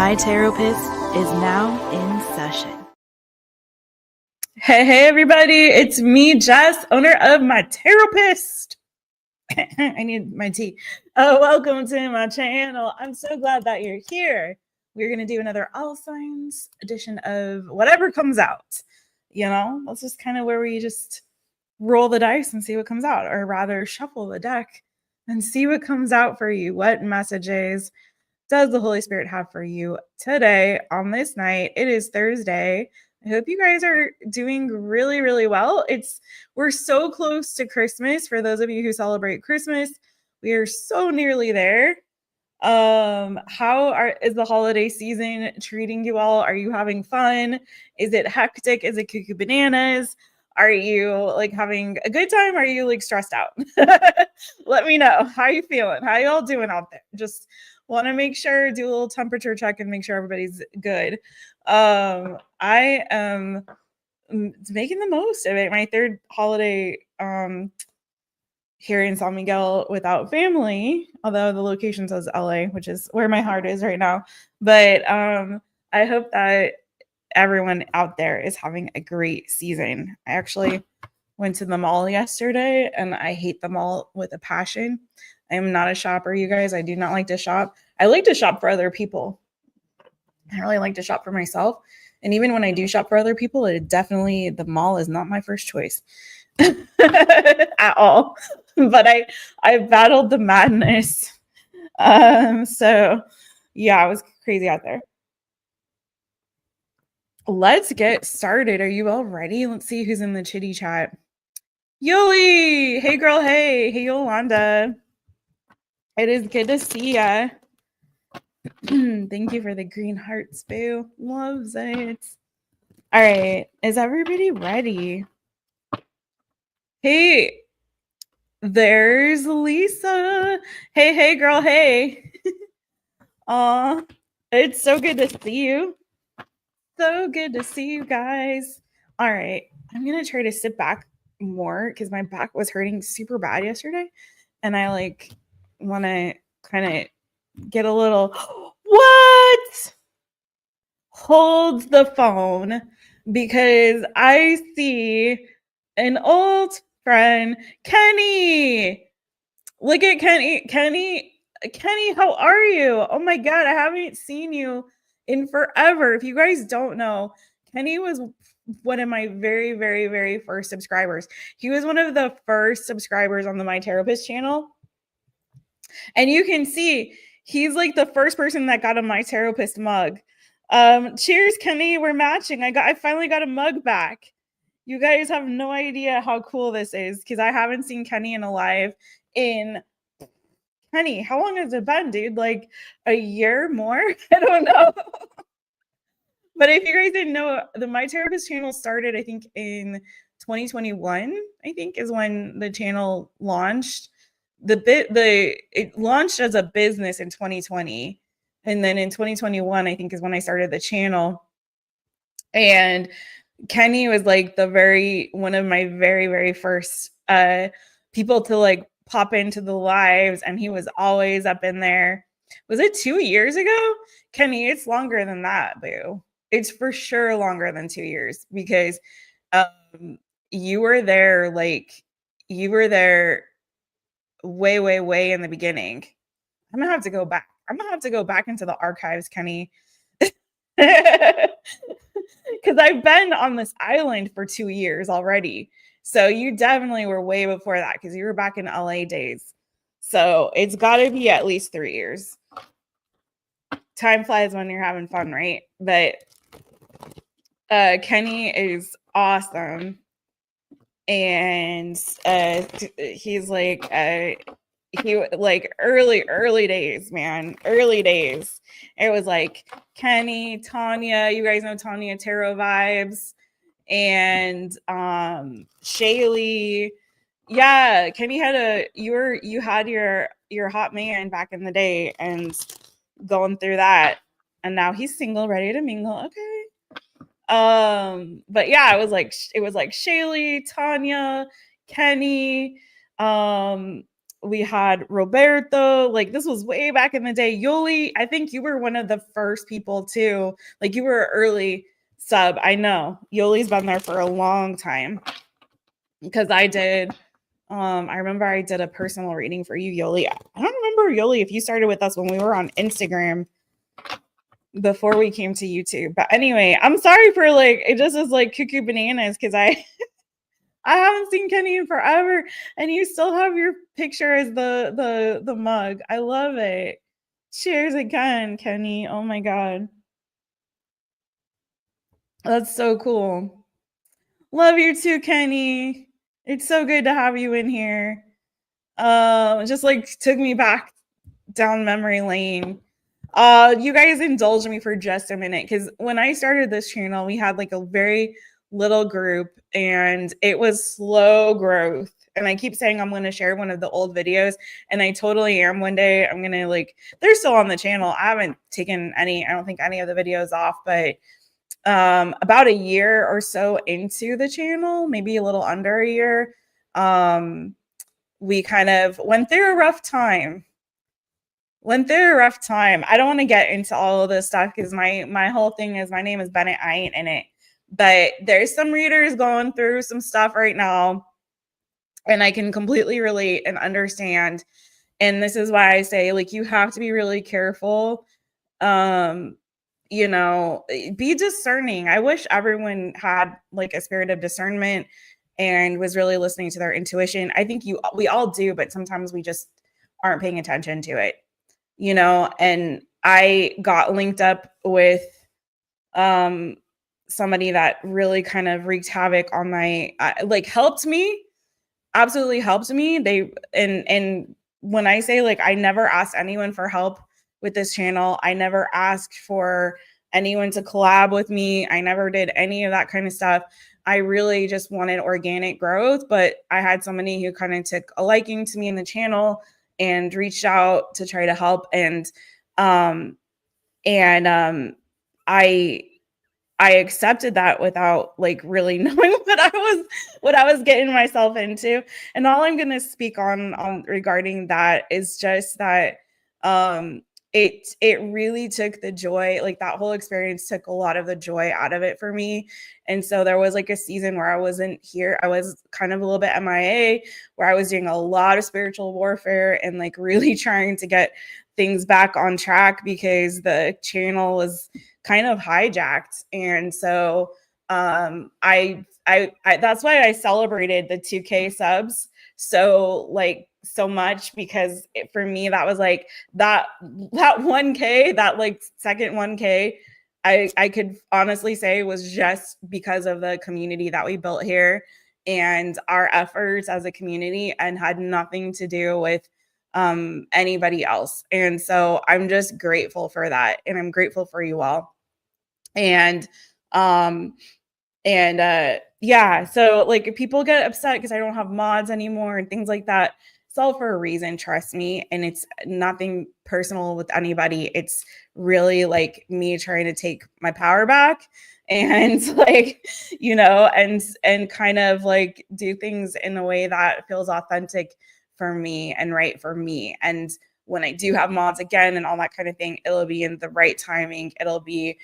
My Taropist is now in session. Hey, everybody. It's me, Jess, owner of My Taropist. I need my tea. Welcome to my channel. I'm so glad that you're here. We're going to do another All Signs edition of whatever comes out. You know, that's just kind of where we just roll the dice and see what comes out, or rather shuffle the deck and see what comes out for you. What messages does the Holy Spirit have for you today on this night? It is Thursday. I hope you guys are doing really, really well. We're so close to Christmas. For those of you who celebrate Christmas, we are so nearly there. Is the holiday season treating you all? Are you having fun? Is it hectic? Is it cuckoo bananas? Are you like having a good time? Are you like stressed out? Let me know. How you feeling? How y'all doing out there? Just want to make sure, do a little temperature check and make sure everybody's good. I am making the most of it. My third holiday here in San Miguel without family, although the location says LA, which is where my heart is right now. But I hope that everyone out there is having a great season. I actually went to the mall yesterday and I hate the mall with a passion. I am not a shopper, you guys. I do not like to shop. I like to shop for other people. I don't really like to shop for myself. And even when I do shop for other people, the mall is not my first choice at all. But I battled the madness. So yeah, it was crazy out there. Let's get started. Are you all ready? Let's see who's in the chitty chat. Yoli! Hey girl, hey. Hey Yolanda. It is good to see ya. Thank you for the green hearts, boo. Loves it. All right. Is everybody ready? Hey, there's Lisa. Hey, girl, hey. Aw, it's so good to see you. So good to see you guys. All right. I'm going to try to sit back more because my back was hurting super bad yesterday. And I want to kind of get a little, what? Hold the phone because I see an old friend, Kenny. Look at Kenny. Kenny, how are you? Oh my God, I haven't seen you in forever. If you guys don't know, Kenny was one of my very, very, very first subscribers. He was one of the first subscribers on the My Taropist channel. And you can see he's like the first person that got a My Taropist mug. Cheers, Kenny. We're matching. I finally got a mug back. You guys have no idea how cool this is because I haven't seen Kenny in alive in Kenny. How long has it been, dude? Like a year more? I don't know. But if you guys didn't know, the My Taropist channel started, I think, in 2021, I think is when the channel launched. It launched as a business in 2020. And then in 2021, I think is when I started the channel. And Kenny was like one of my very, very first people to like pop into the lives. And he was always up in there. Was it 2 years ago? Kenny, it's longer than that, boo. It's for sure longer than 2 years because you were there way, way, way in the beginning. I'm gonna have to go back. I'm gonna have to go back into the archives, Kenny. Because I've been on this island for 2 years already. So you definitely were way before that because you were back in LA days. So it's got to be at least 3 years. Time flies when you're having fun, right? But Kenny is awesome. And he's like early days, man. Early days. It was like Kenny, Tanya, you guys know Tanya Tarot Vibes, and Shaylee. Yeah, Kenny had you had your hot man back in the day and going through that. And now he's single, ready to mingle. Okay. But yeah, it was like Shaylee, Tanya, Kenny, we had Roberto. Like, this was way back in the day. Yoli, I think you were one of the first people too. Like, you were early sub. I know Yoli's been there for a long time because I remember I did a personal reading for you, Yoli. I don't remember, Yoli, if you started with us when we were on Instagram before we came to YouTube. But anyway, I'm sorry for like, it just is like cuckoo bananas because I haven't seen Kenny in forever, and you still have your picture as the mug. I love it. Cheers again, Kenny. Oh my god. That's so cool. Love you too, Kenny. It's so good to have you in here. Just like took me back down memory lane. You guys indulge me for just a minute because when I started this channel, we had like a very little group and it was slow growth. And I keep saying I'm going to share one of the old videos, and I totally am. One day I'm going to like, they're still on the channel. I haven't taken any, I don't think any of the videos off, but about a year or so into the channel, maybe a little under a year, we kind of went through a rough time. I don't want to get into all of this stuff because my whole thing is my name is Bennett. I ain't in it. But there's some readers going through some stuff right now, and I can completely relate and understand. And this is why I say, like, you have to be really careful. You know, be discerning. I wish everyone had like a spirit of discernment and was really listening to their intuition. I think we all do, but sometimes we just aren't paying attention to it. You know, and I got linked up with somebody that really kind of wreaked havoc on my like helped me, absolutely helped me. And when I say like I never asked anyone for help with this channel, I never asked for anyone to collab with me. I never did any of that kind of stuff. I really just wanted organic growth, but I had somebody who kind of took a liking to me in the channel and reached out to try to help. I accepted that without like really knowing what I was getting myself into. And all I'm going to speak on regarding that is just that it really took the joy, like that whole experience took a lot of the joy out of it for me. And so there was like a season where I wasn't here. I was kind of a little bit MIA, where I was doing a lot of spiritual warfare and like really trying to get things back on track because the channel was kind of hijacked. And so I that's why I celebrated the 2K subs so much, because for me that was like that 1K, that like second 1K, I could honestly say was just because of the community that we built here and our efforts as a community, and had nothing to do with anybody else. And so I'm just grateful for that, and I'm grateful for you all. And yeah, so like if people get upset because I don't have mods anymore and things like that, it's all for a reason, trust me. And it's nothing personal with anybody. It's really like me trying to take my power back and like, you know, and kind of like do things in a way that feels authentic for me and right for me. And when I do have mods again and all that kind of thing, it'll be in the right timing. It'll be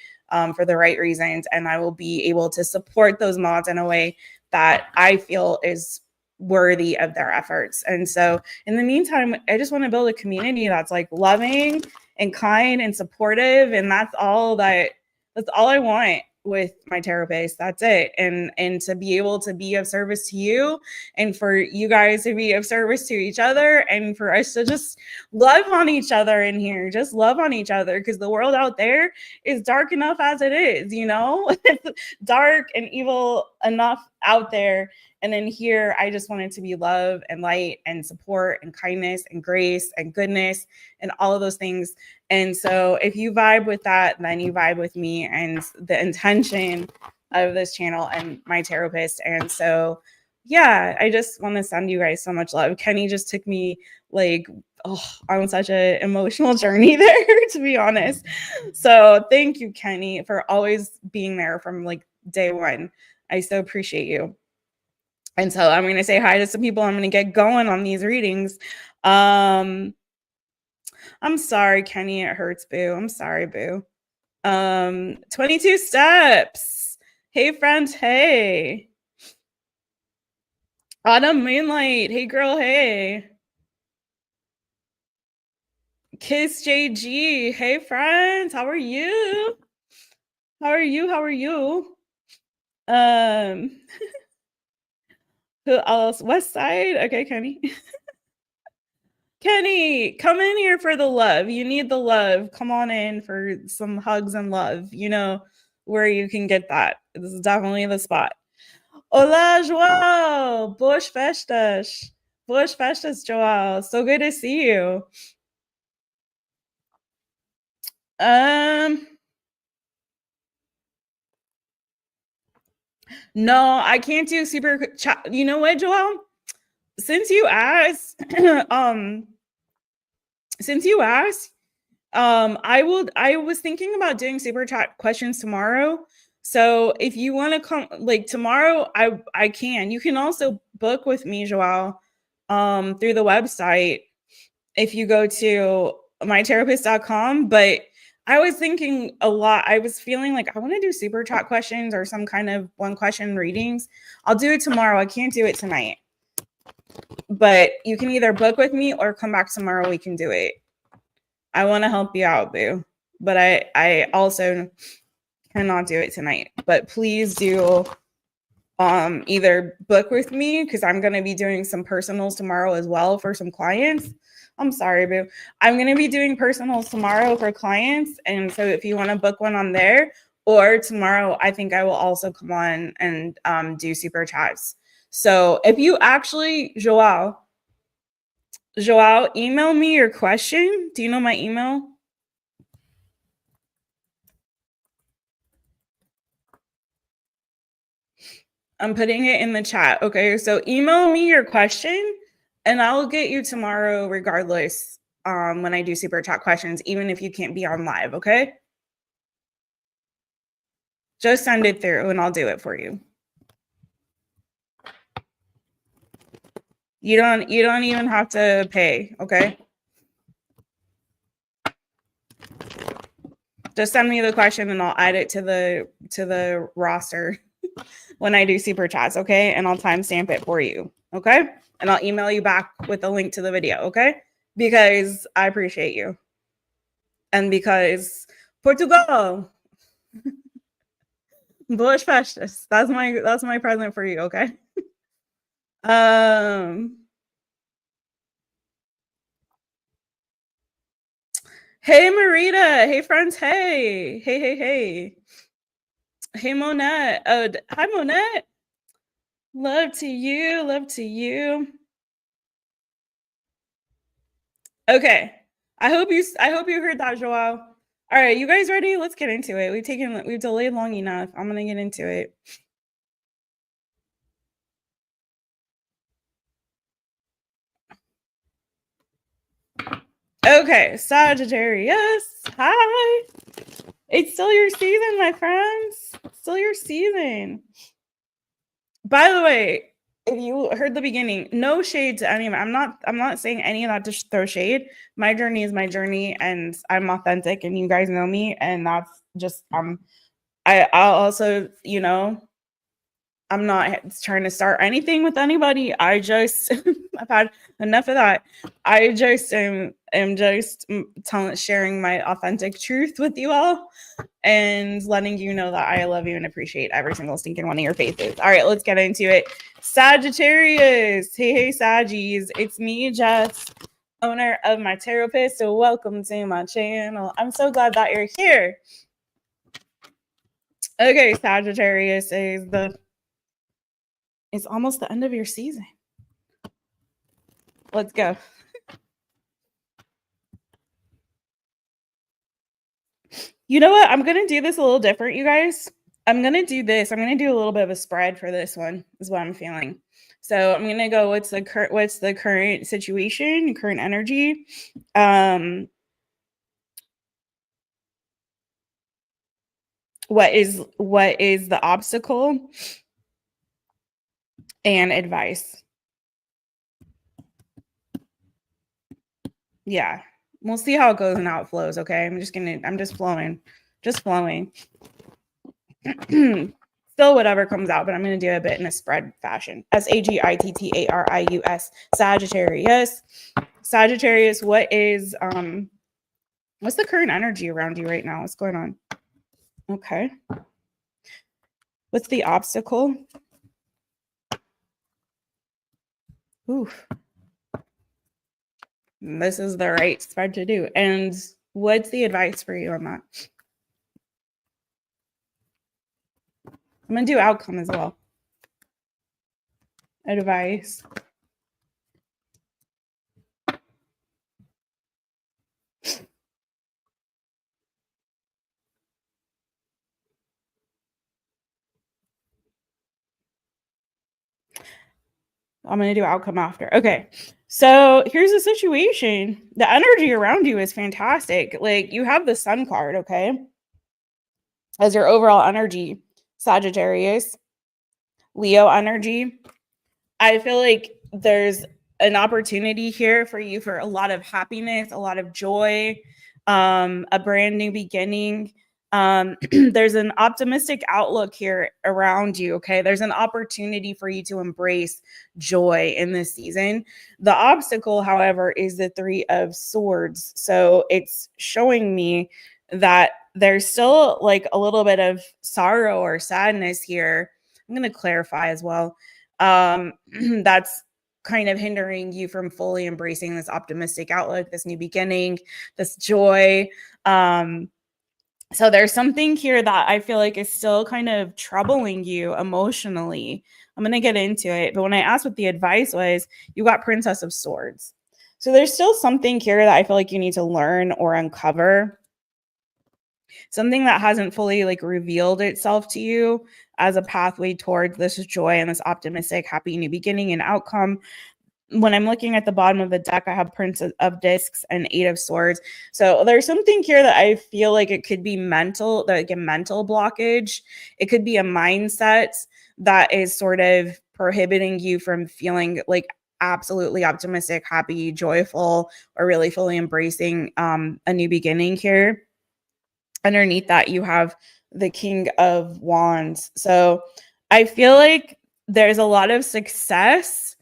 for the right reasons, and I will be able to support those mods in a way that I feel is worthy of their efforts. And so in the meantime, I just want to build a community that's like loving and kind and supportive, and that's all I want with my Taropist. That's it. And to be able to be of service to you, and for you guys to be of service to each other, and for us to just love on each other in here. Just love on each other, because the world out there is dark enough as it is, you know? It's dark and evil enough out there. And in here, I just want it to be love and light and support and kindness and grace and goodness and all of those things. And so if you vibe with that, then you vibe with me and the intention of this channel and my Taropist. And so, yeah, I just want to send you guys so much love. Kenny just took me like on such an emotional journey there, to be honest. So thank you, Kenny, for always being there from like day one. I so appreciate you. And so I'm going to say hi to some people. I'm going to get going on these readings. I'm sorry, Kenny. It hurts, boo. I'm sorry, boo. 22 steps. Hey, friend. Hey. Autumn Moonlight. Hey, girl. Hey. Kiss JG. Hey, friends. How are you? How are you? How are you? Who else? West Side. Okay, Kenny. Kenny, come in here for the love. You need the love. Come on in for some hugs and love. You know where you can get that. This is definitely the spot. Hola, Joao. Boas festas. Boas festas, Joao. So good to see you. No, I can't do super chat. You know what, Joao? Since you asked, since you asked, I was thinking about doing super chat questions tomorrow. So if you want to come like tomorrow, I can. You can also book with me, Joao, through the website if you go to mytaropist.com. But I was thinking a lot. I was feeling like I want to do super chat questions or some kind of one question readings. I'll do it tomorrow. I can't do it tonight. But you can either book with me or come back tomorrow. We can do it. I want to help you out, boo. But I also cannot do it tonight. But please do either book with me because I'm going to be doing some personals tomorrow as well for some clients. I'm sorry, boo. I'm going to be doing personals tomorrow for clients. And so if you want to book one on there, or tomorrow, I think I will also come on and do super chats. So if you actually, Joao, email me your question. Do you know my email? I'm putting it in the chat. Okay. So email me your question and I'll get you tomorrow regardless when I do super chat questions, even if you can't be on live. Okay. Just send it through and I'll do it for you. You don't even have to pay. Okay. Just send me the question and I'll add it to the roster when I do super chats. Okay. And I'll timestamp it for you. Okay. And I'll email you back with a link to the video. Okay. Because I appreciate you. And because Portugal, Boas festas. That's my present for you, okay? Hey Marita. Hey friends. Hey. Hey. Hey Monette. Oh, hi Monette. Love to you. Okay. I hope you heard that, Joao. All right, you guys ready? Let's get into it. We've delayed long enough. I'm gonna get into it. Okay, Sagittarius. Hi. It's still your season, my friends. It's still your season. By the way, if you heard the beginning, no shade to anyone. I'm not saying any of that to throw shade. My journey is my journey and I'm authentic and you guys know me and that's just I'll also, you know, I'm not trying to start anything with anybody. I just I've had enough of that. I just am just sharing my authentic truth with you all and letting you know that I love you and appreciate every single stinking one of your faces. All right, let's get into it. Sagittarius. Hey, Saggies. It's me, Jess, owner of my Taropist. So welcome to my channel. I'm so glad that you're here. Okay, Sagittarius it's almost the end of your season. Let's go. You know what? I'm going to do this a little different, you guys. I'm going to do this. I'm going to do a little bit of a spread for this one is what I'm feeling. So I'm going to go what's the current situation, current energy. What is the obstacle and advice. Yeah. We'll see how it goes and how it flows. Okay. I'm just flowing. Just flowing. Still whatever comes out, but I'm going to do a bit in a spread fashion. Sagittarius, Sagittarius. Sagittarius, what's the current energy around you right now? What's going on? Okay. What's the obstacle? Oof. This is the right spread to do. And what's the advice for you on that? I'm going to do outcome as well. Advice. I'm going to do outcome after. Okay. So here's the situation. The energy around you is fantastic. Like, you have the sun card, okay? As your overall energy, Sagittarius, Leo energy. I feel like there's an opportunity here for you for a lot of happiness, a lot of joy, a brand new beginning. There's an optimistic outlook here around you. Okay. There's an opportunity for you to embrace joy in this season. The obstacle, however, is the Three of Swords. So it's showing me that there's still like a little bit of sorrow or sadness here. I'm going to clarify as well. That's kind of hindering you from fully embracing this optimistic outlook, this new beginning, this joy. So there's something here that I feel like is still kind of troubling you emotionally. I'm going to get into it. But when I asked what the advice was, you got Princess of Swords. So there's still something here that I feel like you need to learn or uncover. Something that hasn't fully like revealed itself to you as a pathway towards this joy and this optimistic, happy new beginning and outcome. When I'm looking at the bottom of the deck, I have Prince of Discs and Eight of Swords. So there's something here that I feel like it could be mental, like a mental blockage. It could be a mindset that is sort of prohibiting you from feeling like absolutely optimistic, happy, joyful, or really fully embracing a new beginning here. Underneath that, you have the King of Wands. So I feel like there's a lot of success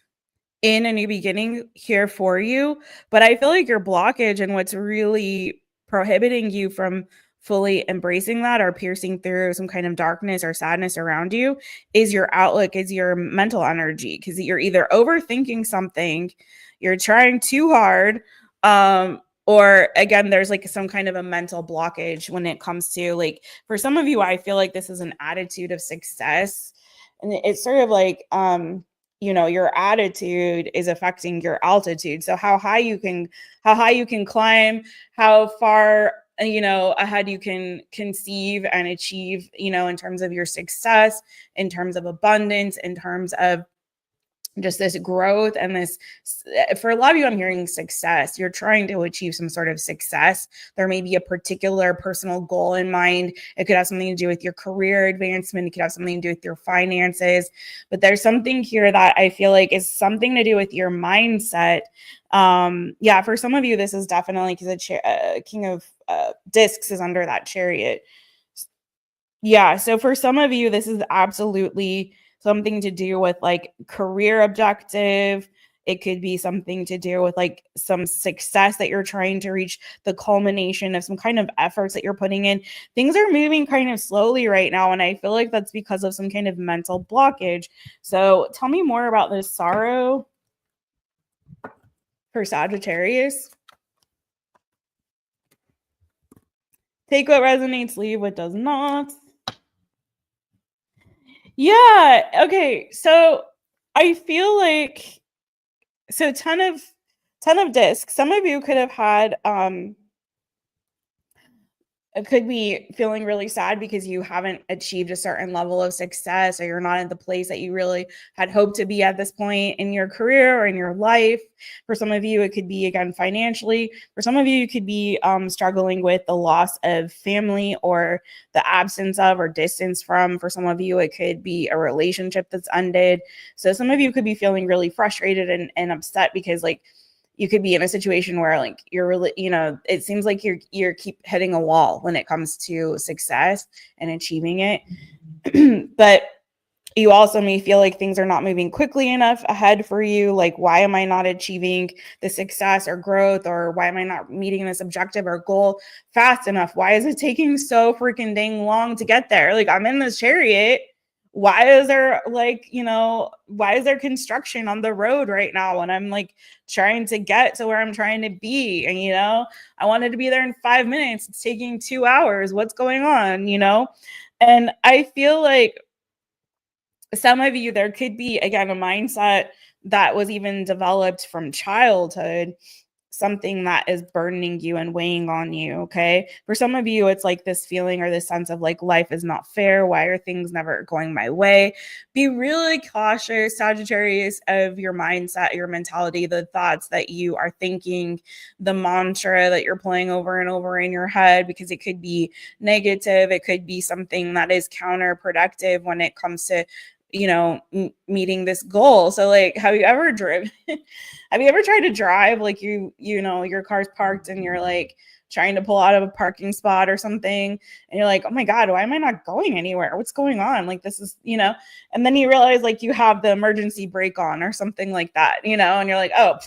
in a new beginning here for you, but I feel like your blockage and what's really prohibiting you from fully embracing that or piercing through some kind of darkness or sadness around you is your outlook, is your mental energy, because you're either overthinking something, you're trying too hard, or again, there's like some kind of a mental blockage when it comes to, like, for some of you, I feel like this is an attitude of success. And it's sort of like, your attitude is affecting your altitude. So how high you can climb, how far, ahead you can conceive and achieve, in terms of your success, in terms of abundance, in terms of just this growth and this, for a lot of you, I'm hearing success. You're trying to achieve some sort of success. There may be a particular personal goal in mind. It could have something to do with your career advancement. It could have something to do with your finances, but there's something here that I feel like is something to do with your mindset. For some of you, this is definitely because the King of Discs is under that Chariot. Yeah. So for some of you, this is absolutely something to do with like career objective. It could be something to do with like some success that you're trying to reach, the culmination of some kind of efforts that you're putting in. Things are moving kind of slowly right now, and I feel like that's because of some kind of mental blockage. So tell me more about this sorrow for Sagittarius. Take what resonates, leave what does not. Yeah. Okay. So I feel like, so ton of discs. Some of you could have had could be feeling really sad because you haven't achieved a certain level of success, or you're not at the place that you really had hoped to be at this point in your career or in your life. For some of you, it could be, again, financially. For some of you, you could be struggling with the loss of family or the absence of or distance from. For some of you, it could be a relationship that's ended. So some of you could be feeling really frustrated and upset because, like, you could be in a situation where like you're really, it seems like you're keep hitting a wall when it comes to success and achieving it. But you also may feel like things are not moving quickly enough ahead for you. Like, why am I not achieving the success or growth, or why am I not meeting this objective or goal fast enough? Why is it taking so freaking dang long to get there? Like, I'm in this chariot. Why is there why is there construction on the road right now when I'm like trying to get to where I'm trying to be? And, I wanted to be there in 5 minutes. It's taking 2 hours. What's going on? And I feel like some of you, there could be, again, a mindset that was even developed from childhood, something that is burdening you and weighing on you. Okay. For some of you, it's like this feeling or this sense of like life is not fair. Why are things never going my way? Be really cautious, Sagittarius, of your mindset, your mentality, the thoughts that you are thinking, the mantra that you're playing over and over in your head, because it could be negative. It could be something that is counterproductive when it comes to meeting this goal. So like, have you ever driven have you ever tried to drive like your car's parked and you're like trying to pull out of a parking spot or something, and you're like, oh my god, why am I not going anywhere? What's going on? Like, this is and then you realize like you have the emergency brake on or something like that, and you're like, oh,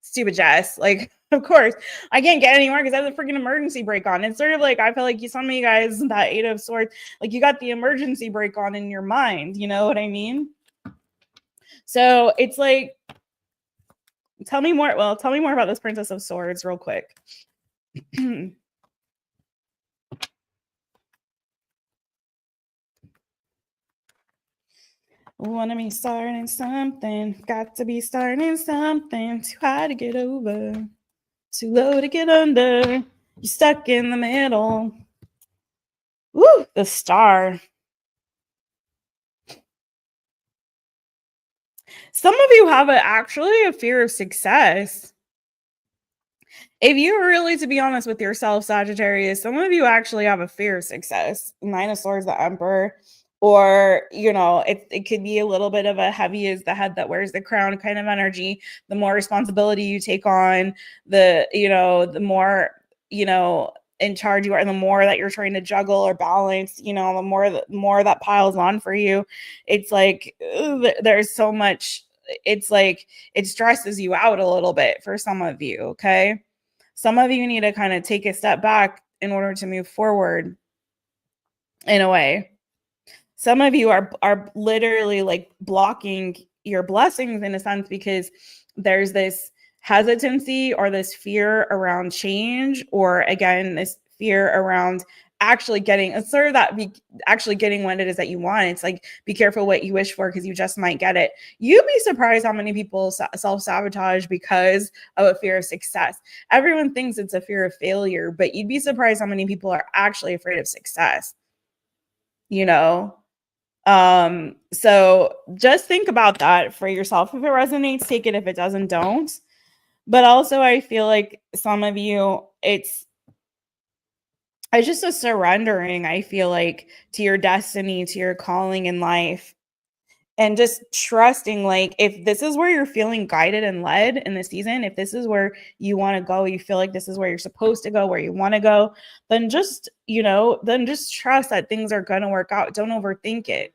stupid Jess, like, of course I can't get anywhere because I have the freaking emergency brake on. It's sort of like, I feel like some of you guys, that 8 of Swords, like you got the emergency brake on in your mind, you know what I mean? So it's like, tell me more about this Princess of Swords real quick. Want to be starting something, got to be starting something, too high to get over, too low to get under, you're stuck in the middle. Woo, the Star. Some of you have actually a fear of success. If you really, to be honest with yourself, Sagittarius, some of you actually have a fear of success. 9 of Swords, the Emperor. Or, it could be a little bit of a heavy is the head that wears the crown kind of energy. The more responsibility you take on, the more, in charge you are, and the more that you're trying to juggle or balance, the more that piles on for you. It's like, there's so much. It's like it stresses you out a little bit for some of you. Okay. Some of you need to kind of take a step back in order to move forward in a way. Some of you are literally like blocking your blessings in a sense because there's this hesitancy or this fear around change, or again, this fear around actually getting actually getting what it is that you want. It's like, be careful what you wish for because you just might get it. You'd be surprised how many people self-sabotage because of a fear of success. Everyone thinks it's a fear of failure, but you'd be surprised how many people are actually afraid of success. So just think about that for yourself. If it resonates, take it. If it doesn't, don't. But also, I feel like some of you, it's just a surrendering, I feel like, to your destiny, to your calling in life, and just trusting, like, if this is where you're feeling guided and led in the season, if this is where you want to go, you feel like this is where you're supposed to go, where you want to go, then just trust that things are going to work out. Don't overthink it.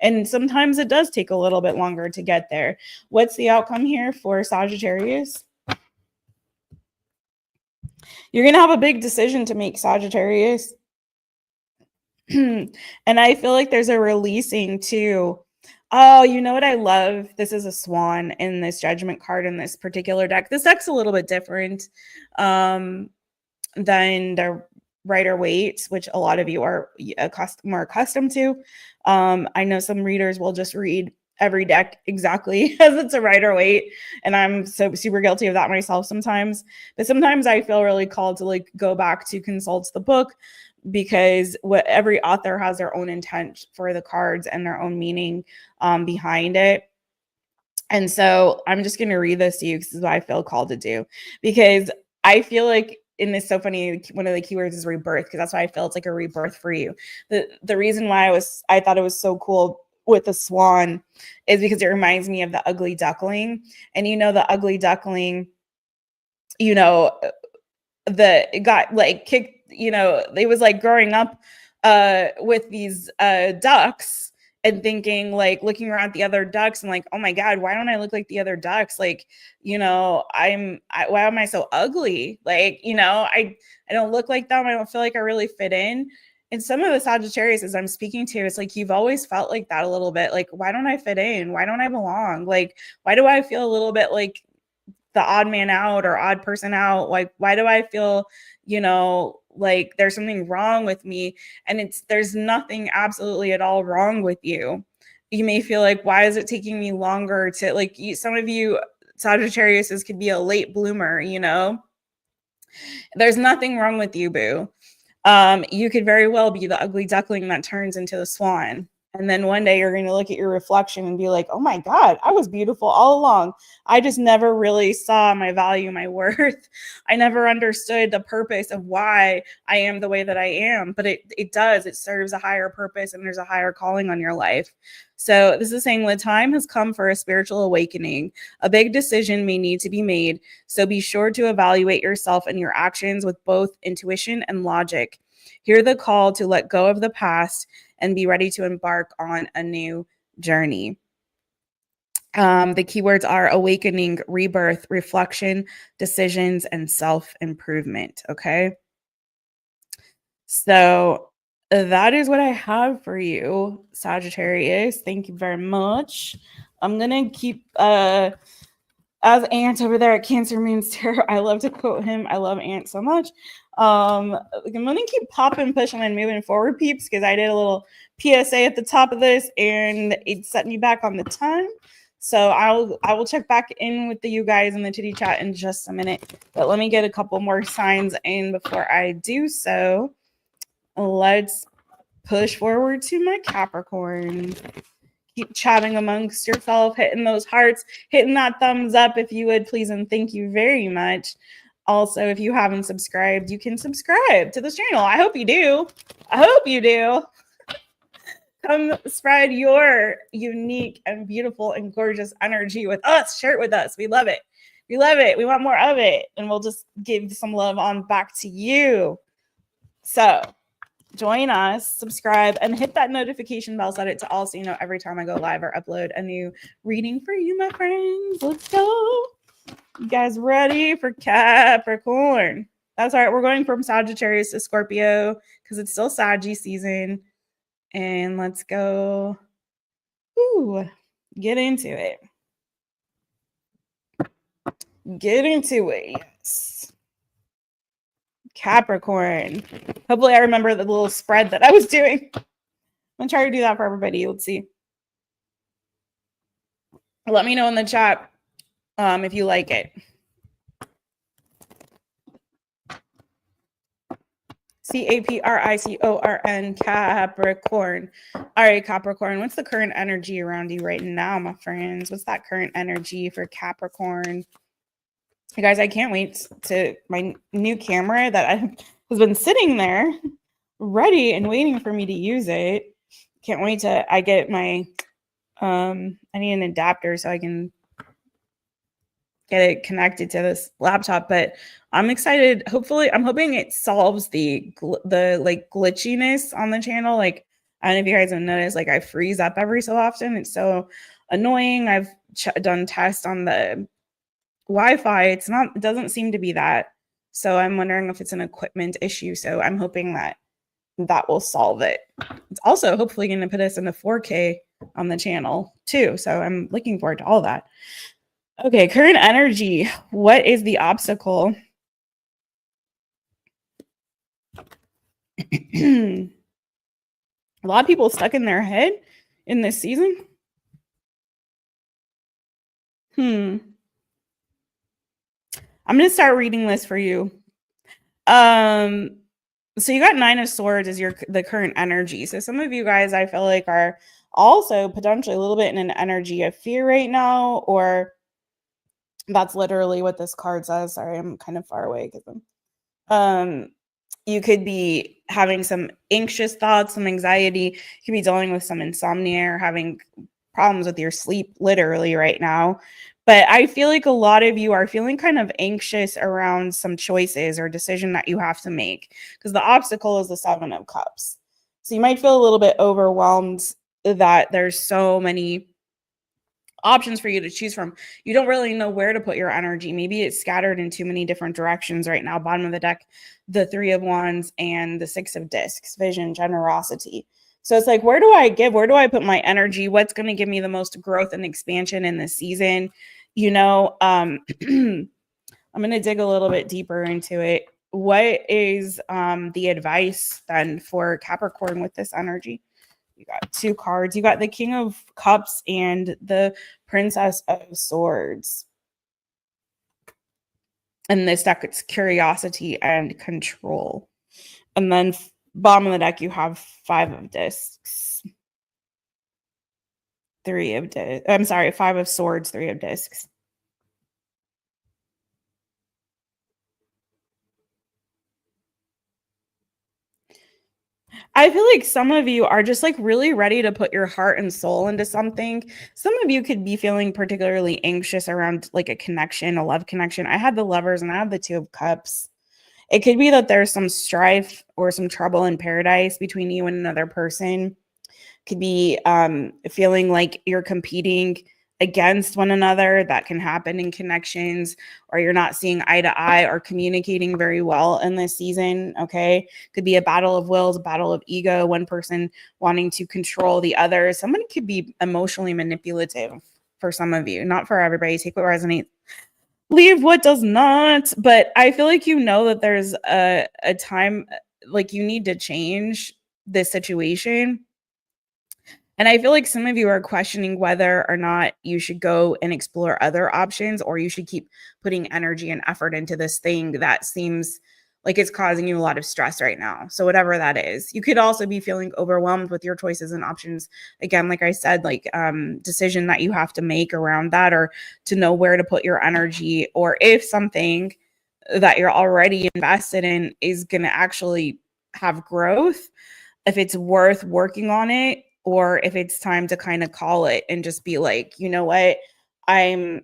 And sometimes it does take a little bit longer to get there. What's the outcome here for Sagittarius? You're going to have a big decision to make, Sagittarius. And I feel like there's a releasing too. Oh, you know what I love? This is a swan in this Judgment card in this particular deck. This deck's a little bit different than the Rider-Waite, which a lot of you are more accustomed to. I know some readers will just read every deck exactly as it's a Rider-Waite, and I'm so super guilty of that myself sometimes. But sometimes I feel really called to like go back to consult the book, because every author has their own intent for the cards and their own meaning behind it. And so I'm just going to read this to you because this is what I feel called to do, because I feel like in this, so funny, one of the keywords is rebirth, because that's why I feel it's like a rebirth for you. The reason why I thought it was so cool with the swan is because it reminds me of the ugly duckling. And the ugly duckling you know, it got like kicked, they was like growing up with these ducks and thinking, like, looking around at the other ducks and like, oh my god, why don't I look like the other ducks? Like, why am I so ugly? Like, I don't look like them. I don't feel like I really fit in. And some of the Sagittarius I'm speaking to, it's like, you've always felt like that a little bit. Like, why don't I fit in? Why don't I belong? Like, why do I feel a little bit like the odd man out or odd person out? Like, why do I feel, like there's something wrong with me? And there's nothing absolutely at all wrong with you. You may feel like, why is it taking me longer to, like, some of you Sagittariuses could be a late bloomer, there's nothing wrong with you, boo. You could very well be the ugly duckling that turns into the swan. And then one day you're going to look at your reflection and be like, oh my God, I was beautiful all along. I just never really saw my value, my worth. I never understood the purpose of why I am the way that I am. But it does. It serves a higher purpose, and there's a higher calling on your life. So this is saying the time has come for a spiritual awakening. A big decision may need to be made. So be sure to evaluate yourself and your actions with both intuition and logic. Hear the call to let go of the past and be ready to embark on a new journey. The keywords are awakening, rebirth, reflection, decisions, and self-improvement. Okay. So that is what I have for you, Sagittarius. Thank you very much. I'm going to keep, as Ant over there at Cancer Moon's Tarot, I love to quote him. I love Ant so much. I'm going to keep popping, pushing, and moving forward, peeps, because I did a little PSA at the top of this, and it set me back on the time. So I will check back in with you guys in the titty chat in just a minute. But let me get a couple more signs in before I do so. Let's push forward to my Capricorn. Keep chatting amongst yourself, hitting those hearts, hitting that thumbs up if you would, please, and thank you very much. Also, if you haven't subscribed, you can subscribe to this channel. I hope you do. I hope you do. Come spread your unique and beautiful and gorgeous energy with us. Share it with us. We love it. We love it. We want more of it. And we'll just give some love on back to you. So join us, subscribe, and hit that notification bell, set it to all so you know every time I go live or upload a new reading for you, my friends. Let's go. You guys ready for Capricorn? That's all right. We're going from Sagittarius to Scorpio because it's still Saggy season. And let's go. Ooh, get into it. Get into it. Yes. Capricorn. Hopefully I remember the little spread that I was doing. I'm going to try to do that for everybody. Let's see. Let me know in the chat if you like it. Capricorn, Capricorn. All right, Capricorn. What's the current energy around you right now, my friends? What's that current energy for Capricorn? You guys, I can't wait to my new camera that has been sitting there ready and waiting for me to use it. Can't wait I get my, I need an adapter so I can get it connected to this laptop, but I'm excited. Hopefully, I'm hoping it solves the like glitchiness on the channel. Like, I don't know if you guys have noticed, like I freeze up every so often. It's so annoying. I've done tests on the Wi-Fi. It doesn't seem to be that. So I'm wondering if it's an equipment issue. So I'm hoping that will solve it. It's also hopefully going to put us into 4K on the channel too. So I'm looking forward to all that. Okay, current energy. What is the obstacle? A lot of people stuck in their head in this season. I'm going to start reading this for you. So you got 9 of Swords as the current energy. So some of you guys, I feel like, are also potentially a little bit in an energy of fear right now, or that's literally what this card says. Sorry, I'm kind of far away because you could be having some anxious thoughts, some anxiety. You could be dealing with some insomnia or having problems with your sleep literally right now. But I feel like a lot of you are feeling kind of anxious around some choices or decision that you have to make, because the obstacle is the 7 of Cups. So you might feel a little bit overwhelmed that there's so many options for you to choose from. You don't really know where to put your energy. Maybe it's scattered in too many different directions right now. Bottom of the deck, the 3 of Wands and the 6 of Discs, vision, generosity. So it's like, where do I give? Where do I put my energy? What's going to give me the most growth and expansion in this season? I'm going to dig a little bit deeper into it. What is the advice then for Capricorn with this energy? You got 2 cards. You got the King of Cups and the Princess of Swords. And this deck, it's curiosity and control. And then bottom of the deck, you have 5 of Discs. 5 of Swords, 3 of Discs. I feel like some of you are just like really ready to put your heart and soul into something. Some of you could be feeling particularly anxious around like a connection, a love connection. I had the Lovers and I have the 2 of Cups. It could be that there's some strife or some trouble in paradise between you and another person. Could be feeling like you're competing against one another. That can happen in connections, or you're not seeing eye to eye or communicating very well in this season. Okay. Could be a battle of wills, a battle of ego, one person wanting to control the other. Somebody could be emotionally manipulative for some of you, not for everybody. Take what resonates, leave what does not. But I feel like that there's a time like you need to change this situation. And I feel like some of you are questioning whether or not you should go and explore other options, or you should keep putting energy and effort into this thing that seems like it's causing you a lot of stress right now. So whatever that is, you could also be feeling overwhelmed with your choices and options. Again, like I said, like decision that you have to make around that, or to know where to put your energy, or if something that you're already invested in is going to actually have growth, if it's worth working on it, or if it's time to kind of call it and just be like, you know what, I'm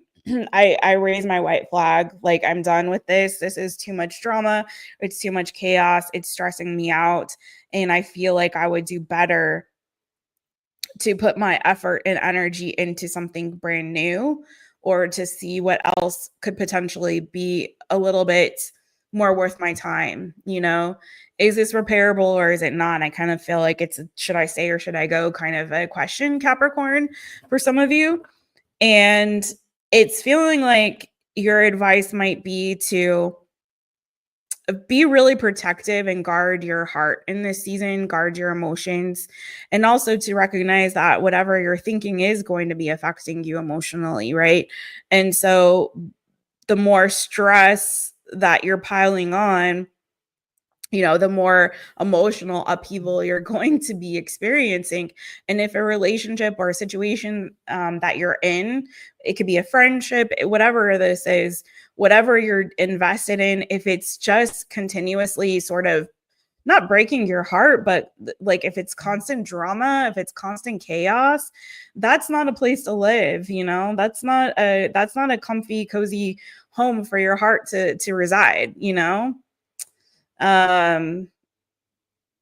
I raise my white flag. Like, I'm done with this. This is too much drama. It's too much chaos. It's stressing me out. And I feel like I would do better to put my effort and energy into something brand new, or to see what else could potentially be a little bit more worth my time. Is this repairable or is it not? I kind of feel like it's a should I stay or should I go kind of a question, Capricorn, for some of you. And it's feeling like your advice might be to be really protective and guard your heart in this season, guard your emotions, and also to recognize that whatever you're thinking is going to be affecting you emotionally, right? And so the more stress that you're piling on, the more emotional upheaval you're going to be experiencing. And if a relationship or a situation that you're in, it could be a friendship, whatever this is, whatever you're invested in, if it's just continuously sort of not breaking your heart, but like if it's constant drama, if it's constant chaos, that's not a place to live. That's not a comfy, cozy home for your heart to reside. um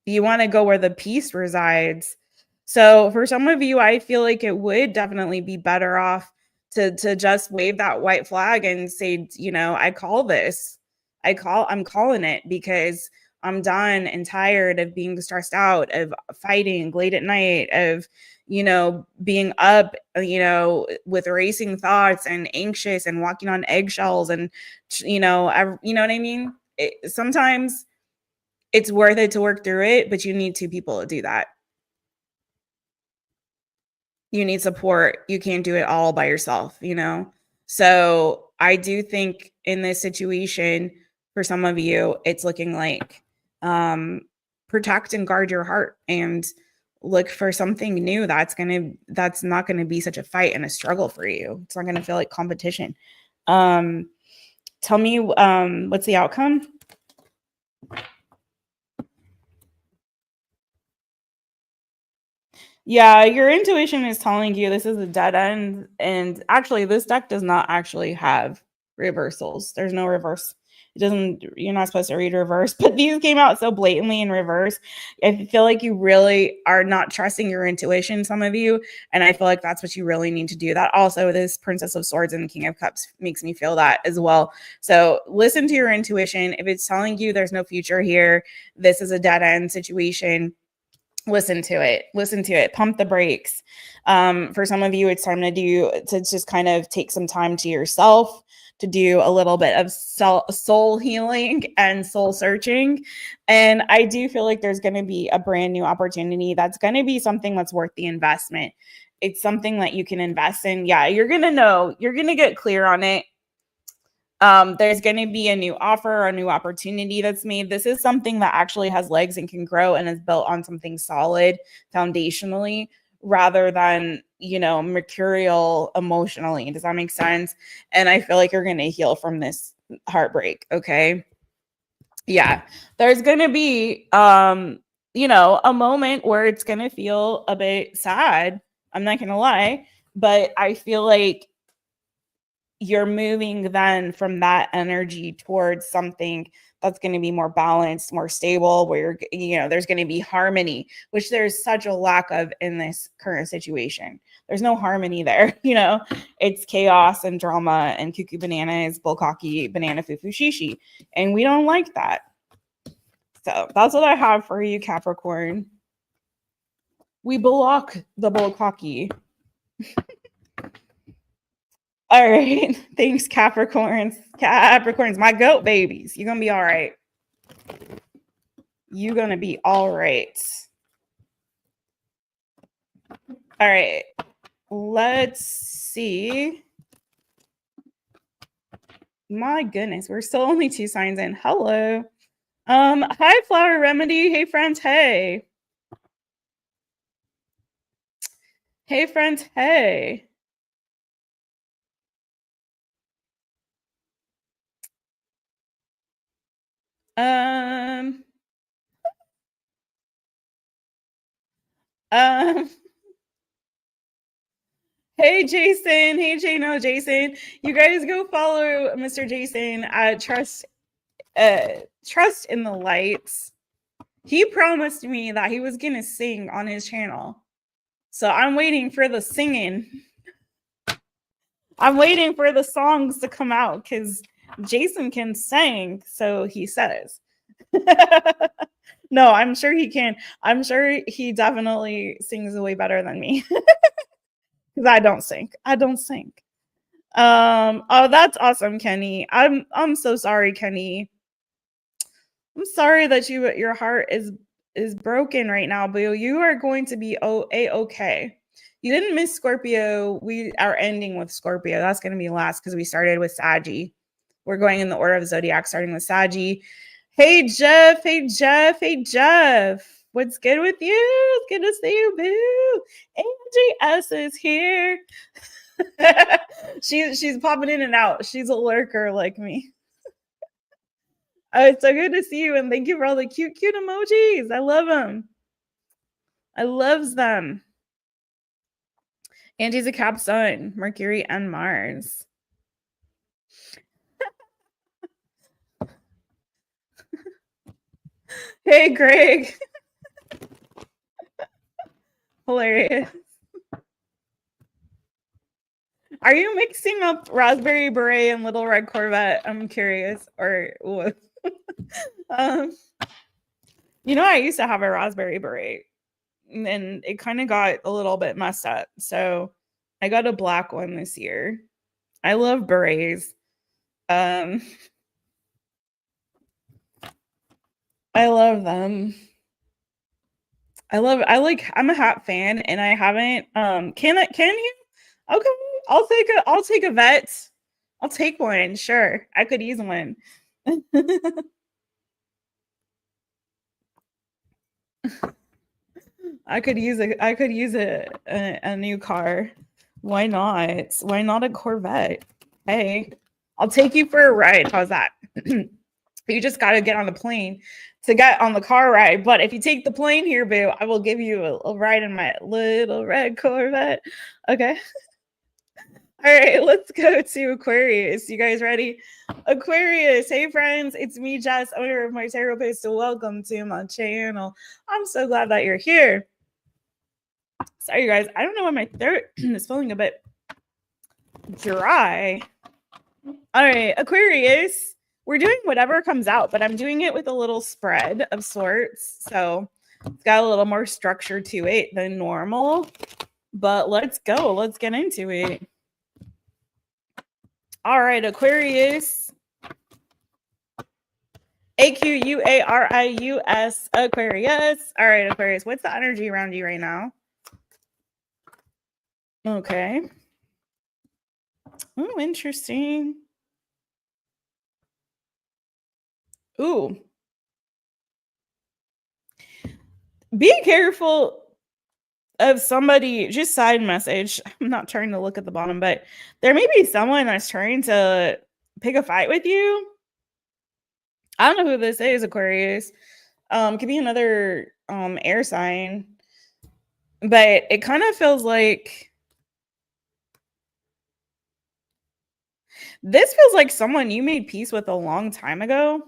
you want to go where the peace resides. So for some of you, I feel like it would definitely be better off to just wave that white flag and say, I call this. I'm calling it, because I'm done and tired of being stressed out, of fighting late at night, of being up, with racing thoughts and anxious and walking on eggshells, and you know what I mean? Sometimes it's worth it to work through it, but you need 2 people to do that. You need support. You can't do it all by yourself. So I do think in this situation, for some of you, it's looking like protect and guard your heart, and look for something new that's not gonna be such a fight and a struggle for you. It's not gonna feel like competition. Tell me, what's the outcome? Yeah, your intuition is telling you this is a dead end. And actually, this deck does not actually have reversals. There's no reverse. It doesn't, you're not supposed to read reverse, but these came out so blatantly in reverse. I feel like you really are not trusting your intuition, some of you. And I feel like that's what you really need to do. That also, this Princess of Swords and King of Cups makes me feel that as well. So listen to your intuition. If it's telling you there's no future here, this is a dead end situation, listen to it, pump the brakes. For some of you, it's time to just kind of take some time to yourself, to do a little bit of soul healing and soul searching. And I do feel like there's going to be a brand new opportunity that's going to be something that's worth the investment. It's something that you can invest in. Yeah, you're going to get clear on it. There's going to be a new offer or a new opportunity that's made. This is something that actually has legs and can grow and is built on something solid foundationally, rather than, mercurial emotionally. Does that make sense? And I feel like you're going to heal from this heartbreak. Okay. Yeah. There's going to be, a moment where it's going to feel a bit sad. I'm not going to lie, but I feel like you're moving then from that energy towards something that's going to be more balanced, more stable, where there's going to be harmony, which there's such a lack of in this current situation. There's no harmony there. It's chaos and drama and cuckoo bananas, bullcocky, banana fufu shishi. And we don't like that. So that's what I have for you, Capricorn. We block the bullcocky. All right. Thanks, Capricorns. Capricorns, my goat babies. You're going to be all right. You're going to be all right. All right. Let's see. My goodness, we're still only 2 signs in. Hello. Hi, Flower Remedy. Hey, friends. Hey. Hey, friends. Hey. Um, Hey, Jason. Hey, Jano, Jason. You guys go follow Mr. Jason at Trust in the Lights. He promised me that he was going to sing on his channel. So I'm waiting for the singing. I'm waiting for the songs to come out because Jason can sing, so he says. No, I'm sure he can. I'm sure he definitely sings way better than me. Because I don't sing. Oh, that's awesome, Kenny. I'm so sorry, Kenny. I'm sorry that your heart is broken right now, boo. You are going to be okay. You didn't miss Scorpio. We are ending with Scorpio. That's going to be last because we started with Saggy. We're going in the order of Zodiac, starting with Saggy. Hey, Jeff. Hey, Jeff. Hey, Jeff. What's good with you? It's good to see you, boo. Angie S is here. She's popping in and out. She's a lurker like me. Oh, it's so good to see you, and thank you for all the cute emojis. I love them. I loves them. Angie's a Cap Sun, Mercury and Mars. Hey, Greg. Hilarious. Are you mixing up Raspberry Beret and Little Red Corvette? I'm curious. Or what? I used to have a Raspberry Beret, and it kind of got a little bit messed up. So I got a black one this year. I love berets. I love them. I'm a hat fan, and I haven't can you? Okay, I'll take a vet. I'll take one. Sure. I could use one. I could use a new car. Why not? Why not a Corvette? Hey, I'll take you for a ride. How's that? You just got to get on the plane to get on the car ride. But if you take the plane here, boo, I will give you a ride in my little red Corvette. Okay. All right, let's go to Aquarius. You guys ready? Aquarius, hey friends, it's me, Jess, owner of my Taropist. So welcome to my channel. I'm so glad that you're here. Sorry, guys, I don't know why my throat is feeling a bit dry. All right, Aquarius, we're doing whatever comes out, but I'm doing it with a little spread of sorts. So it's got a little more structure to it than normal. But let's go. Let's get into it. All right, Aquarius. Aquarius, Aquarius. All right, Aquarius, what's the energy around you right now? Okay. Oh, interesting. Ooh. Be careful of somebody, just side message. I'm not trying to look at the bottom, but there may be someone that's trying to pick a fight with you. I don't know who this is, Aquarius. Could be another air sign. But it kind of feels like this feels like someone you made peace with a long time ago.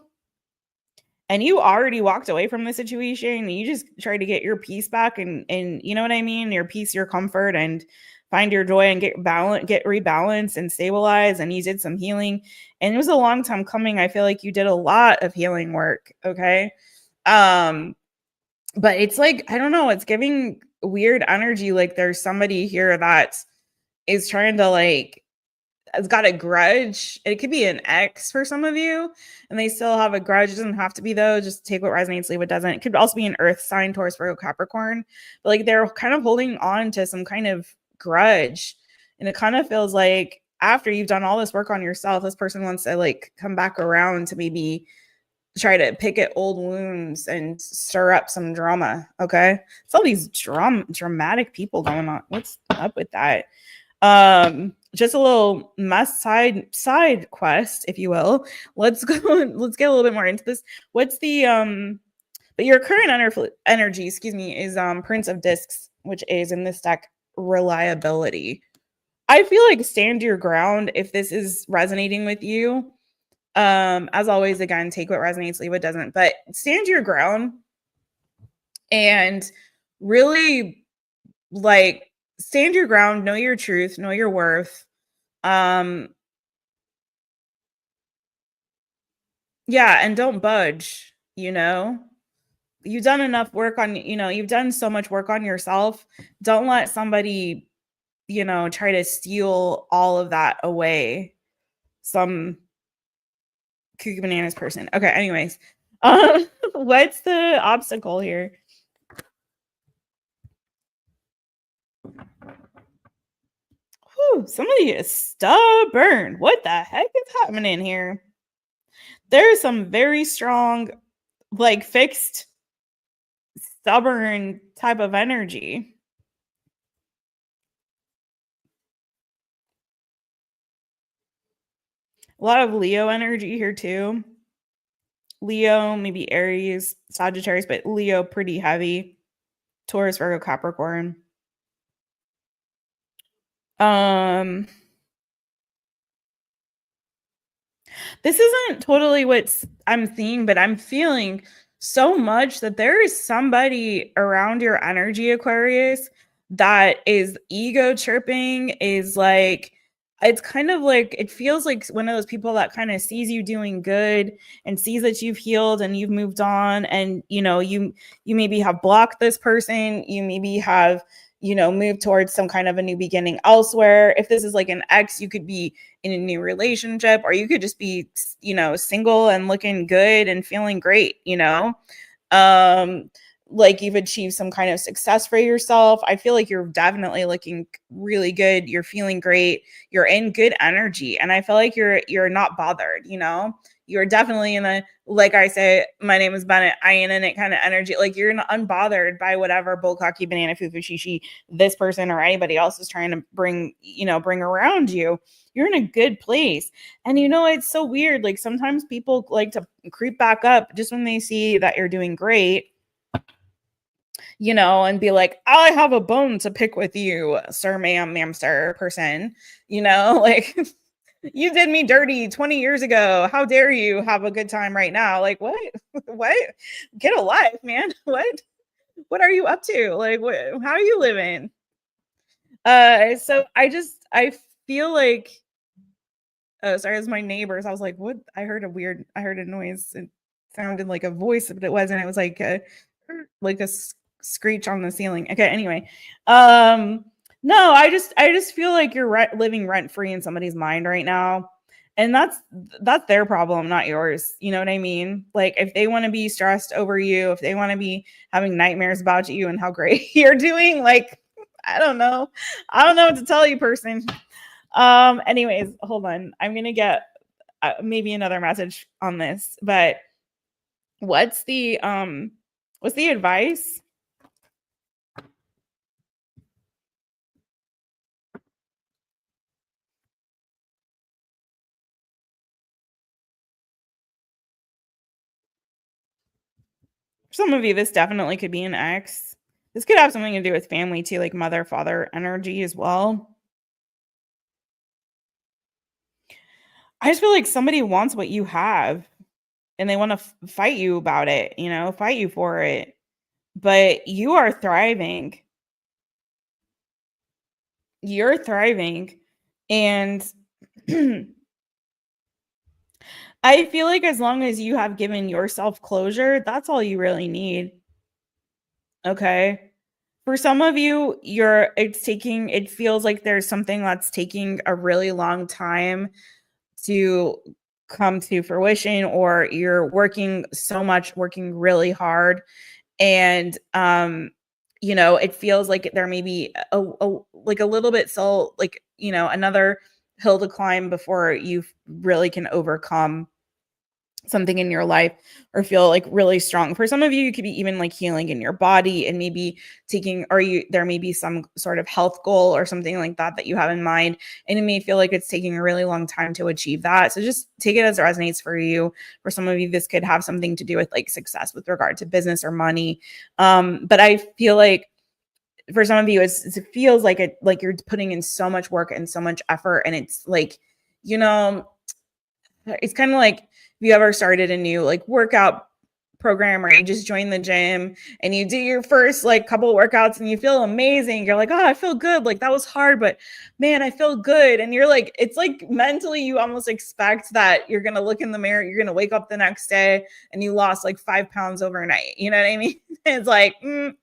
And you already walked away from the situation. And you just tried to get your peace back and you know what I mean? Your peace, your comfort, and find your joy and get rebalanced and stabilize. And you did some healing. And it was a long time coming. I feel like you did a lot of healing work. Okay. But it's like, I don't know, it's giving weird energy. Like there's somebody here that is trying to like, has got a grudge. It could be an ex for some of you, and they still have a grudge. It doesn't have to be though. Just take what resonates, leave what doesn't. It could also be an earth sign, Taurus, Virgo, Capricorn. But like they're kind of holding on to some kind of grudge, and it kind of feels like after you've done all this work on yourself, this person wants to like come back around to maybe try to pick at old wounds and stir up some drama. Okay, it's all these dramatic people going on. What's up with that? Just a little side quest, if you will. Let's go. Let's get a little bit more into this. What's the but your current energy, excuse me, is Prince of Discs, which is in this deck reliability. I feel like stand your ground if this is resonating with you. As always, again, take what resonates, leave what doesn't, but stand your ground and really like stand your ground, know your truth, know your worth. Yeah, and don't budge, you know. You've done enough work on, you've done so much work on yourself. Don't let somebody, try to steal all of that away. Some kooky bananas person. Okay, anyways. What's the obstacle here? Whew, somebody is stubborn. What the heck is happening here? There's some very strong, like fixed, stubborn type of energy. A lot of Leo energy here too. Leo, maybe Aries, Sagittarius, but Leo pretty heavy. Taurus, Virgo, Capricorn. This isn't totally what I'm seeing, but I'm feeling so much that there is somebody around your energy, Aquarius, that is ego tripping, is like, it's kind of like, it feels like one of those people that kind of sees you doing good and sees that you've healed and you've moved on. And, you maybe have blocked this person. You maybe have, move towards some kind of a new beginning elsewhere. If this is like an ex, you could be in a new relationship, or you could just be, single and looking good and feeling great, like you've achieved some kind of success for yourself. I feel like you're definitely looking really good. You're feeling great. You're in good energy. And I feel like you're not bothered, you know? You're definitely in a, like I say, my name is Bennett, I ain't in it kind of energy. Like you're not unbothered by whatever bullcocky banana fufu shishi this person or anybody else is trying to bring, bring around you. You're in a good place. And it's so weird. Like sometimes people like to creep back up just when they see that you're doing great, and be like, I have a bone to pick with you, sir, ma'am, sir, person, like you did me dirty 20 years ago. How dare you have a good time right now? Like, what? What? Get a life, man. What are you up to? Like, how are you living? So I feel like, oh, sorry, it was my neighbors. I was like, what? I heard a noise. It sounded like a voice, but it wasn't. It was like a screech on the ceiling. Okay, anyway. No, I just feel like you're living rent free in somebody's mind right now. And that's their problem, not yours. You know what I mean? Like if they want to be stressed over you, if they want to be having nightmares about you and how great you're doing, like I don't know. I don't know what to tell you, person. Anyways, hold on. I'm going to get maybe another message on this, but what's the advice? For some of you, this definitely could be an ex. This could have something to do with family too, like mother, father energy as well. I just feel like somebody wants what you have and they want to fight you about it, fight you for it. But you are thriving. You're thriving. And I feel like as long as you have given yourself closure, that's all you really need. Okay. For some of you, it feels like there's something that's taking a really long time to come to fruition, or you're working so much, working really hard. And, it feels like there may be like a little bit, so like, another hill to climb before you really can overcome something in your life or feel like really strong. For some of you, you could be even like healing in your body and maybe there may be some sort of health goal or something like that you have in mind. And it may feel like it's taking a really long time to achieve that. So just take it as it resonates for you. For some of you, this could have something to do with like success with regard to business or money. But I feel like for some of you, it feels like like you're putting in so much work and so much effort. And it's like, it's kind of like, if you ever started a new like workout program or you just join the gym and you do your first like couple workouts and you feel amazing. You're like, oh, I feel good. Like that was hard, but man, I feel good. And you're like, it's like mentally you almost expect that you're going to look in the mirror, you're going to wake up the next day and you lost like 5 pounds overnight. You know what I mean? It's like, or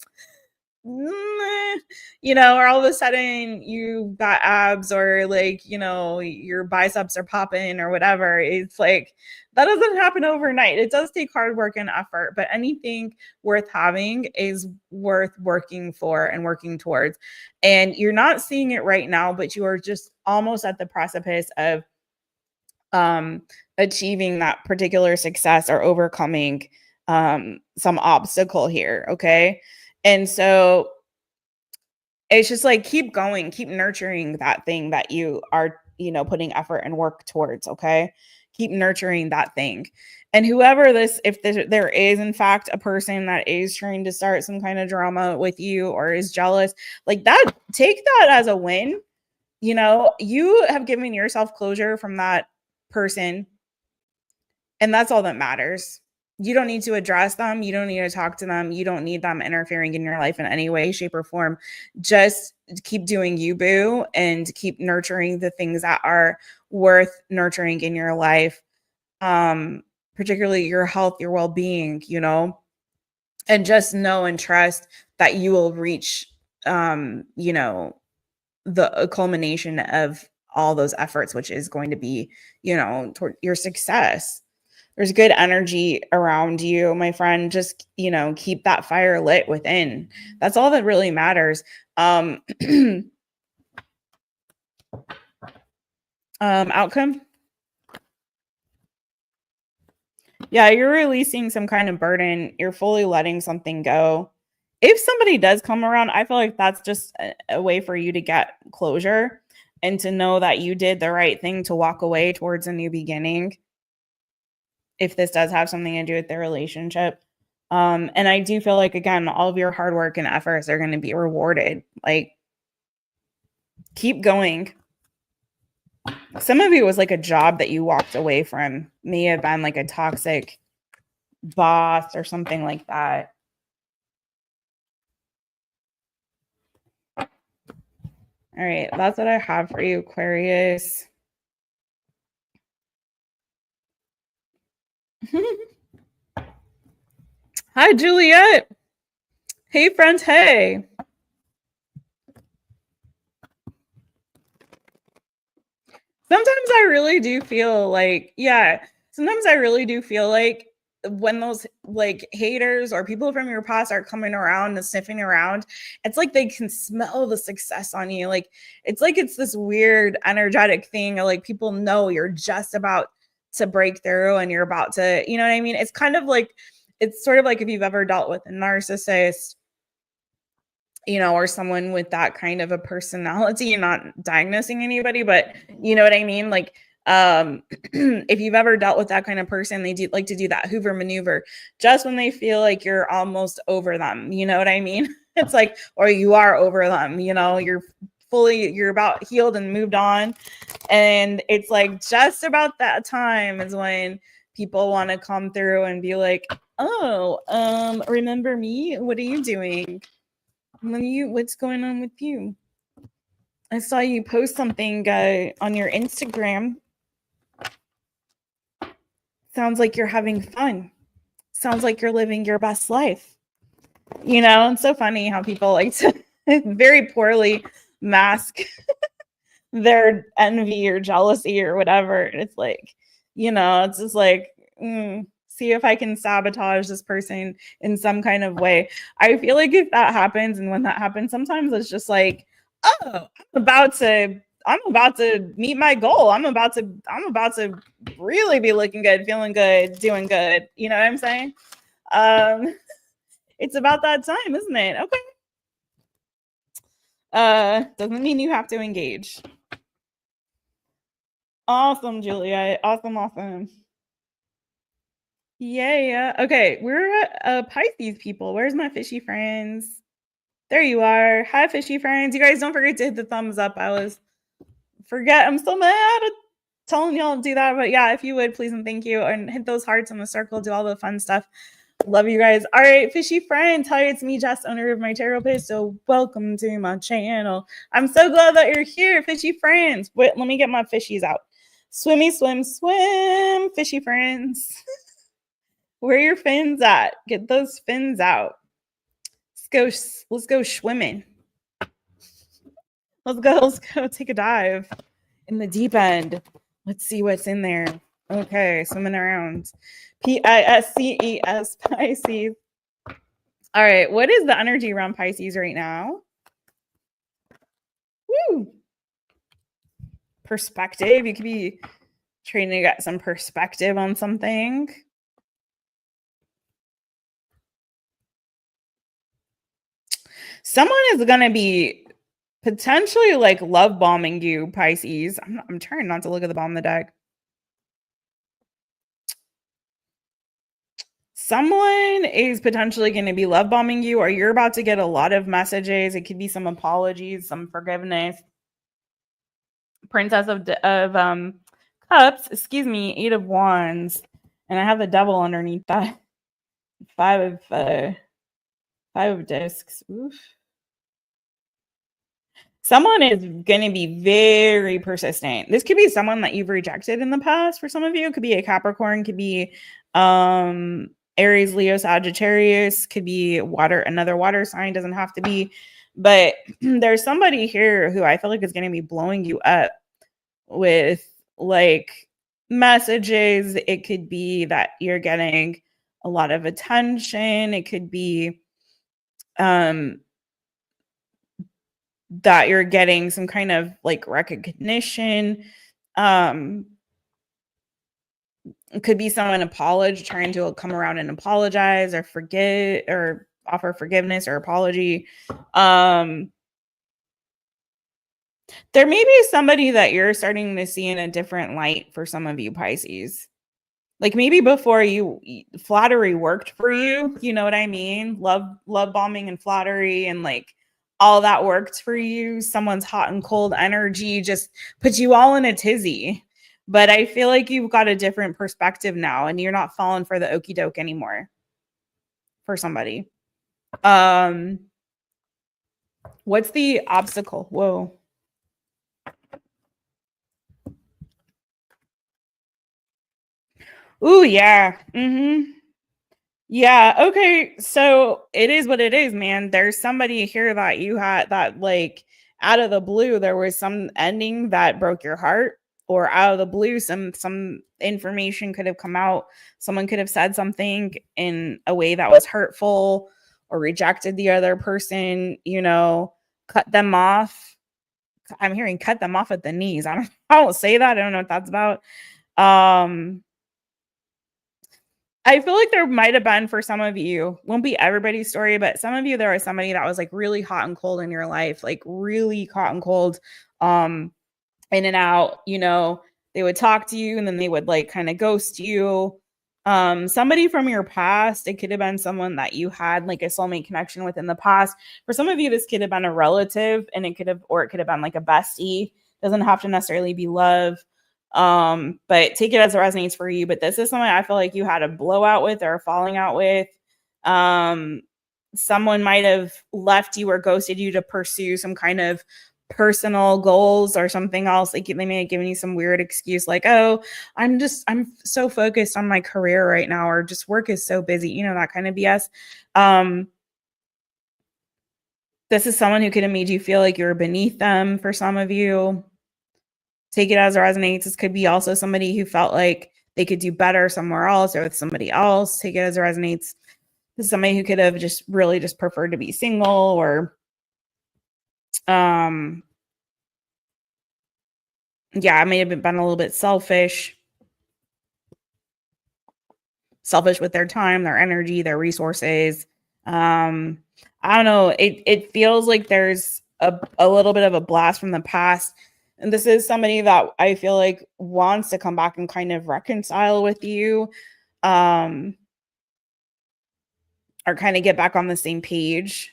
all of a sudden you got abs or like, your biceps are popping or whatever. It's like, that doesn't happen overnight. It does take hard work and effort, but anything worth having is worth working for and working towards. And you're not seeing it right now, but you are just almost at the precipice of achieving that particular success or overcoming some obstacle here. Okay. And so it's just like, keep going, keep nurturing that thing that you are, putting effort and work towards. Okay. Keep nurturing that thing. And whoever if there is in fact a person that is trying to start some kind of drama with you or is jealous, like that, take that as a win. You have given yourself closure from that person. And that's all that matters. You don't need to address them. You don't need to talk to them. You don't need them interfering in your life in any way, shape, or form. Just keep doing you, boo, and keep nurturing the things that are worth nurturing in your life, particularly your health, your well-being, and just know and trust that you will reach, the culmination of all those efforts, which is going to be, toward your success. There's good energy around you, my friend. Just, keep that fire lit within. That's all that really matters. Outcome. Yeah, you're releasing some kind of burden. You're fully letting something go. If somebody does come around, I feel like that's just a way for you to get closure and to know that you did the right thing to walk away towards a new beginning. If this does have something to do with their relationship. And I do feel like, again, all of your hard work and efforts are going to be rewarded. Like, keep going. Some of it was like a job that you walked away from, may have been like a toxic boss or something like that. All right, that's what I have for you, Aquarius. Hi, Juliet. Hey, friends. Hey. Sometimes I really do feel like, sometimes I really do feel like when those like haters or people from your past are coming around and sniffing around, it's like they can smell the success on you. Like it's this weird energetic thing. Like people know you're just about to break through and you're about to, you know what I mean? It's kind of like, it's sort of like if you've ever dealt with a narcissist, or someone with that kind of a personality, not diagnosing anybody, but you know what I mean? Like, if you've ever dealt with that kind of person, they do like to do that Hoover maneuver just when they feel like you're almost over them. You know what I mean? It's like, or you are over them, you're about healed and moved on. And it's like just about that time is when people want to come through and be like, oh, remember me? What are you doing? What's going on with you? I saw you post something on your Instagram. Sounds like you're having fun. Sounds like you're living your best life. It's so funny how people like to very poorly mask their envy or jealousy or whatever. And it's like, it's just like, see if I can sabotage this person in some kind of way. I feel like if that happens, and when that happens, sometimes it's just like, oh, I'm about to meet my goal. I'm about to really be looking good, feeling good, doing good. You know what I'm saying? It's about that time, isn't it? Okay. Doesn't mean you have to engage. Awesome, Julia. Awesome. Yeah. Okay, we're Pisces people. Where's my fishy friends? There you are. Hi, fishy friends. You guys don't forget to hit the thumbs up. I'm so mad at telling y'all to do that. But yeah, if you would, please and thank you. And hit those hearts in the circle. Do all the fun stuff. Love you guys. All right, fishy friends. Hi, it's me, Jess, owner of my Taropist. So welcome to my channel. I'm so glad that you're here, fishy friends. Wait, let me get my fishies out. Swimmy, swim, fishy friends. Where are your fins at? Get those fins out. Let's go swimming. Let's go take a dive in the deep end. Let's see what's in there. Okay, swimming around. Pisces, Pisces. All right, what is the energy around Pisces right now? Woo! Perspective. You could be trying to get some perspective on something. Someone is going to be potentially like love bombing you, Pisces. I'm trying not to look at the bottom of the deck. Someone is potentially going to be love bombing you, or you're about to get a lot of messages. It could be some apologies, some forgiveness. Princess of Cups, excuse me, 8 of Wands, and I have the Devil underneath that. 5 of Discs. Oof. Someone is going to be very persistent. This could be someone that you've rejected in the past. For some of you, it could be a Capricorn, could be Aries, Leo, Sagittarius, could be another water sign, doesn't have to be. But there's somebody here who I feel like is going to be blowing you up with like messages. It could be that you're getting a lot of attention. It could be um that you're getting some kind of like recognition. Um it could be someone trying to come around and apologize or forget or offer forgiveness or apology. Um there may be somebody that you're starting to see in a different light for some of you Pisces. Like maybe before flattery worked for you, you know what I mean? Love bombing and flattery and like all that worked for you. Someone's hot and cold energy just puts you all in a tizzy. But I feel like you've got a different perspective now and you're not falling for the okey doke anymore for somebody. Um what's the obstacle? Whoa. Ooh, yeah. Yeah, okay. So it is what it is, man. There's somebody here that you had that like out of the blue there was some ending that broke your heart, or out of the blue some information could have come out. Someone could have said something in a way that was hurtful or rejected the other person, cut them off. I'm hearing cut them off at the knees. I don't say that. I don't know what that's about. Um I feel like there might have been for some of you, won't be everybody's story, but some of you, there was somebody that was like really hot and cold in your life, like really hot and cold, um, in and out, they would talk to you and then they would like kind of ghost you. Somebody from your past, it could have been someone that you had like a soulmate connection with in the past. For some of you, this could have been a relative and it could have been like a bestie. Doesn't have to necessarily be love. But take it as it resonates for you. But this is something I feel like you had a blowout with or a falling out with. Um, Someone might have left you or ghosted you to pursue some kind of personal goals or something else. Like they may have given you some weird excuse like, oh, I'm so focused on my career right now, or just work is so busy, that kind of BS. This is someone who could have made you feel like you're beneath them for some of you. Take it as it resonates. This could be also somebody who felt like they could do better somewhere else or with somebody else. Take it as it resonates. This is somebody who could have just really just preferred to be single, or yeah, I may have been a little bit selfish with their time, their energy, their resources. I don't know. It feels like there's a little bit of a blast from the past. And this is somebody that I feel like wants to come back and kind of reconcile with you. Or kind of get back on the same page.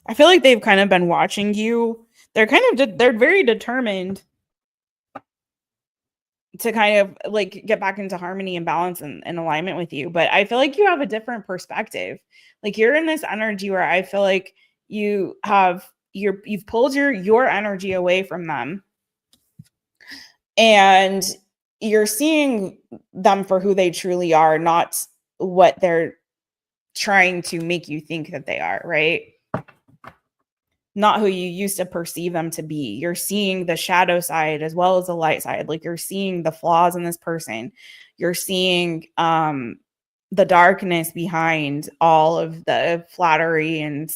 I feel like they've kind of been watching you. They're very determined to kind of like get back into harmony and balance and alignment with you. But I feel like you have a different perspective. Like you're in this energy where I feel like you've pulled your energy away from them. And you're seeing them for who they truly are, not what they're trying to make you think that they are, right? Not who you used to perceive them to be. You're seeing the shadow side as well as the light side. Like you're seeing the flaws in this person. You're seeing the darkness behind all of the flattery and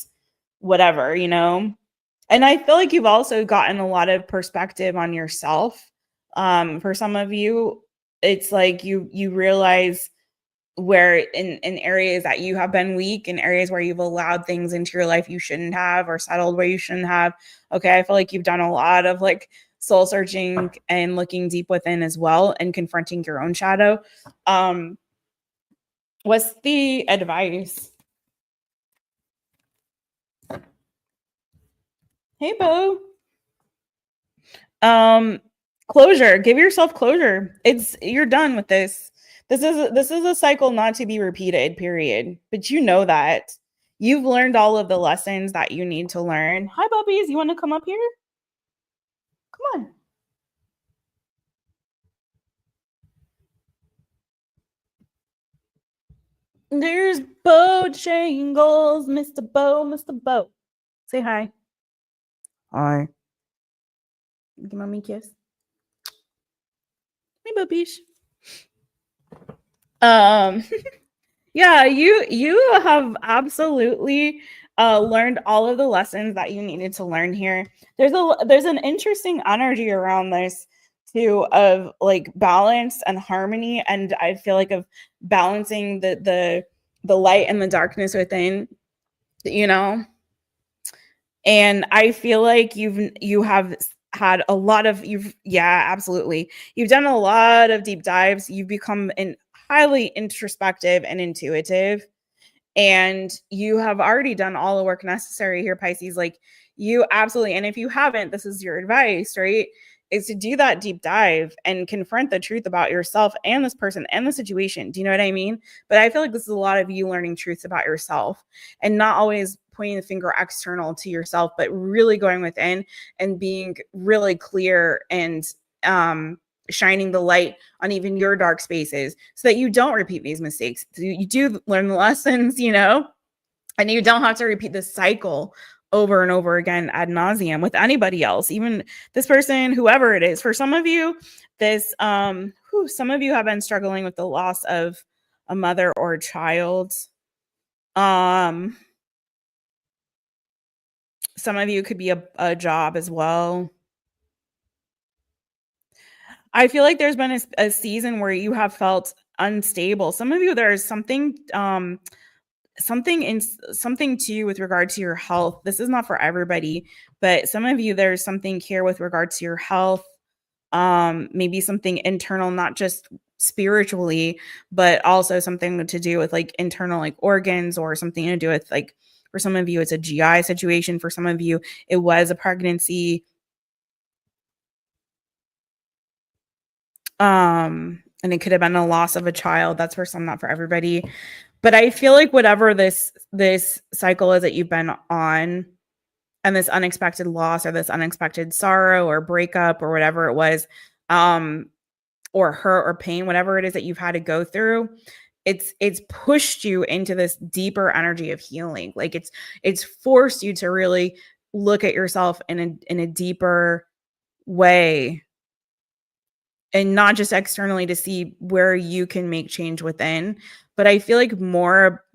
whatever, And I feel like you've also gotten a lot of perspective on yourself. For some of you, it's like you realize where in areas that you have been weak, in areas where you've allowed things into your life you shouldn't have, or settled where you shouldn't have. Okay, I feel like you've done a lot of like soul searching and looking deep within as well, and confronting your own shadow. What's the advice? Hey, Bo. Closure. Give yourself closure. You're done with this. This is a cycle not to be repeated, period. But you know that. You've learned all of the lessons that you need to learn. Hi, puppies. You want to come up here? Come on. There's Bojangles, Mr. Bo, Mr. Bo. Say hi. Hi. Give mommy a kiss. Babish. Yeah, you have absolutely learned all of the lessons that you needed to learn here. There's an interesting energy around this too, of like balance and harmony, and I feel like of balancing the light and the darkness within, you know. And I feel like you have had a lot of yeah, absolutely. You've done a lot of deep dives. You've become an highly introspective and intuitive, and you have already done all the work necessary here, Pisces. Like, you absolutely, and if you haven't, this is your advice, right? Is to do that deep dive and confront the truth about yourself and this person and the situation. Do you know what I mean? But I feel like this is a lot of you learning truths about yourself, and not always pointing the finger external to yourself, but really going within and being really clear and shining the light on even your dark spaces so that you don't repeat these mistakes. So you do learn the lessons, you know, and you don't have to repeat this cycle over and over again ad nauseum with anybody else, even this person, whoever it is. For some of you, some of you have been struggling with the loss of a mother or a child. Some of you could be a job as well. I feel like there's been a season where you have felt unstable. Some of you, there's something too with regard to your health. This is not for everybody, but some of you, there's something here with regard to your health. Maybe something internal, not just spiritually, but also something to do with like internal, like organs, or something to do with like, for some of you, it's a GI situation. For some of you, it was a pregnancy. And it could have been a loss of a child. That's for some, not for everybody. But I feel like whatever this cycle is that you've been on, and this unexpected loss or this unexpected sorrow or breakup or whatever it was, or hurt or pain, whatever it is that you've had to go through, it's pushed you into this deeper energy of healing. Like, it's forced you to really look at yourself in a deeper way, and not just externally to see where you can make change within. But I feel like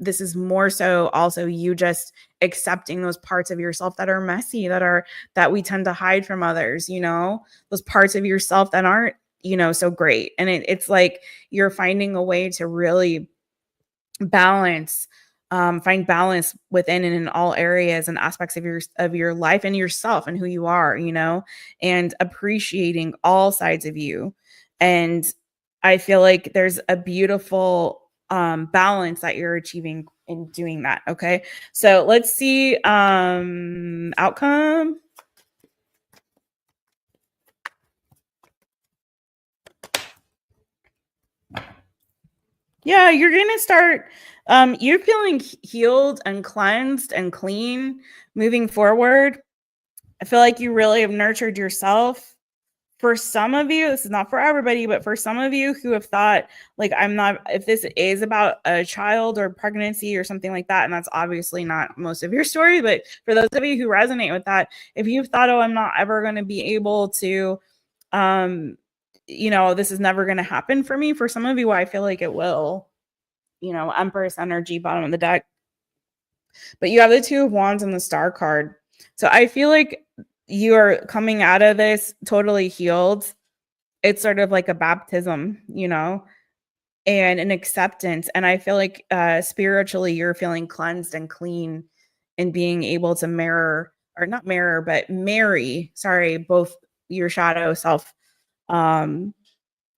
this is more so also you just accepting those parts of yourself that are messy, that we tend to hide from others, you know, those parts of yourself that aren't, you know, so great. And it's like you're finding a way to really find balance within and in all areas and aspects of your life and yourself and who you are, you know, and appreciating all sides of you. And I feel like there's a beautiful balance that you're achieving in doing that. Okay, so let's see outcome. Yeah, you're gonna start you're feeling healed and cleansed and clean moving forward. I feel like you really have nurtured yourself. For some of you, this is not for everybody, but for some of you who have thought, like, if this is about a child or pregnancy or something like that, and that's obviously not most of your story, but for those of you who resonate with that, if you've thought, oh, I'm not ever going to be able to, you know, this is never going to happen for me. For some of you, I feel like it will, you know, Empress energy, bottom of the deck. But you have the Two of Wands and the Star card. So I feel like you are coming out of this totally healed. It's sort of like a baptism, you know, and an acceptance. And I feel like spiritually you're feeling cleansed and clean, and being able to marry, both your shadow self and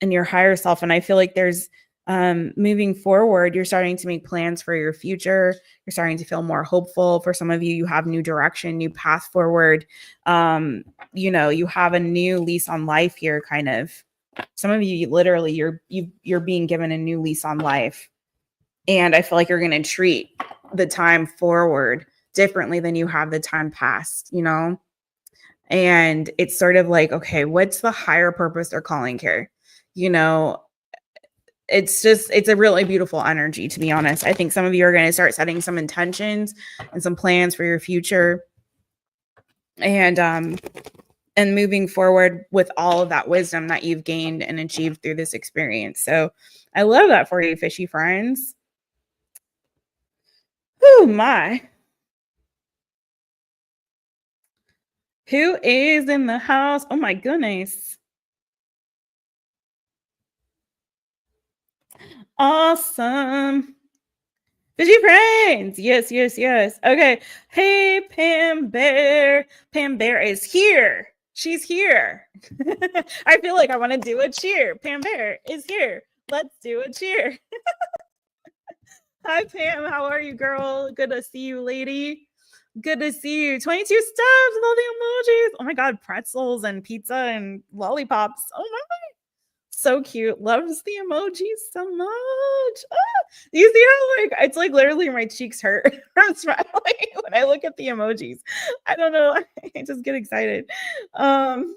your higher self. And I feel like there's moving forward, you're starting to make plans for your future. You're starting to feel more hopeful. For some of you, you have new direction, new path forward. You know, you have a new lease on life here, kind of. Some of you, literally, you're being given a new lease on life. And I feel like you're going to treat the time forward differently than you have the time past, you know? And it's sort of like, okay, what's the higher purpose or calling here? You know, it's a really beautiful energy, to be honest. I think some of you are going to start setting some intentions and some plans for your future. And and moving forward with all of that wisdom that you've gained and achieved through this experience. So I love that for you, fishy friends. Oh my. Who is in the house? Oh my goodness. Awesome. Fishy friends. Yes, yes, yes. Okay. Hey, Pam Bear. Pam Bear is here. She's here. I feel like I want to do a cheer. Pam Bear is here. Let's do a cheer. Hi, Pam. How are you, girl? Good to see you, lady. Good to see you. 22 steps with all the emojis. Oh my God, pretzels and pizza and lollipops. Oh my God. So cute. Loves the emojis so much. Ah, you see how like it's like literally my cheeks hurt from smiling when I look at the emojis. I don't know. I just get excited. Oh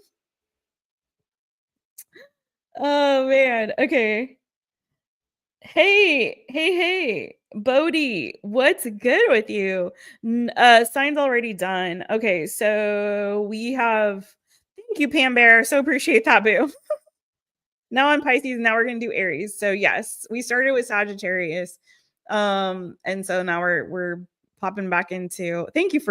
man. Okay. Hey, Bodhi, what's good with you? Sign's already done. Okay, so we have, thank you, Pam Bear. So appreciate that, boo. Now on Pisces, now we're gonna do Aries. So yes, we started with Sagittarius. And so now we're popping back into thank you,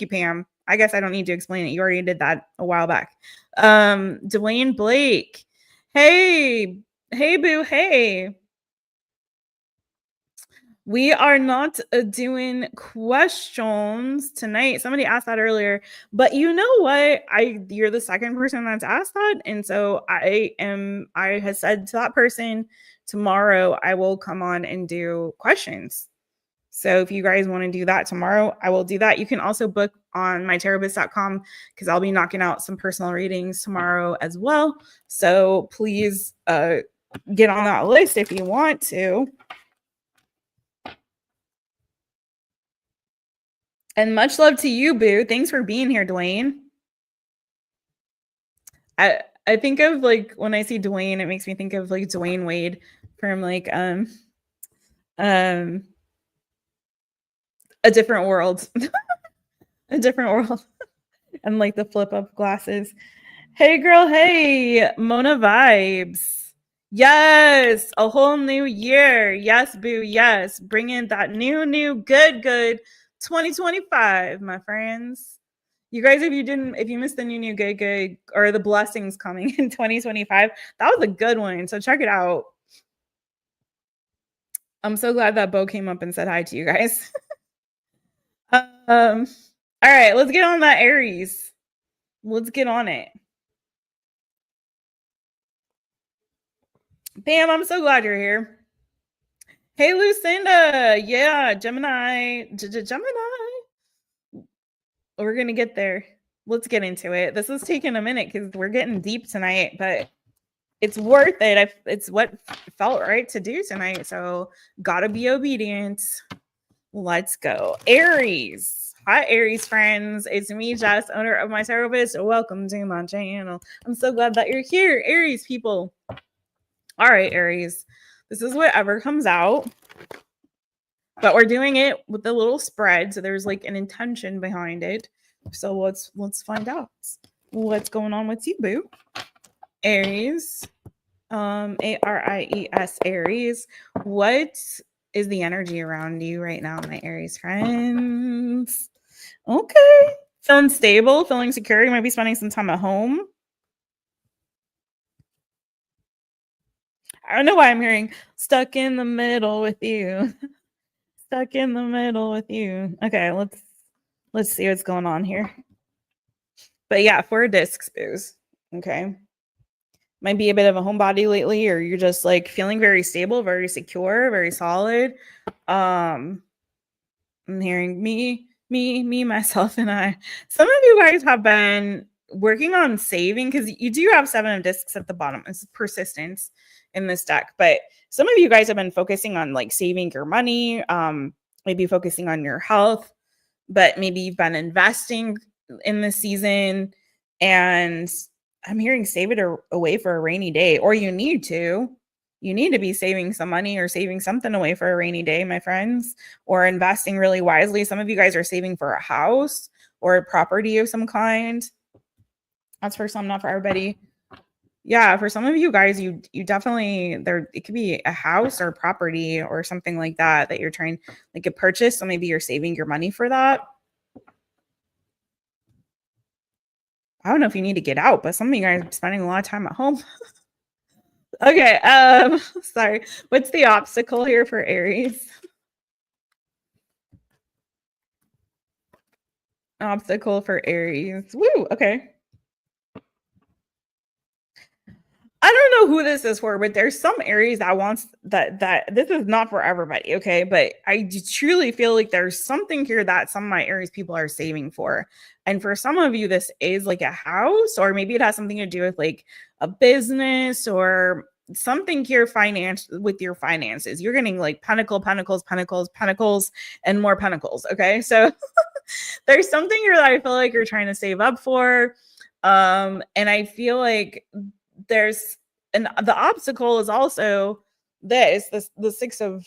Pam. I guess I don't need to explain it. You already did that a while back. Dwayne Blake. Hey, hey, boo, hey. We are not doing questions tonight. Somebody asked that earlier, but you know what? You're the second person that's asked that, and so I had said to that person tomorrow I will come on and do questions. So if you guys want to do that tomorrow, I will do that. You can also book on mytaropist.com because I'll be knocking out some personal readings tomorrow as well. So please get on that list if you want to. And much love to you, boo. Thanks for being here, Dwayne. I think of like when I see Dwayne, it makes me think of like Dwayne Wade from like a different world. A different world. And like the flip up glasses. Hey girl, hey, Mona vibes. Yes, a whole new year. Yes, boo, yes. Bring in that new, good 2025, my friends. You guys, if you missed the new good or the blessings coming in 2025, that was a good one. So check it out. I'm so glad that Bo came up and said hi to you guys. All right, let's get on that Aries. Let's get on it. Pam, I'm so glad you're here. Hey, Lucinda. Yeah, Gemini. We're going to get there. Let's get into it. This is taking a minute because we're getting deep tonight, but it's worth it. It's what felt right to do tonight. So, gotta be obedient. Let's go. Aries. Hi, Aries friends. It's me, Jess, owner of My Taropist. Welcome to my channel. I'm so glad that you're here, Aries people. All right, Aries. This is whatever comes out. But we're doing it with a little spread, so there's like an intention behind it. So let's find out what's going on with you, boo. Aries, Aries, Aries. What is the energy around you right now, my Aries friends? Okay, feeling stable, feeling secure. You might be spending some time at home. I don't know why I'm hearing stuck in the middle with you. Stuck in the middle with you. Okay, let's see what's going on here. But yeah, 4 discs, booze. Okay. Might be a bit of a homebody lately, or you're just like feeling very stable, very secure, very solid. I'm hearing me, myself, and I. Some of you guys have been working on saving because you do have 7 of discs at the bottom. It's persistence in this deck, but some of you guys have been focusing on like saving your money, maybe focusing on your health, but maybe you've been investing in this season, and I'm hearing save it away for a rainy day, or you need to be saving some money or saving something away for a rainy day, my friends, or investing really wisely. Some of you guys are saving for a house or a property of some kind. That's for some, not for everybody. Yeah, for some of you guys, you definitely there. It could be a house or property or something like that that you're trying like a purchase. So maybe you're saving your money for that. I don't know if you need to get out, but some of you guys are spending a lot of time at home. Okay, sorry. What's the obstacle here for Aries? Obstacle for Aries. Woo, okay. I don't know who this is for, but there's some Aries that wants that this is not for everybody, okay? But I truly feel like there's something here that some of my Aries people are saving for. And for some of you, this is like a house, or maybe it has something to do with like a business or something here finance with your finances. You're getting like pentacles, and more pentacles. Okay. So there's something here that I feel like you're trying to save up for. And I feel like there's and the obstacle is also the six of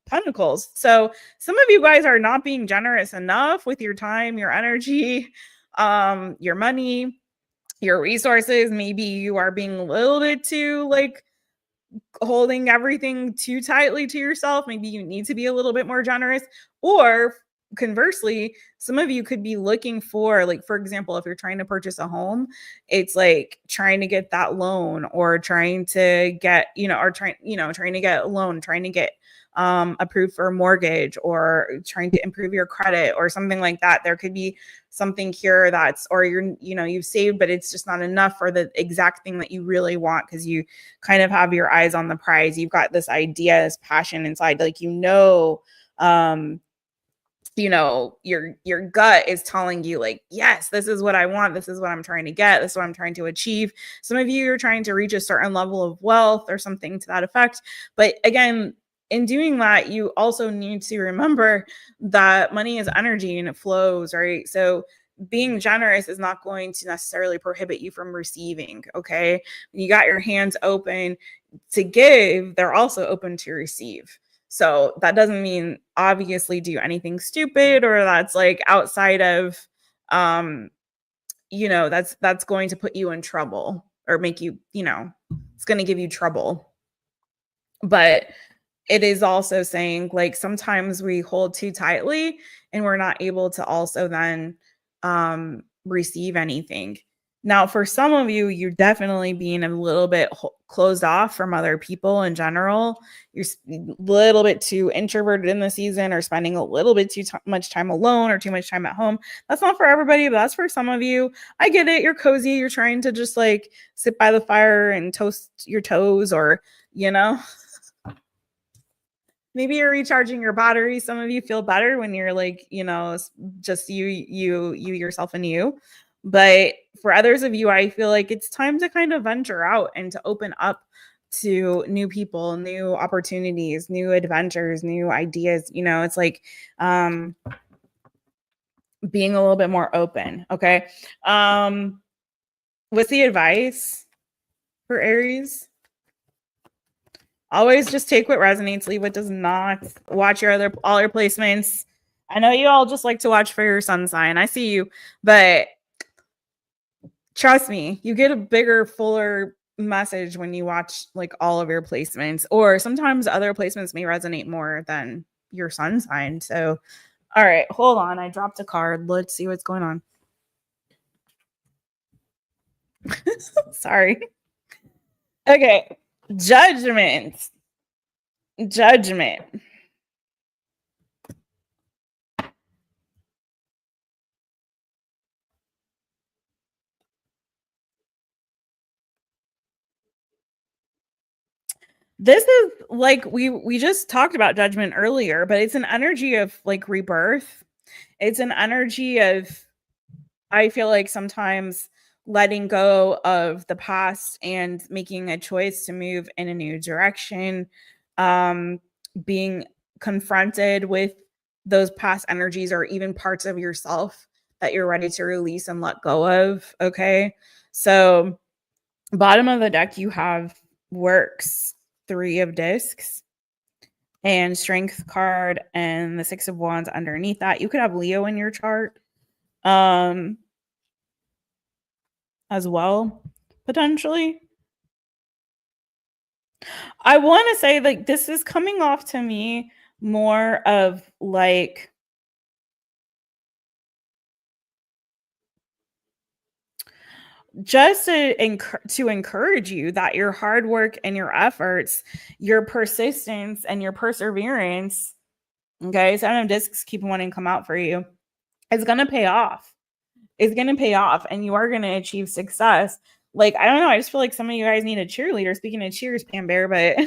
pentacles. So some of you guys are not being generous enough with your time, your energy, your money, your resources. Maybe you are being a little bit too like holding everything too tightly to yourself. Maybe you need to be a little bit more generous. Or conversely, some of you could be looking for, like, for example, if you're trying to purchase a home, it's like trying to get that loan or trying to get, trying to get a loan, trying to get approved for a mortgage or trying to improve your credit or something like that. There could be something here that's, or you've saved, but it's just not enough for the exact thing that you really want because you kind of have your eyes on the prize. You've got this idea, this passion inside, like, your gut is telling you like, yes, this is what I want. This is what I'm trying to get. This is what I'm trying to achieve. Some of you are trying to reach a certain level of wealth or something to that effect. But again, in doing that, you also need to remember that money is energy and it flows, right? So being generous is not going to necessarily prohibit you from receiving. Okay. When you got your hands open to give, they're also open to receive. So that doesn't mean obviously do anything stupid or that's like outside of that's going to put you in trouble or make you, it's going to give you trouble. But it is also saying like sometimes we hold too tightly and we're not able to also then receive anything. Now, for some of you, you're definitely being a little bit closed off from other people in general. You're a little bit too introverted in the season or spending a little bit too much time alone or too much time at home. That's not for everybody, but that's for some of you. I get it. You're cozy. You're trying to just like sit by the fire and toast your toes or, maybe you're recharging your battery. Some of you feel better when you're like, just you yourself and you. But for others of you, I feel like it's time to kind of venture out and to open up to new people, new opportunities, new adventures, new ideas. It's like being a little bit more open. Okay. What's the advice for Aries? Always just take what resonates, leave what does not. Watch all your placements. I know you all just like to watch for your sun sign. I see you, but trust me, you get a bigger, fuller message when you watch like all of your placements, or sometimes other placements may resonate more than your sun sign. So, all right, hold on. I dropped a card. Let's see what's going on. Sorry. Okay. Judgment. This is like we just talked about judgment earlier, but it's an energy of like rebirth. It's an energy of, I feel like sometimes letting go of the past and making a choice to move in a new direction, being confronted with those past energies or even parts of yourself that you're ready to release and let go of. Okay. So, bottom of the deck, you have works, 3 of discs, and strength card, and the 6 of wands underneath that. You could have Leo in your chart. as well, potentially. I want to say, like, this is coming off to me more of like just to encourage you that your hard work and your efforts, your persistence and your perseverance, okay, so I know discs keep wanting to come out for you, it's going to pay off. It's going to pay off and you are going to achieve success. Like, I don't know, I just feel like some of you guys need a cheerleader. Speaking of cheers, Pam Bear, but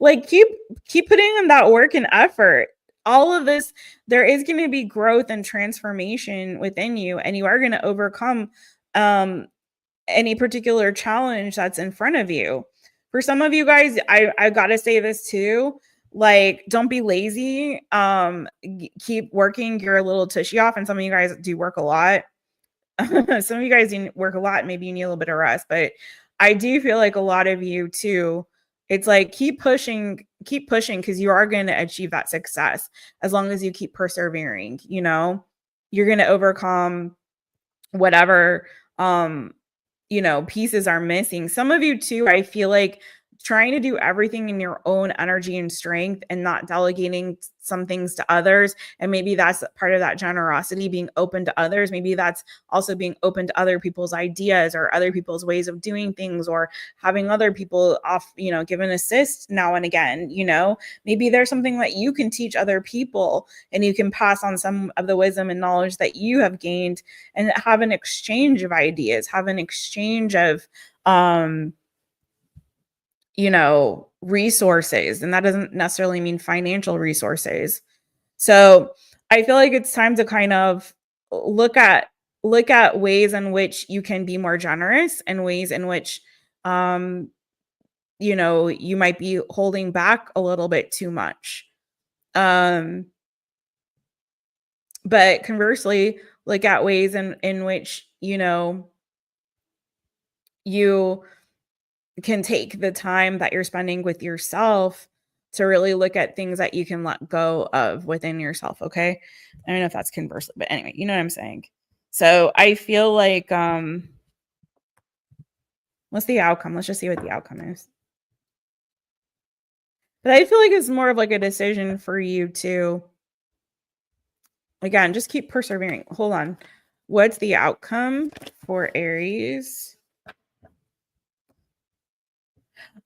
like keep putting in that work and effort. All of this, there is going to be growth and transformation within you, and you are going to overcome um any particular challenge that's in front of you. For some of you guys, I got to say this too. Like, don't be lazy. Keep working your little tushy off. And some of you guys do work a lot. Some of you guys work a lot. Maybe you need a little bit of rest, but I do feel like a lot of you too. It's like keep pushing because you are going to achieve that success as long as you keep persevering. You know, you're going to overcome whatever pieces are missing. Some of you too, I feel like trying to do everything in your own energy and strength and not delegating some things to others. And maybe that's part of that generosity, being open to others. Maybe that's also being open to other people's ideas or other people's ways of doing things, or having other people give an assist now and again. Maybe there's something that you can teach other people and you can pass on some of the wisdom and knowledge that you have gained, and have an exchange of ideas, have an exchange of resources. And that doesn't necessarily mean financial resources. So I feel like it's time to kind of look at ways in which you can be more generous, and ways in which you might be holding back a little bit too much. But conversely, look at ways in which you can take the time that you're spending with yourself to really look at things that you can let go of within yourself. Okay. I don't know if that's conversely, but anyway, you know what I'm saying? So I feel like, what's the outcome? Let's just see what the outcome is. But I feel like it's more of like a decision for you to, again, just keep persevering. Hold on. What's the outcome for Aries?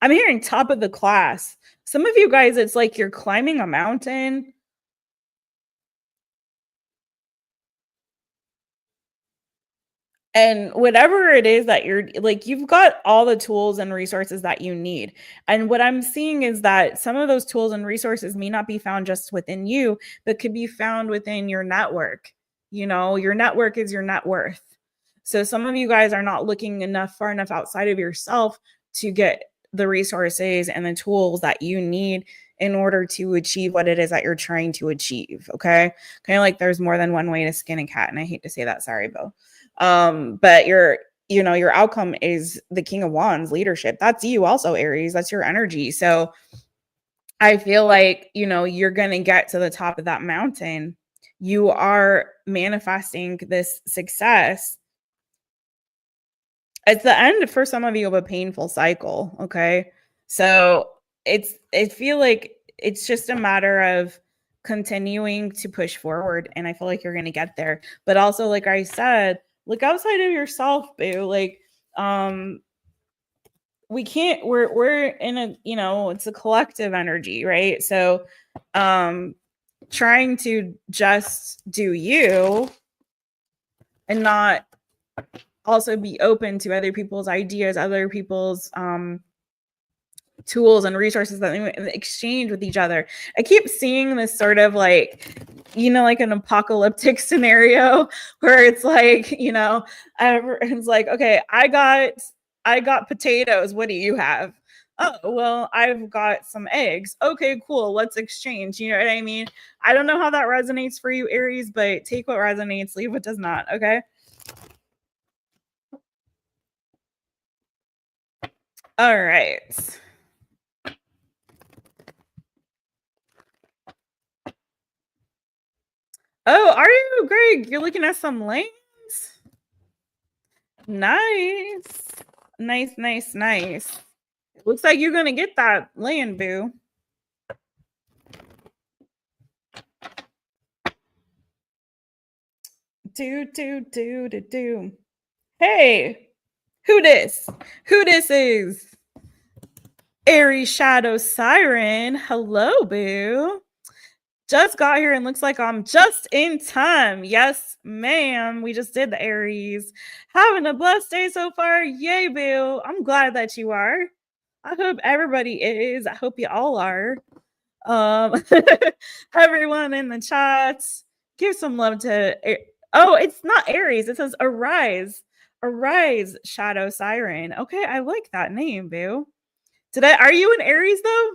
I'm hearing top of the class. Some of you guys, it's like you're climbing a mountain. And whatever it is that you're like, you've got all the tools and resources that you need. And what I'm seeing is that some of those tools and resources may not be found just within you, but could be found within your network. Your network is your net worth. So some of you guys are not looking far enough outside of yourself to get the resources and the tools that you need in order to achieve what it is that you're trying to achieve. Okay. Kind of like there's more than one way to skin a cat. And I hate to say that. Sorry, Bo. But your outcome is the King of Wands, leadership. That's you also, Aries. That's your energy. So I feel like, you're going to get to the top of that mountain. You are manifesting this success. It's the end for some of you of a painful cycle. Okay. So I feel like it's just a matter of continuing to push forward. And I feel like you're going to get there. But also, like I said, look outside of yourself, boo. Like, we're in a, it's a collective energy, right? So, trying to just do you and not also be open to other people's ideas, other people's, tools and resources that they exchange with each other. I keep seeing this sort of like, like an apocalyptic scenario where it's like, it's like, okay, I got potatoes. What do you have? Oh, well, I've got some eggs. Okay, cool. Let's exchange. You know what I mean? I don't know how that resonates for you, Aries, but take what resonates, leave what does not. Okay. All right. Oh, are you, Greg? You're looking at some lanes? Nice. Nice. Looks like you're gonna get that land, boo. Do. Hey, who this? Who this is? Aries Shadow Siren. Hello, boo. Just got here and looks like I'm just in time. Yes, ma'am. We just did the Aries. Having a blessed day so far. Yay, boo. I'm glad that you are. I hope everybody is. I hope you all are. Everyone in the chats, give some love to. Oh, it's not Aries. It says Arise. Arise, Shadow Siren. Okay, I like that name, boo. Are you an Aries though?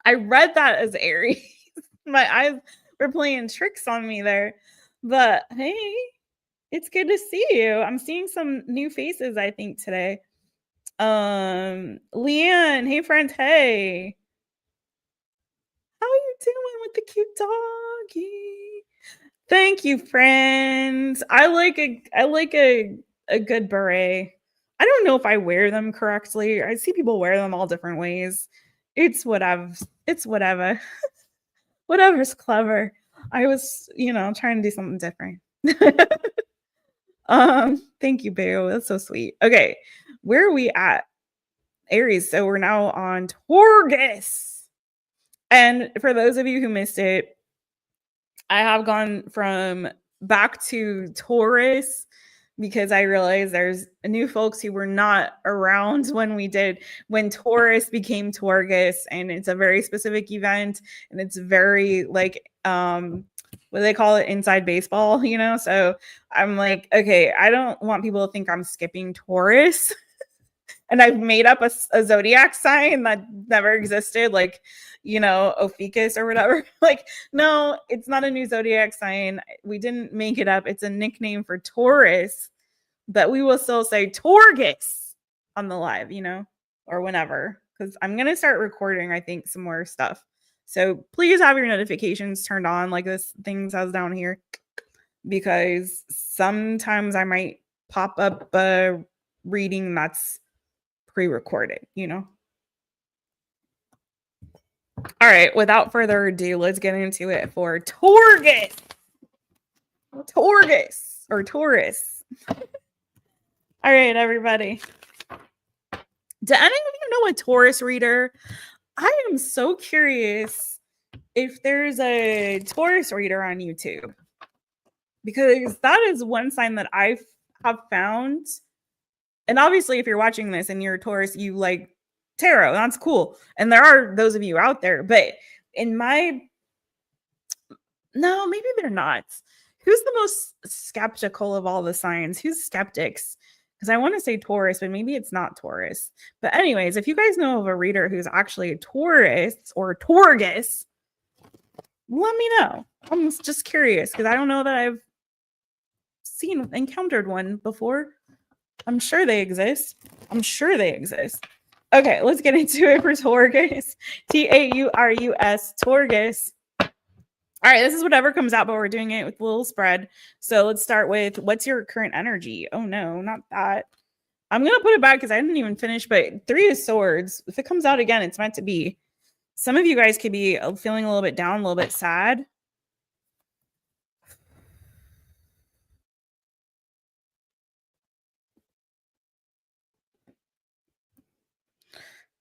I read that as Aries. My eyes were playing tricks on me there. But hey, it's good to see you. I'm seeing some new faces, I think, today. Leanne, hey friends, hey. How you doing with the cute doggy? Thank you, friends. I like a good beret. I don't know if I wear them correctly. I see people wear them all different ways. It's whatever. It's whatever. Whatever's clever. I was, trying to do something different. Thank you, Boo. That's so sweet. Okay, where are we at? Aries. So we're now on Taurus. And for those of you who missed it, I have gone from back to Taurus because I realized there's new folks who were not around when Taurus became Taurus, and it's a very specific event, and it's very like what do they call it, inside baseball, So I'm like, okay, I don't want people to think I'm skipping Taurus. And I've made up a zodiac sign that never existed, like, Ophiuchus or whatever. Like, no, it's not a new zodiac sign. We didn't make it up. It's a nickname for Taurus, but we will still say Torgus on the live, or whenever, because I'm going to start recording, I think, some more stuff. So please have your notifications turned on like this thing says down here, because sometimes I might pop up a reading that's pre-recorded, All right, without further ado, let's get into it for Taurus. Or Taurus. All right, everybody. Do any of you know a Taurus reader? I am so curious if there's a Taurus reader on YouTube, because that is one sign that I have found. And obviously, if you're watching this and you're a Taurus, you like tarot. That's cool. And there are those of you out there. But no, maybe they're not. Who's the most skeptical of all the signs? Who's skeptics? Because I want to say Taurus, but maybe it's not Taurus. But anyways, if you guys know of a reader who's actually a Taurus or Taurus, let me know. I'm just curious because I don't know that I've encountered one before. I'm sure they exist. Okay, let's get into it for Taurus. Taurus, Taurus. All right, this is whatever comes out, but we're doing it with a little spread. So let's start with, what's your current energy? Oh no, not that. I'm going to put it back because I didn't even finish, but 3 of Swords. If it comes out again, it's meant to be. Some of you guys could be feeling a little bit down, a little bit sad.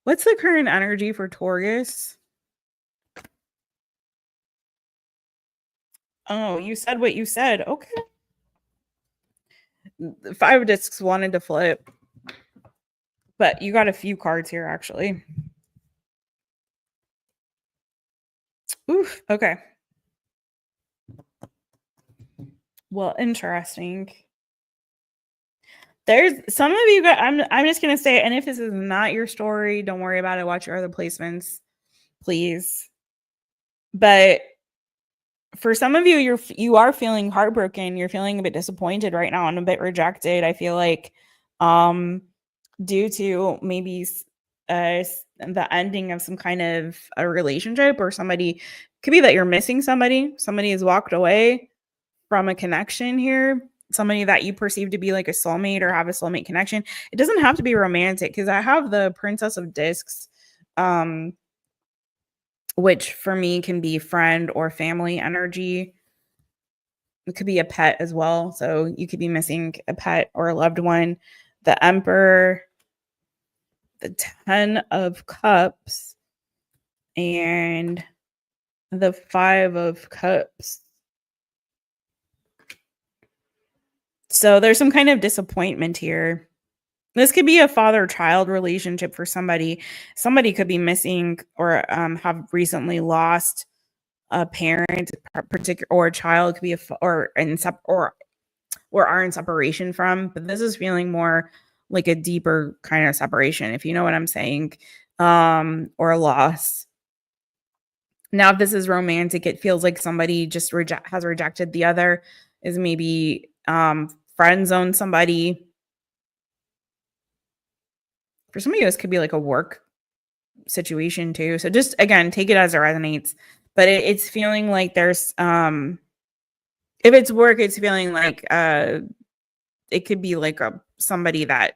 What's the current energy for Taurus? Oh, you said what you said. Okay. 5 of Discs wanted to flip. But you got a few cards here, actually. Oof. Okay. Well, interesting. There's some of you guys, I'm just going to say, and if this is not your story, don't worry about it. Watch your other placements, please. But for some of you, you are feeling heartbroken. You're feeling a bit disappointed right now and a bit rejected. I feel like due to maybe the ending of some kind of a relationship, or somebody, could be that you're missing somebody. Somebody has walked away from a connection here. somebody that you perceive to be like a soulmate or have a soulmate connection. It doesn't have to be romantic, because I have the Princess of Discs, which for me can be friend or family energy. It could be a pet as well. So you could be missing a pet or a loved one. The Emperor, the 10 of Cups, and the 5 of Cups. So there's some kind of disappointment here. This could be a father-child relationship for somebody. Somebody could be missing or have recently lost a parent, particular, or a child could be or are in separation from. But this is feeling more like a deeper kind of separation, if you know what I'm saying, or a loss. Now, if this is romantic, it feels like somebody just has rejected the other, is maybe friend zone somebody. For some of you, this could be like a work situation too. So just again, take it as it resonates. But it's feeling like there's if it's work, it's feeling like it could be like somebody that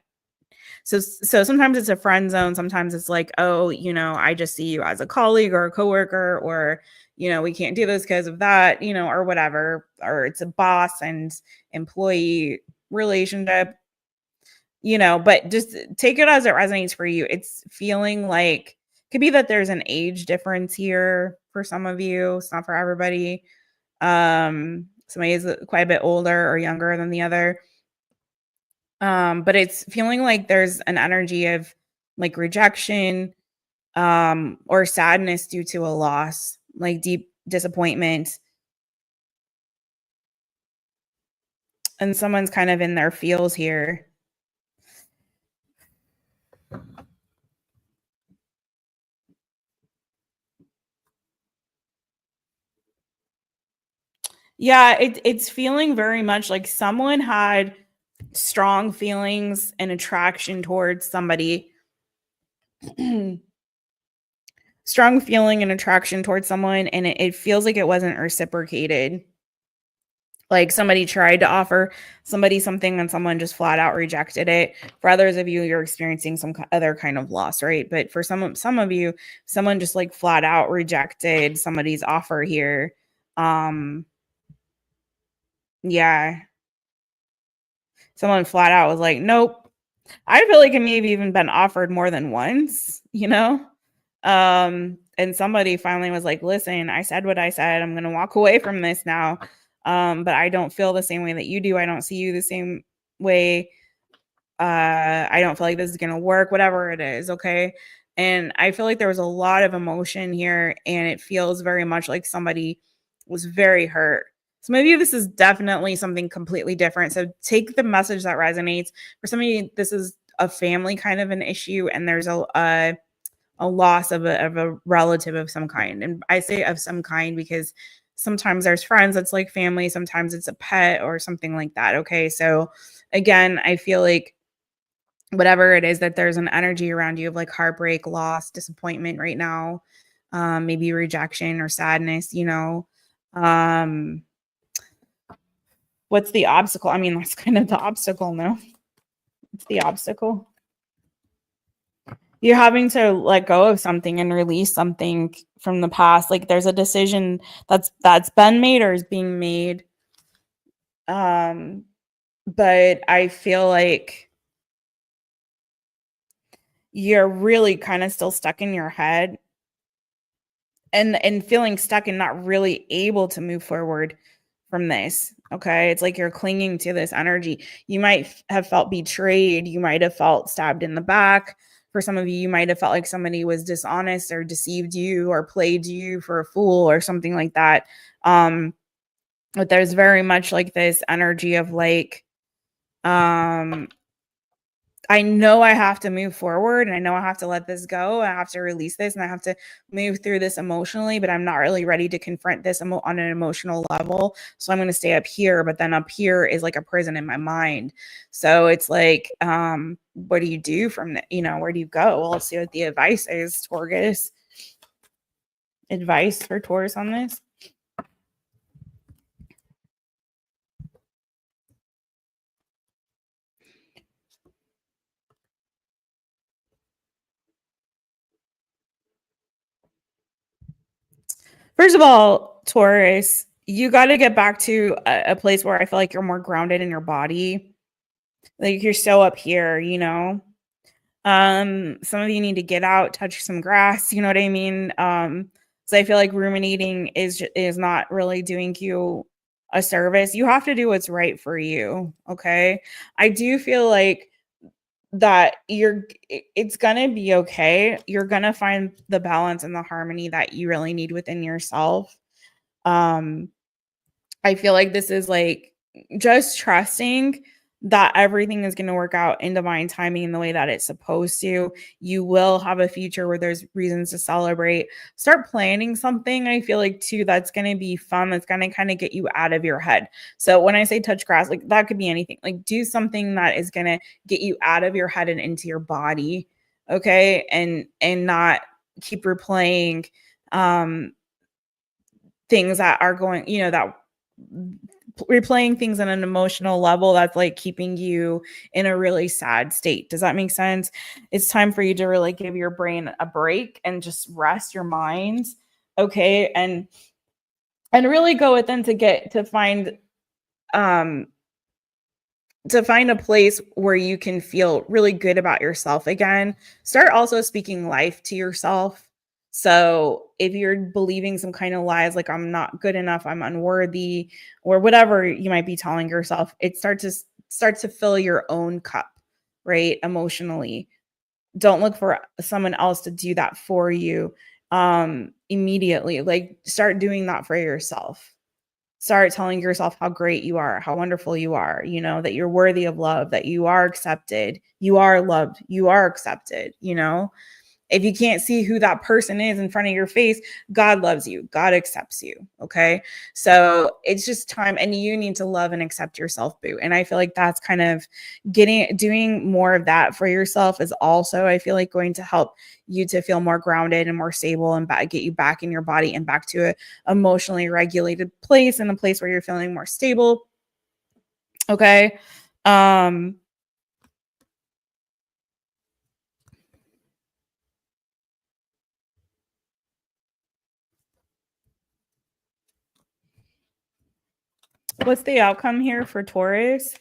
so sometimes it's a friend zone, sometimes it's like, oh, I just see you as a colleague or a coworker, or we can't do this because of that, or whatever, or it's a boss and employee relationship. But just take it as it resonates for you. It's feeling like could be that there's an age difference here for some of you. It's not for everybody. Somebody is quite a bit older or younger than the other. But it's feeling like there's an energy of like rejection, or sadness due to a loss, like deep disappointment. And someone's kind of in their feels here. Yeah, it's feeling very much like someone had strong feelings and attraction towards somebody. Strong feeling and attraction towards someone, and it feels like it wasn't reciprocated. Like somebody tried to offer somebody something and someone just flat out rejected it. For others of you, you're experiencing some other kind of loss, right? But for some of you, someone just like flat out rejected somebody's offer here. Yeah. Someone flat out was like, nope. I feel like it may have even been offered more than once, and somebody finally was like, listen, I said what I said. I'm going to walk away from this now. But I don't feel the same way that you do. I don't see you the same way. I don't feel like this is going to work, whatever it is. Okay. And I feel like there was a lot of emotion here, and it feels very much like somebody was very hurt. Some of you, this is definitely something completely different. So take the message that resonates. For some of you, this is a family kind of an issue, and there's a loss of a relative of some kind. And I say of some kind because sometimes there's friends that's like family, sometimes it's a pet or something like that. Okay. So again, I feel like whatever it is, that there's an energy around you of like heartbreak, loss, disappointment right now, maybe rejection or sadness, um, what's the obstacle? I mean, that's kind of the obstacle, no? It's the obstacle. You're having to let go of something and release something from the past. Like there's a decision that's been made or is being made. But I feel like you're really kind of still stuck in your head and feeling stuck and not really able to move forward from this. Okay. It's like you're clinging to this energy. You might have felt betrayed. You might have felt stabbed in the back. For some of you, you might have felt like somebody was dishonest or deceived you or played you for a fool or something like that. But there's very much like this energy of like, I know I have to move forward, and I know I have to let this go. I have to release this, and I have to move through this emotionally, but I'm not really ready to confront this on an emotional level. So I'm going to stay up here, but then up here is like a prison in my mind. So it's like, what do you do from that? Where do you go? Well, let's see what the advice is, Taurus. Advice for Taurus on this. First of all, Taurus, you got to get back to a place where I feel like you're more grounded in your body. Like you're so up here, you know. Some of you need to get out, touch some grass, you know what I mean? So I feel like ruminating is not really doing you a service. You have to do what's right for you, okay? I do feel like that it's gonna be okay. You're gonna find the balance and the harmony that you really need within yourself. Um, I feel like this is like just trusting that everything is going to work out in divine timing in the way that it's supposed to. You will have a future where there's reasons to celebrate. Start planning something. I feel like too that's going to be fun. That's going to kind of get you out of your head. So when I say touch grass, like that could be anything. Like do something that is going to get you out of your head and into your body. Okay? And not keep replaying things that are going, you know, that replaying things on an emotional level that's like keeping you in a really sad state. Does that make sense? It's time for you to really give your brain a break and just rest your mind. Okay. And really go within um to find a place where you can feel really good about yourself again. Start also speaking life to yourself. So if you're believing some kind of lies like I'm not good enough, I'm unworthy, or whatever you might be telling yourself, it starts to fill your own cup, right? Emotionally. Don't look for someone else to do that for you immediately. Like start doing that for yourself. Start telling yourself how great you are, how wonderful you are, you know, that you're worthy of love, that you are accepted, you are loved, you are accepted, you know. If you can't see who that person is in front of your face, God loves you. God accepts you. Okay. So it's just time, and you need to love and accept yourself, boo. And I feel like that's kind of doing more of that for yourself is also, I feel like, going to help you to feel more grounded and more stable and get you back in your body and back to a emotionally regulated place, and a place where you're feeling more stable. Okay. Um, what's the outcome here for Taurus?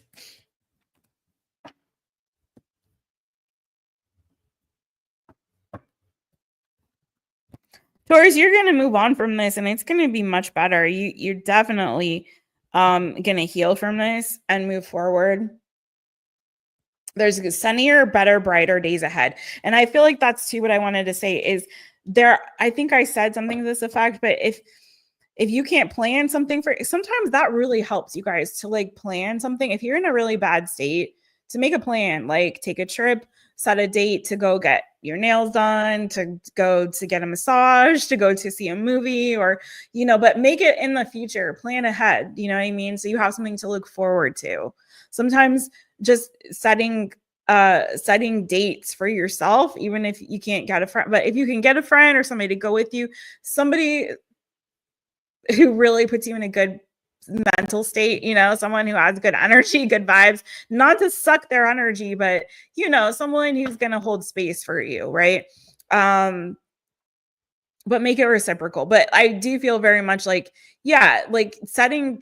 Taurus, you're going to move on from this and it's going to be much better. You're definitely going to heal from this and move forward. There's sunnier, better, brighter days ahead. And I feel like that's too what I wanted to say is there. I think I said something to this effect, but if you can't plan something for, sometimes that really helps you guys to like plan something. If you're in a really bad state, to make a plan, like take a trip, set a date to go get your nails done, to go to get a massage, to go to see a movie, or, you know, but make it in the future, plan ahead, you know what I mean? So you have something to look forward to. Sometimes just setting dates for yourself, even if you can't get a friend, but if you can get a friend or somebody to go with you, somebody who really puts you in a good mental state, you know, someone who has good energy, good vibes, not to suck their energy, but, you know, someone who's going to hold space for you, right? But make it reciprocal. But I do feel very much like, yeah, like setting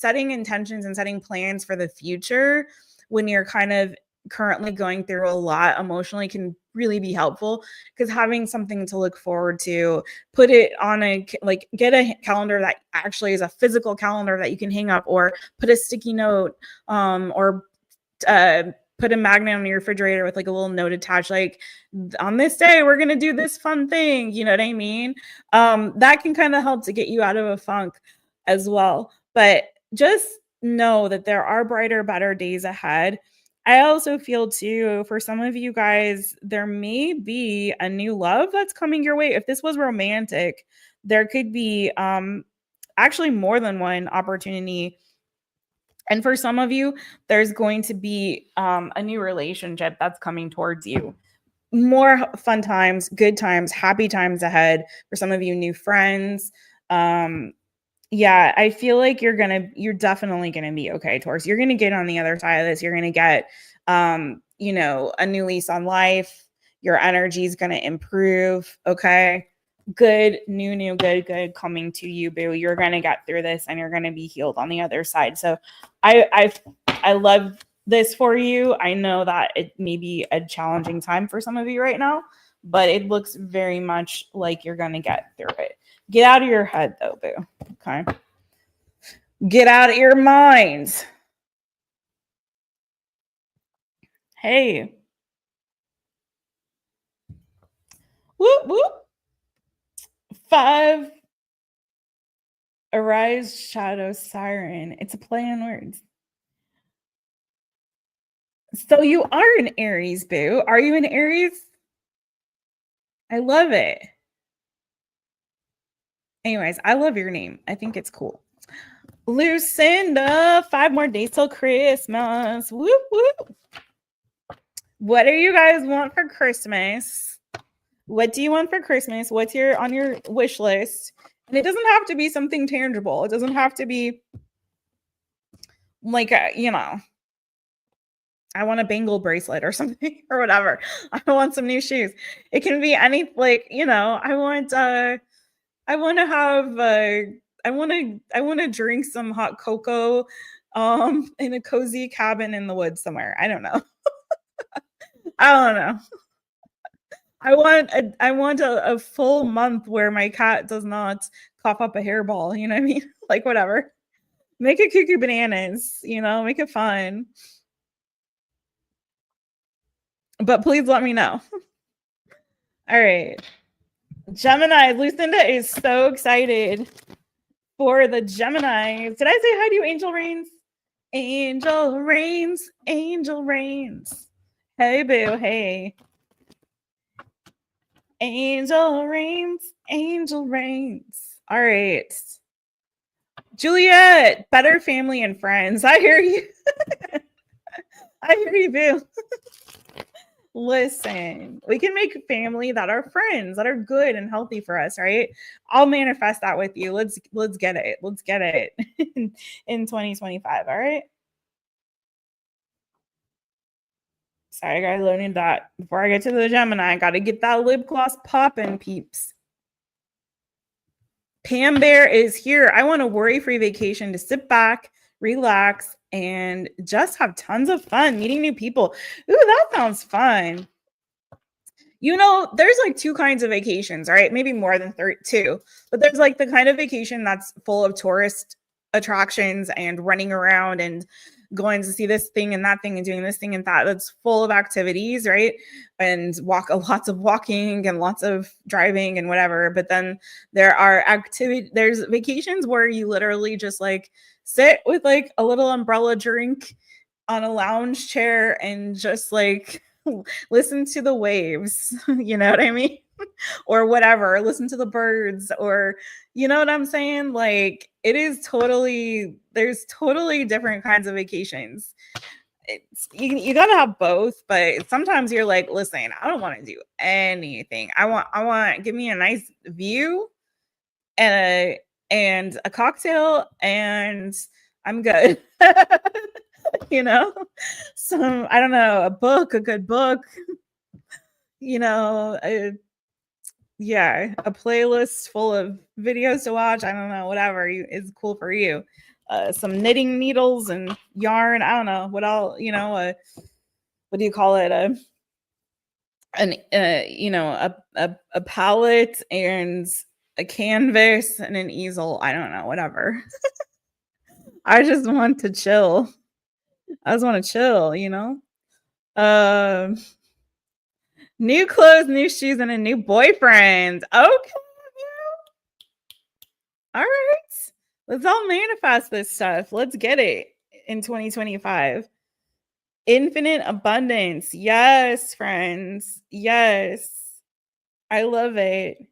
intentions and setting plans for the future when you're kind of currently going through a lot emotionally can really be helpful, because having something to look forward to, put it on like get a calendar that actually is a physical calendar that you can hang up, or put a sticky note, or put a magnet on your refrigerator with like a little note attached, like on this day we're gonna do this fun thing, you know what I mean? That can kind of help to get you out of a funk as well. But just know that there are brighter, better days ahead. I also feel too, for some of you guys, there may be a new love that's coming your way. If this was romantic, there could be actually more than one opportunity. And for some of you, there's going to be a new relationship that's coming towards you. More fun times, good times, happy times ahead. For some of you, new friends. Yeah, I feel like you're definitely gonna be okay, Taurus. You're gonna get on the other side of this. You're gonna get, you know, a new lease on life. Your energy is gonna improve. Okay. good, good coming to you, boo. You're gonna get through this and you're gonna be healed on the other side. So I love this for you. I know that it may be a challenging time for some of you right now, but it looks very much like you're gonna get through it. Get out of your head though, boo. Okay. Get out of your minds. Hey. Whoop whoop. 5. Arise, shadow, siren. It's a play on words. So you are an Aries, boo. Are you an Aries? I love it. Anyways, I love your name. I think it's cool. Lucinda, 5 more days till Christmas. Whoop whoop. What do you guys want for Christmas? What do you want for Christmas? What's on your wish list? And it doesn't have to be something tangible. It doesn't have to be like I want a bangle bracelet or something or whatever. I want some new shoes. It can be any I want to drink some hot cocoa in a cozy cabin in the woods somewhere. I don't know. I don't know. I want a full month where my cat does not cough up a hairball, you know what I mean? Like whatever. Make it cuckoo bananas, make it fun. But please let me know. All right. Gemini, Lucinda is so excited for the Gemini. Did I say hi to you, Angel Rains? Angel Rains, Angel Rains. Hey, boo, hey. Angel Rains, Angel Rains. All right. Juliet, better family and friends. I hear you. I hear you, boo. Listen, we can make family that are friends, that are good and healthy for us, right? I'll manifest that with you. Let's get it. Let's get it in 2025, all right? Sorry, guys, learning that. Before I get to the Gemini, I got to get that lip gloss popping, peeps. Pam Bear is here. I want a worry-free vacation to sit back, relax, and just have tons of fun meeting new people. Ooh, that sounds fun. There's like 2 kinds of vacations, right? Maybe more than 2, but there's like the kind of vacation that's full of tourist attractions and running around and going to see this thing and that thing and doing this thing and that. That's full of activities, right? And lots of walking and lots of driving and whatever. But then there's vacations where you literally just like sit with like a little umbrella drink on a lounge chair and just like listen to the waves, you know what I mean? Or whatever, listen to the birds, or you know what I'm saying? Like there's totally different kinds of vacations. You gotta have both, but sometimes you're like, listen, I don't want to do anything. I want give me a nice view and a cocktail and I'm good. So I don't know, a good book, a playlist full of videos to watch. I don't know, whatever is cool for you. Some knitting needles and yarn. I don't know what all, what do you call it? A palette and a canvas and an easel. I don't know, whatever. I just want to chill. New clothes, new shoes, and a new boyfriend. Okay. All right. Let's all manifest this stuff. Let's get it in 2025. Infinite abundance. Yes, friends. Yes. I love it.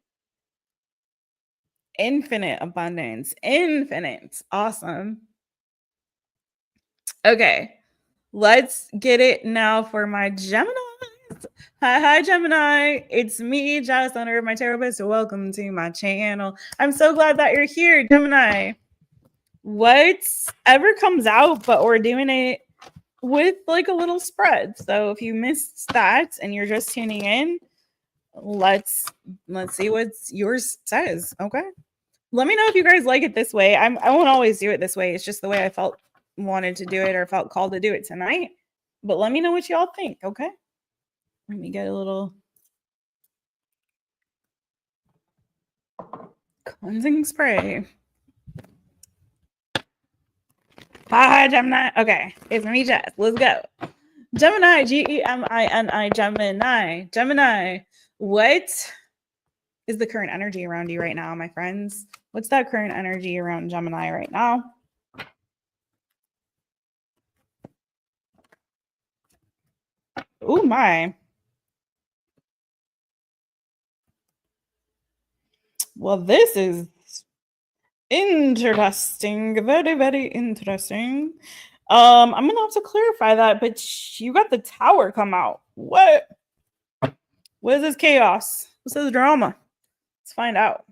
Infinite abundance. Infinite. Awesome. Okay. Let's get it now for my Gemini. Hi, Gemini. It's me, Jess, owner of my Taropist. Welcome to my channel. I'm so glad that you're here, Gemini. Whatever comes out, but we're doing it with like a little spread. So if you missed that and you're just tuning in, let's see what yours says. Okay. Let me know if you guys like it this way. I won't always do it this way. It's just the way I felt wanted to do it or felt called to do it tonight. But let me know what y'all think. Okay. Let me get a little cleansing spray. Hi, Gemini. Okay, it's me, Jess. Let's go. Gemini, Gemini, Gemini. Gemini, what is the current energy around you right now, my friends? What's that current energy around Gemini right now? Oh, my. Well, this is interesting. Very, very interesting. I'm gonna have to clarify that, but you got the Tower come out. What is this chaos? What's this drama? Let's find out.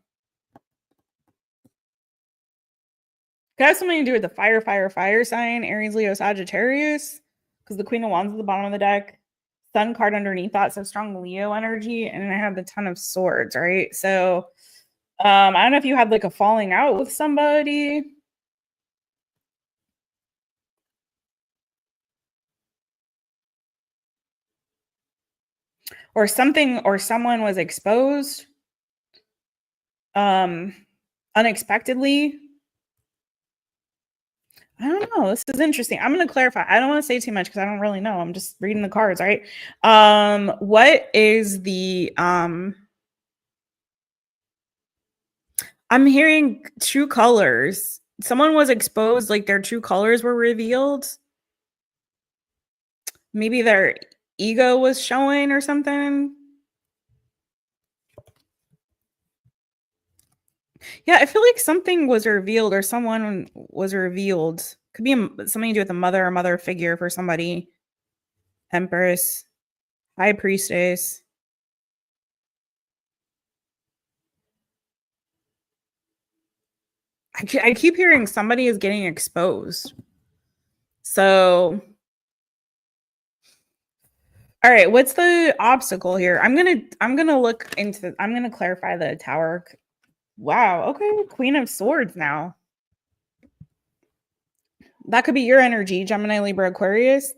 Could have something to do with the fire sign, Aries, Leo, Sagittarius, because the Queen of Wands at the bottom of the deck, Sun card underneath that, so strong Leo energy, and I have the Ton of Swords, right? So I don't know if you had like a falling out with somebody. Or something, or someone was exposed unexpectedly. I don't know. This is interesting. I'm going to clarify. I don't want to say too much because I don't really know. I'm just reading the cards, right? What is the I'm hearing true colors. Someone was exposed, like their true colors were revealed. Maybe their ego was showing or something. Yeah, I feel like something was revealed or someone was revealed. Could be something to do with a mother or mother figure for somebody. Empress, High Priestess. I keep hearing somebody is getting exposed. So, all right, what's the obstacle here? I'm gonna clarify the Tower. Wow, okay, Queen of Swords now. That could be your energy, Gemini, Libra, Aquarius.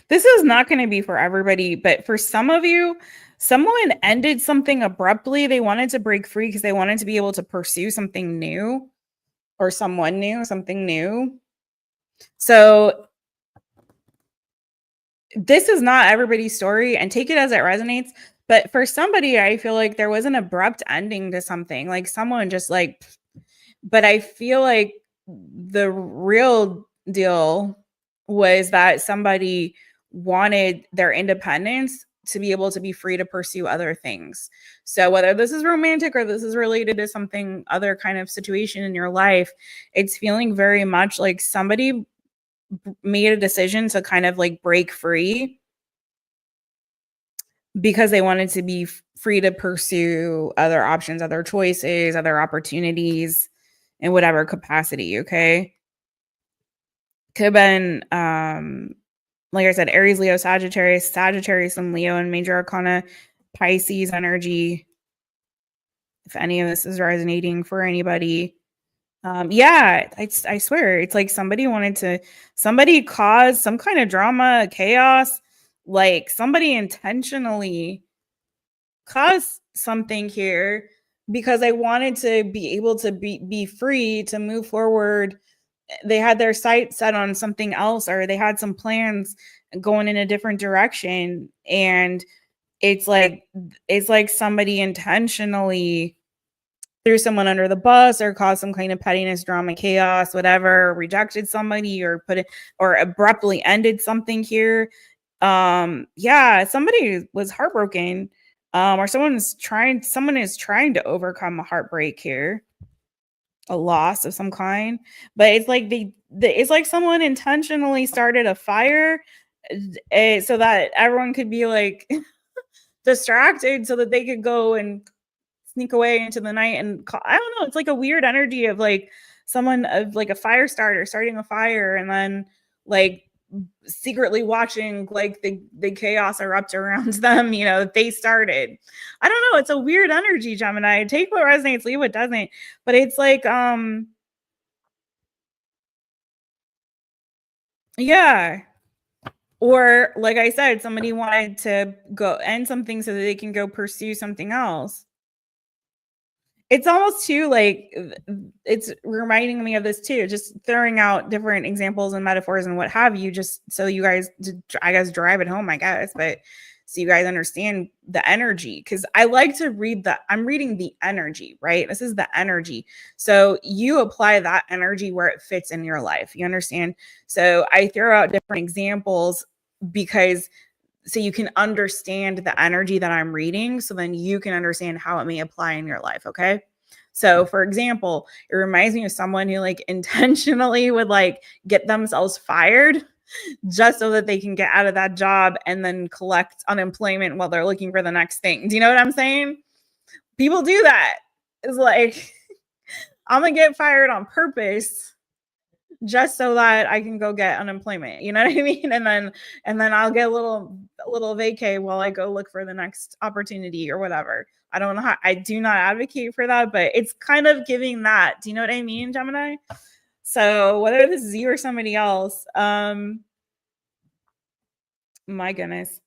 This is not going to be for everybody, but for some of you, someone ended something abruptly. They wanted to break free because they wanted to be able to pursue something new or someone new, something new. So this is not everybody's story, and take it as it resonates. But for somebody, I feel like there was an abrupt ending to something, like someone just like, but I feel like the real deal was that somebody wanted their independence to be able to be free to pursue other things. So whether this is romantic or this is related to something other kind of situation in your life, it's feeling very much like somebody made a decision to kind of like break free because they wanted to be free to pursue other options, other choices, other opportunities in whatever capacity. Okay. Could have been, like I said, Aries, Leo, Sagittarius, and Leo and major arcana, Pisces energy. If any of this is resonating for anybody. Yeah, I swear it's like somebody caused some kind of drama, chaos, like somebody intentionally caused something here because I wanted to be able to be free to move forward. They had their sights set on something else, or they had some plans going in a different direction, and it's like somebody intentionally threw someone under the bus or caused some kind of pettiness, drama, chaos, whatever, rejected somebody or put it or abruptly ended something here. Yeah, somebody was heartbroken. Or someone is trying to overcome a heartbreak here, a loss of some kind. But it's like it's like someone intentionally started a fire so that everyone could be like distracted so that they could go and sneak away into the night and I don't know, it's like a weird energy of like someone of like a fire starter starting a fire and then like secretly watching like the chaos erupt around them, you know, that they started. I don't know, it's a weird energy, Gemini. Take what resonates, leave what doesn't. But it's like yeah. Or like I said, somebody wanted to go end something so that they can go pursue something else. It's almost too like it's reminding me of this too, just throwing out different examples and metaphors and what have you, just so you guys, I guess, drive it home, I guess, but so you guys understand the energy. Because I like to read I'm reading the energy, right? This is the energy. So you apply that energy where it fits in your life. You understand? So I throw out different examples because so you can understand the energy that I'm reading. So then you can understand how it may apply in your life. Okay. So for example, it reminds me of someone who like intentionally would like get themselves fired just so that they can get out of that job and then collect unemployment while they're looking for the next thing. Do you know what I'm saying? People do that. It's like, I'm going to get fired on purpose just so that I can go get unemployment. You know what I mean? And then I'll get a little vacay while I go look for the next opportunity or whatever. I don't know how, I do not advocate for that, but it's kind of giving that. Do you know what I mean, Gemini? So whether this is you or somebody else, my goodness.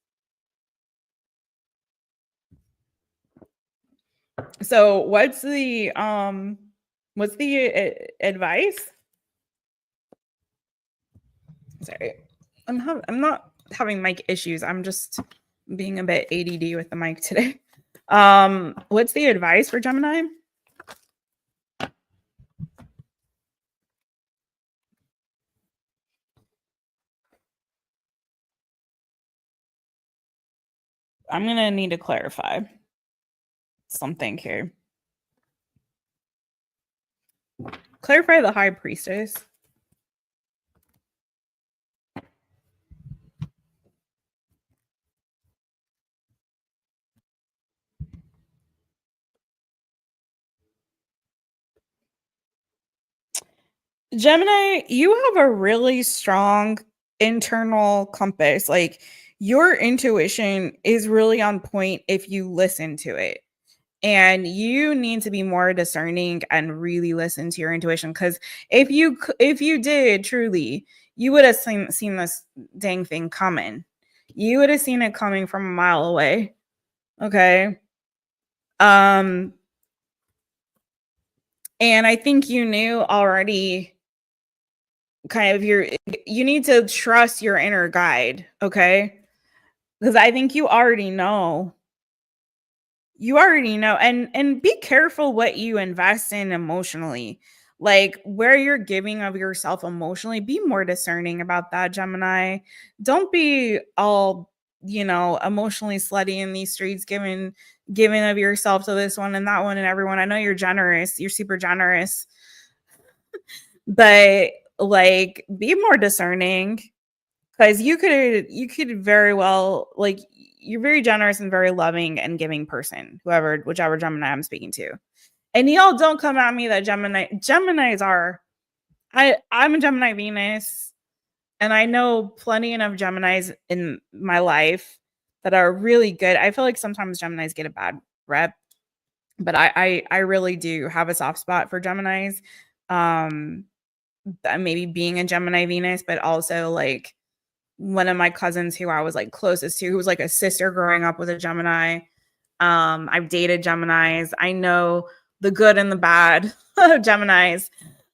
So what's the advice? Sorry. I'm not having mic issues. I'm just being a bit ADD with the mic today. What's the advice for Gemini? I'm going to need to clarify something here. Clarify the High Priestess. Gemini, you have a really strong internal compass. Like your intuition is really on point if you listen to it. And you need to be more discerning and really listen to your intuition, because if you did truly, you would have seen this dang thing coming. You would have seen it coming from a mile away. Okay. And I think you knew already kind of you need to trust your inner guide, okay? Because I think you already know. And be careful what you invest in emotionally. Like where you're giving of yourself emotionally, be more discerning about that, Gemini. Don't be all, emotionally slutty in these streets, giving of yourself to this one and that one and everyone. I know you're generous, you're super generous, but like be more discerning, because you could very well, like, you're very generous and very loving and giving person, whichever Gemini I'm speaking to. And y'all don't come at me that Geminis are, I'm a Gemini Venus, and I know plenty enough Geminis in my life that are really good. I feel like sometimes Geminis get a bad rep, but I really do have a soft spot for Geminis. Maybe being a Gemini Venus, but also like one of my cousins who I was like closest to, who was like a sister growing up with a Gemini. I've dated Geminis. I know the good and the bad of Geminis.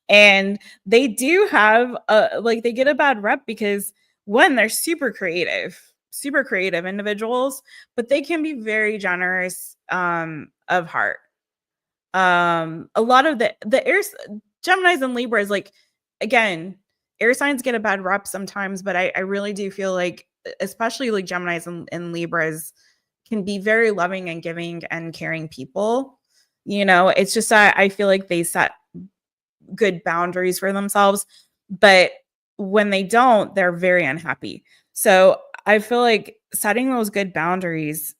And they do have like they get a bad rep because one, they're super creative individuals, but they can be very generous of heart. A lot of the air Geminis and Libras, like, again, air signs get a bad rep sometimes, but I really do feel like, especially like Geminis and Libras, can be very loving and giving and caring people. It's just that I feel like they set good boundaries for themselves, but when they don't, they're very unhappy. So I feel like setting those good boundaries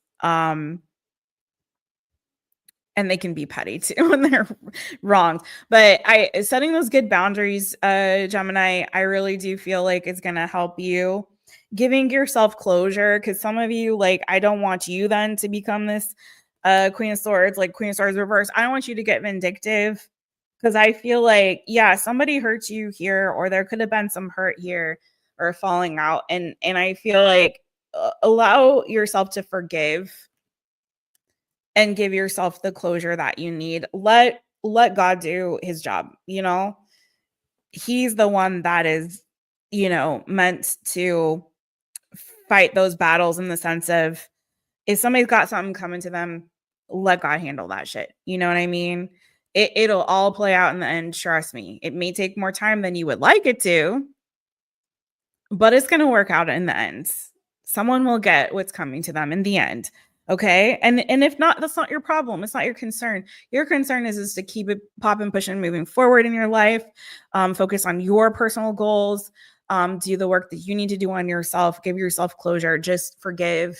And they can be petty too when they're wrong. But setting those good boundaries, Gemini, I really do feel like it's gonna help you giving yourself closure. Cause some of you, like, I don't want you then to become this Queen of Swords, like Queen of Swords reverse. I don't want you to get vindictive. Cause I feel like, yeah, somebody hurt you here, or there could have been some hurt here or falling out. And I feel like allow yourself to forgive and give yourself the closure that you need. Let God do his job, you know? He's the one that is, you know, meant to fight those battles in the sense of if somebody's got something coming to them, let God handle that shit. You know what I mean? It'll all play out in the end, trust me. It may take more time than you would like it to, but it's going to work out in the end. Someone will get what's coming to them in the end. Okay. And if not, that's not your problem. It's not your concern. Your concern is to keep it popping, pushing, moving forward in your life. Focus on your personal goals. Do the work that you need to do on yourself. Give yourself closure. Just forgive.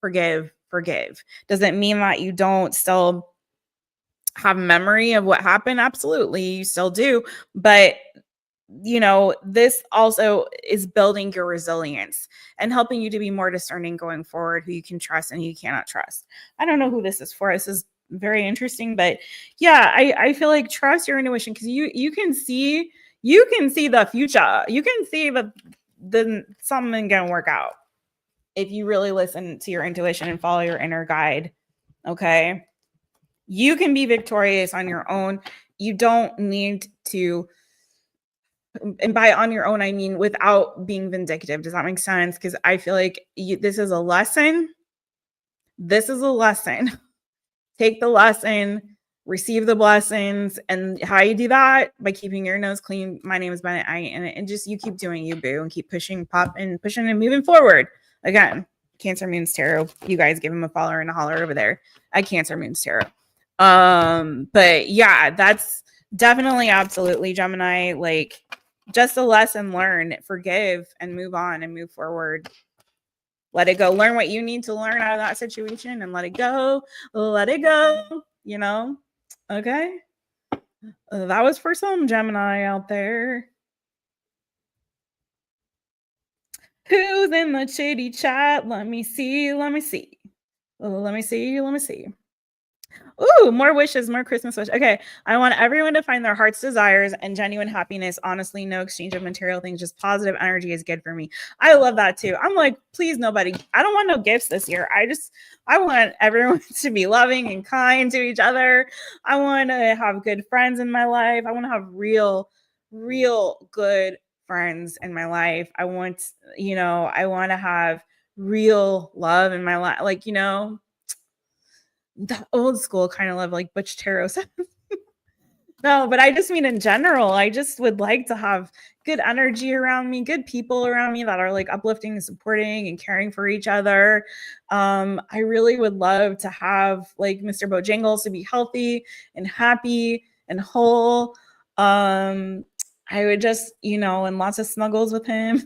Does it mean that you don't still have memory of what happened? Absolutely. You still do. But you know, this also is building your resilience and helping you to be more discerning going forward, who you can trust and who you cannot trust. I don't know who this is for. This is very interesting, but yeah, I feel like trust your intuition because you can see the future. You can see the something gonna work out if you really listen to your intuition and follow your inner guide. Okay, you can be victorious on your own. You don't need to. And by on your own, I mean without being vindictive. Does that make sense? Because I feel like this is a lesson. This is a lesson. Take the lesson, receive the blessings. And how you do that? By keeping your nose clean. My name is Bennett. And just you keep doing you, boo, and keep pushing, pushing and moving forward. Again, Cancer Moon's Tarot. You guys give him a follower and a holler over there at Cancer Moon's Tarot. But yeah, that's definitely absolutely Gemini. Like, just a lesson learned, forgive and move on and move forward. Let it go. Learn what you need to learn out of that situation and let it go. Let it go, you know? Okay. That was for some Gemini out there. Who's in the shady chat? Let me see. Ooh, more wishes, more Christmas wishes. Okay. I want everyone to find their heart's desires and genuine happiness. Honestly, no exchange of material things, just positive energy is good for me. I love that too. I'm like, please, nobody. I don't want no gifts this year. I want everyone to be loving and kind to each other. I want to have good friends in my life. I want to have real good friends in my life. I want to have real love in my life. Like, the old school kind of love, like Butch Tarot says. No, but I just mean in general, I just would like to have good energy around me, good people around me that are like uplifting and supporting and caring for each other. I really would love to have like Mr. Bojangles to be healthy and happy and whole. I would just, and lots of snuggles with him.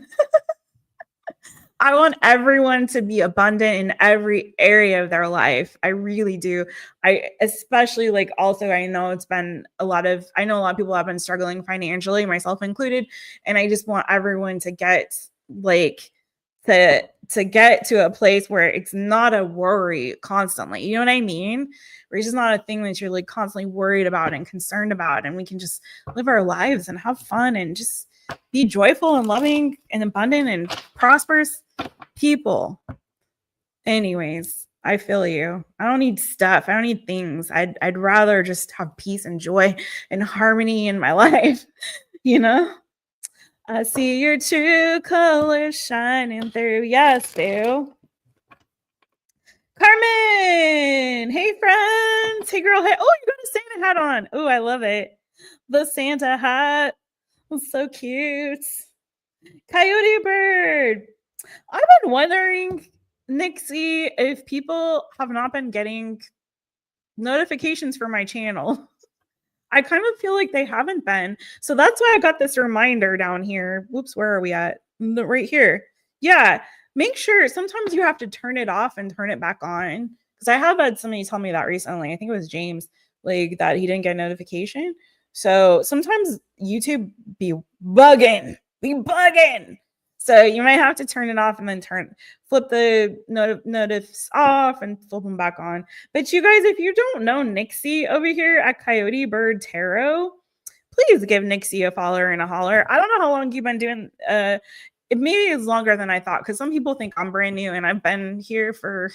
I want everyone to be abundant in every area of their life. I really do. I especially like also I know a lot of people have been struggling financially, myself included, and I just want everyone to get like to get to a place where it's not a worry constantly. You know what I mean? Where it's just not a thing that you're like constantly worried about and concerned about, and we can just live our lives and have fun and just be joyful and loving and abundant and prosperous people. Anyways, I feel you. I don't need stuff. I don't need things. I'd rather just have peace and joy and harmony in my life, I see your true colors shining through. Yes, boo. Carmen! Hey, friends! Hey, girl! Hey! Oh, you got a Santa hat on! Oh, I love it. The Santa hat was so cute. Coyote Bird! I've been wondering, Nixie, if people have not been getting notifications for my channel. I kind of feel like they haven't been. So that's why I got this reminder down here. Whoops, where are we at? Right here. Yeah. make sure sometimes you have to turn it off and turn it back on. Because I have had somebody tell me that recently. I think it was James, like that he didn't get notification. So sometimes YouTube be bugging. So you might have to turn it off and then flip the notifs off and flip them back on. But you guys, if you don't know Nixie over here at Coyote Bird Tarot, please give Nixie a follow and a holler. I don't know how long you've been doing it maybe is longer than I thought because some people think I'm brand new and I've been here for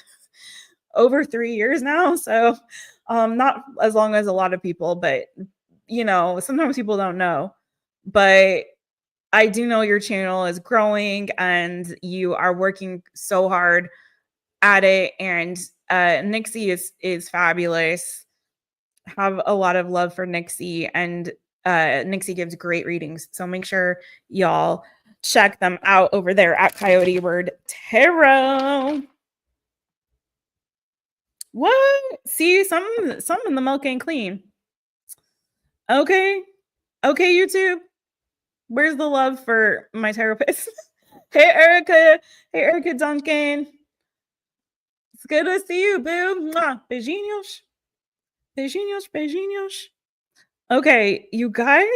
over 3 years now. So not as long as a lot of people, but you know, sometimes people don't know. But I do know your channel is growing and you are working so hard at it. And Nixie is fabulous. Have a lot of love for Nixie, and Nixie gives great readings. So make sure y'all check them out over there at Coyote Bird Tarot. What? See, some in the milk ain't clean. Okay. Okay, YouTube. Where's the love for my therapist? Hey Erica. Hey Erica Duncan. It's good to see you, boo. Mwah. Beijinhos. Beijinhos, beijinhos. Okay, you guys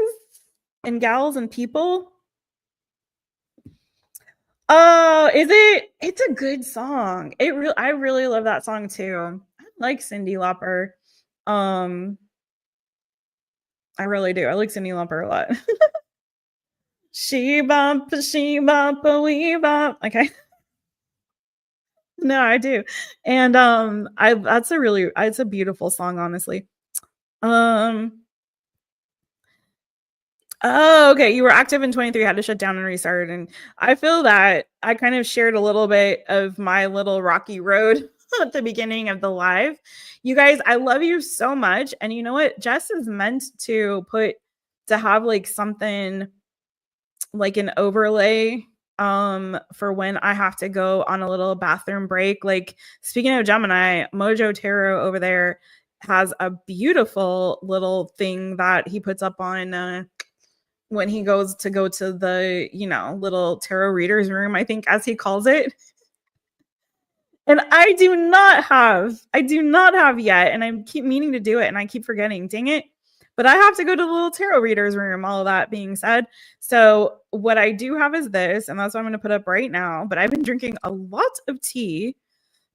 and gals and people. Oh, is it? It's a good song. I really love that song too. I like Cyndi Lauper. I really do. I like Cyndi Lauper a lot. She bump, we bump. Okay. No, I do. And I that's a really it's a beautiful song, honestly. Um Oh, okay. You were active in 23, had to shut down and restart. And I feel that I kind of shared a little bit of my little rocky road at the beginning of the live. You guys, I love you so much. And you know what? Jess is meant to have like something like an overlay for when I have to go on a little bathroom break. Like speaking of Gemini, Mojo Tarot over there has a beautiful little thing that he puts up on when he goes to go to the, you know, little tarot readers room, I think as he calls it. And I do not have yet. And I keep meaning to do it and I keep forgetting. Dang it. But I have to go to the little tarot readers room, all of that being said. So what I do have is this, and that's what I'm going to put up right now. But I've been drinking a lot of tea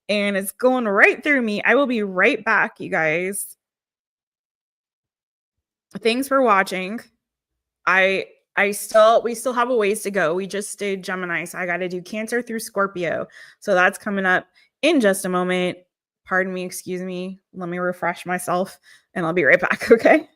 and it's going right through me. I will be right back, you guys. Thanks for watching. We still have a ways to go. We just did Gemini, so I got to do Cancer through Scorpio. So that's coming up in just a moment. Pardon me, excuse me. Let me refresh myself and I'll be right back, okay?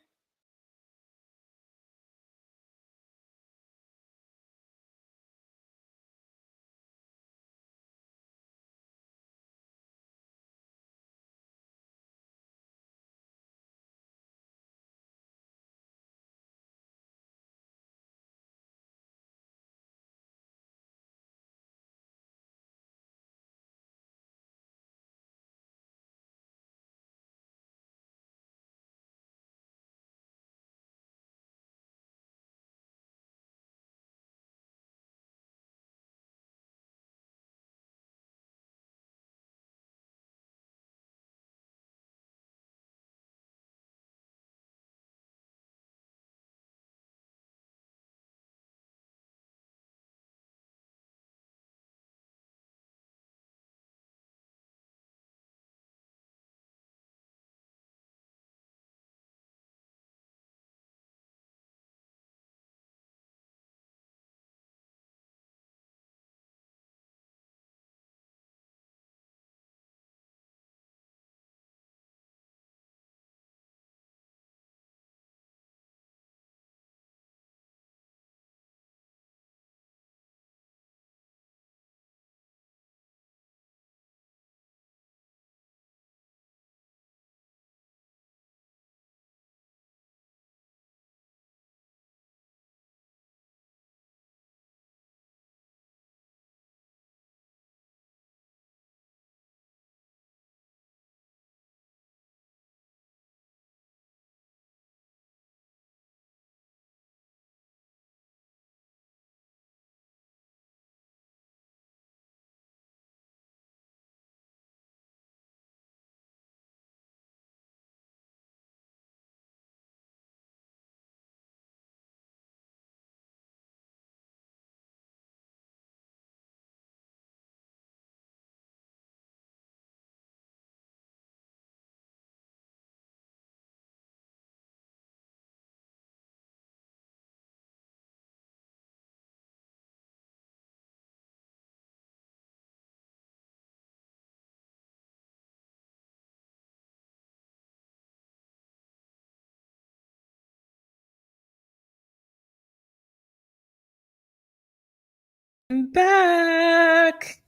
back.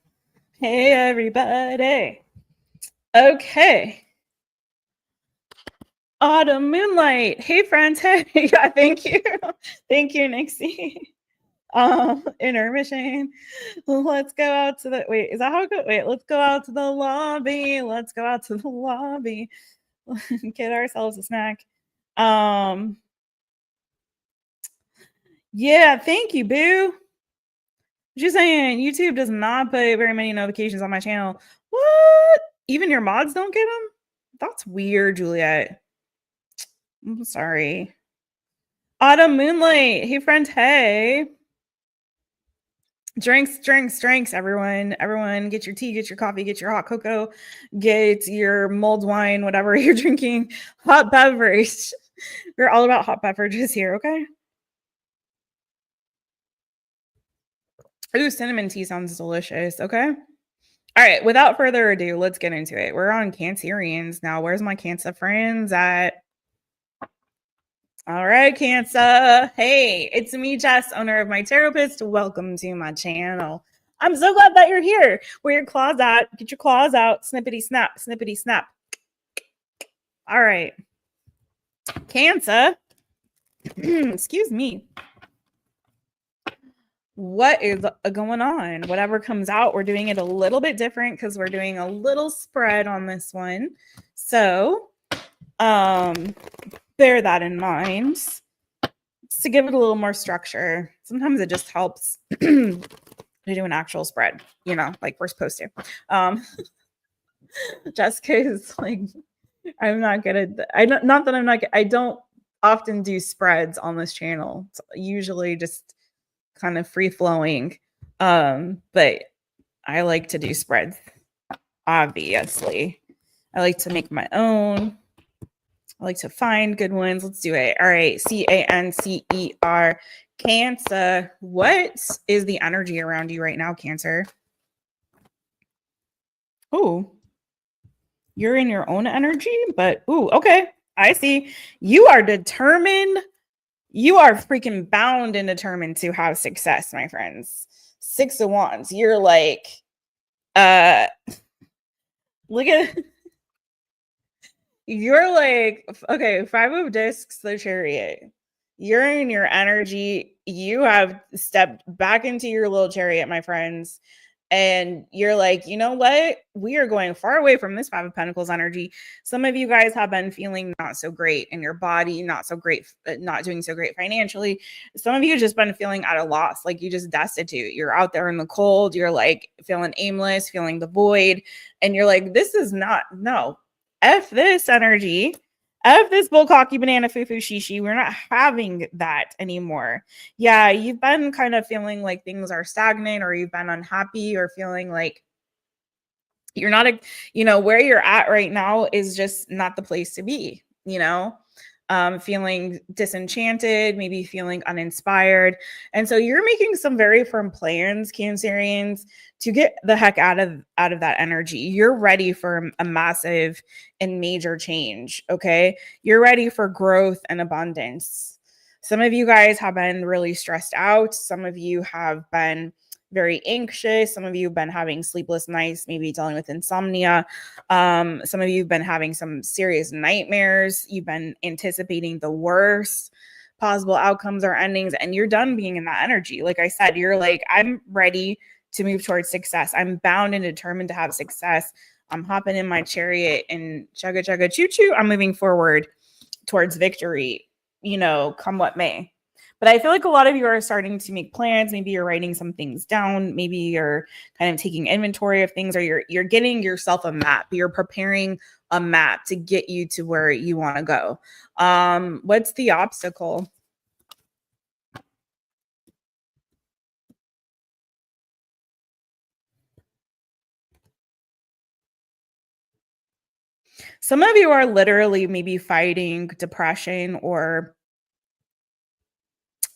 Hey, everybody. Okay. Autumn Moonlight. Hey, friends. Hey, yeah, thank you. Thank you, Nixie. Intermission. Let's go out to the wait. Is that how it goes? Wait, let's go out to the lobby. Let's go out to the lobby. Get ourselves a snack. Yeah, thank you, boo. Just saying, YouTube does not put very many notifications on my channel. What? Even your mods don't get them? That's weird, Juliet. I'm sorry. Autumn Moonlight. Hey, friend. Hey. Drinks, everyone. Everyone, get your tea, get your coffee, get your hot cocoa, get your mulled wine, whatever you're drinking. Hot beverage. We're all about hot beverages here, okay? Ooh, cinnamon tea sounds delicious. Okay. All right. Without further ado, let's get into it. We're on Cancerians now. Where's my Cancer friends at? All right, Cancer. Hey, it's me, Jess, owner of my Taropist. Welcome to my channel. I'm so glad that you're here. Where your claws at? Get your claws out. Snippity snap, snippity snap. All right. Cancer. Excuse me. What is going on? Whatever comes out, we're doing it a little bit different because we're doing a little spread on this one. So, bear that in mind to give it a little more structure. Sometimes it just helps to do an actual spread, you know, like we're supposed to. Just because, like, I'm not good at. Not that I'm not. I don't often do spreads on this channel. It's usually just kind of free flowing. But I like to do spreads. Obviously, I like to make my own. I like to find good ones. Let's do it. All right. Cancer. Cancer. What is the energy around you right now, Cancer? Oh, you're in your own energy, but okay. I see. You are determined. You are freaking bound and determined to have success, my friends. 6 of Wands. You're like, look at you're like, okay, 5 of Discs, the Chariot. You're in your energy. You have stepped back into your little chariot, my friends. And you're like, you know what? We are going far away from this 5 of Pentacles energy. Some of you guys have been feeling not so great in your body, not so great, not doing so great financially. Some of you just been feeling at a loss, like you just destitute. You're out there in the cold. You're like feeling aimless, feeling the void. And you're like, this is not, no, F this energy. F this bullcocky banana foo-foo shishi. We're not having that anymore. Yeah, you've been kind of feeling like things are stagnant, or you've been unhappy, or feeling like you're not, where you're at right now is just not the place to be, feeling disenchanted, maybe feeling uninspired. And so you're making some very firm plans, Cancerians, to get the heck out of that energy. You're ready for a massive and major change. Okay. You're ready for growth and abundance. Some of you guys have been really stressed out. Some of you have been very anxious. Some of you have been having sleepless nights, maybe dealing with insomnia. Some of you have been having some serious nightmares. You've been anticipating the worst possible outcomes or endings, and you're done being in that energy. Like I said, you're like, I'm ready to move towards success. I'm bound and determined to have success. I'm hopping in my chariot and chugga chugga choo choo. I'm moving forward towards victory, come what may. But I feel like a lot of you are starting to make plans. Maybe you're writing some things down. Maybe you're kind of taking inventory of things, or you're getting yourself a map. You're preparing a map to get you to where you want to go. What's the obstacle? Some of you are literally maybe fighting depression or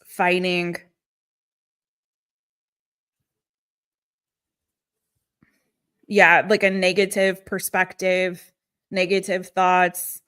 fighting like a negative perspective, negative thoughts.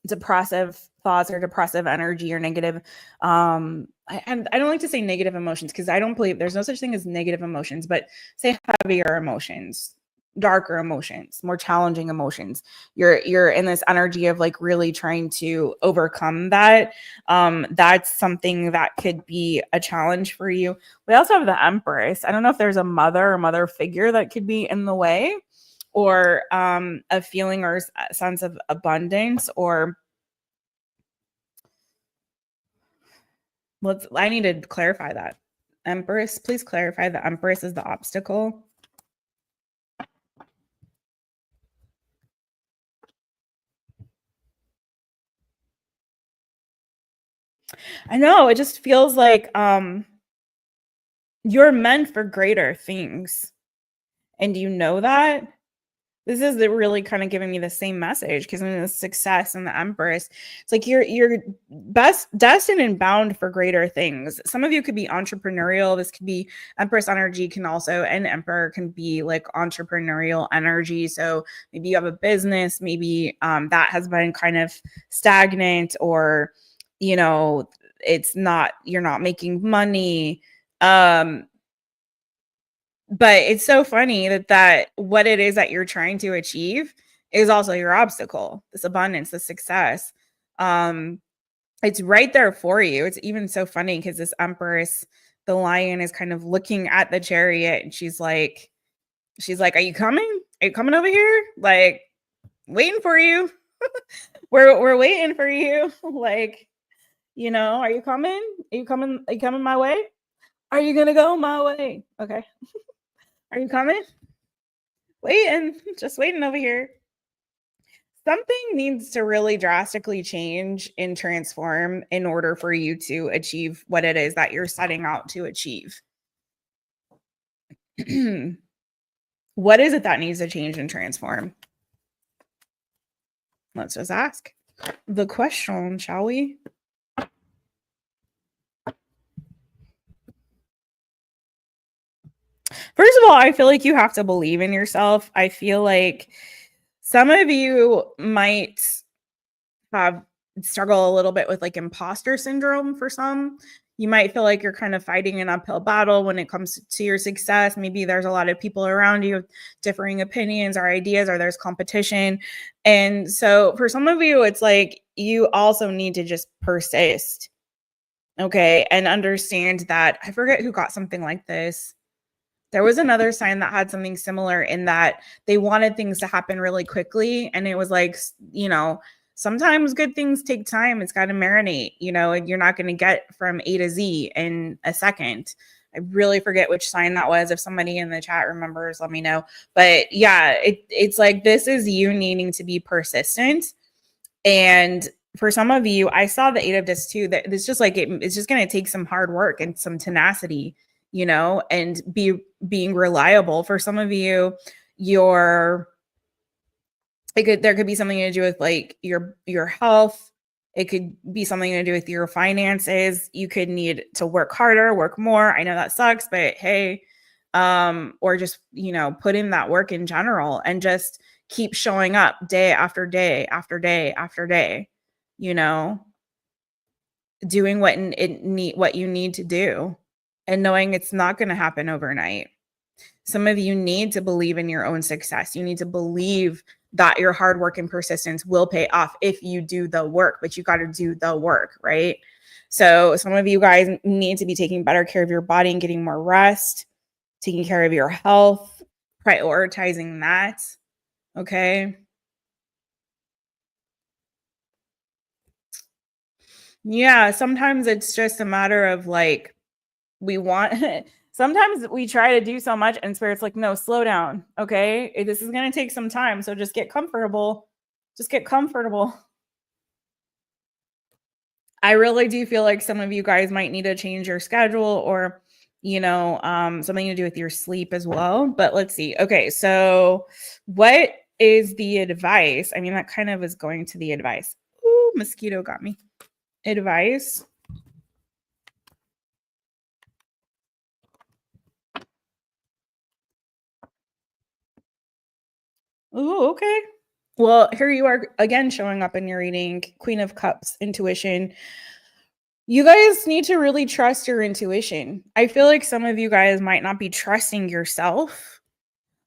depressive thoughts or depressive energy or negative and I don't like to say negative emotions because I don't believe there's no such thing as negative emotions, but say heavier emotions, darker emotions, more challenging emotions. You're in this energy of like really trying to overcome that. That's something that could be a challenge for you. We also have the Empress. I don't know if there's a mother or mother figure that could be in the way, or a feeling or sense of abundance, or I need to clarify that. Empress, please clarify the Empress is the obstacle. I know, it just feels like you're meant for greater things. And you know that? This is really kind of giving me the same message because in the success and the Empress, it's like you're best destined and bound for greater things. Some of you could be entrepreneurial. This could be Empress energy can also, and Emperor can be like entrepreneurial energy. So maybe you have a business, maybe that has been kind of stagnant, or you know, you're not making money. But it's so funny that what it is that you're trying to achieve is also your obstacle, this abundance, this success. Um, it's right there for you. It's even so funny because this Empress, the lion, is kind of looking at the chariot and she's like, "Are you coming? Are you coming over here? Like, waiting for you. We're waiting for you. Like, are you coming? Are you coming? Are you coming my way? Are you gonna go my way? Okay. Are you coming? Waiting, just waiting over here." Something needs to really drastically change and transform in order for you to achieve what it is that you're setting out to achieve. What is it that needs to change and transform? Let's just ask the question, shall we? First of all, I feel like you have to believe in yourself. I feel like some of you might have struggle a little bit with like imposter syndrome. For some, you might feel like you're kind of fighting an uphill battle when it comes to your success. Maybe there's a lot of people around you with differing opinions or ideas, or there's competition. And so for some of you, it's like you also need to just persist, okay, and understand that. I forget who got something like this. There was another sign that had something similar, in that they wanted things to happen really quickly. And it was like, sometimes good things take time. It's got to marinate, and you're not going to get from A to Z in a second. I really forget which sign that was. If somebody in the chat remembers, let me know. But yeah, it's like, this is you needing to be persistent. And for some of you, I saw the 8 of Discs too, that it's just like, it's just going to take some hard work and some tenacity, and being reliable. For some of you, there could be something to do with like your health. It could be something to do with your finances. You could need to work harder, work more. I know that sucks, but hey, or just, put in that work in general and just keep showing up day after day after day after day, doing what you need to do, and knowing it's not going to happen overnight. Some of you need to believe in your own success. You need to believe that your hard work and persistence will pay off if you do the work, but you got to do the work, right? So some of you guys need to be taking better care of your body and getting more rest, taking care of your health, prioritizing that. Okay. Yeah. Sometimes it's just a matter of like, sometimes we try to do so much and Spirit's like, no, slow down. Okay. This is going to take some time. So just get comfortable. Just get comfortable. I really do feel like some of you guys might need to change your schedule, or, something to do with your sleep as well. But let's see. Okay. So what is the advice? I mean, that kind of is going to the advice. Ooh, mosquito got me. Advice. Ooh, okay. Well, here you are again showing up in your reading, Queen of Cups, intuition. You guys need to really trust your intuition. I feel like some of you guys might not be trusting yourself.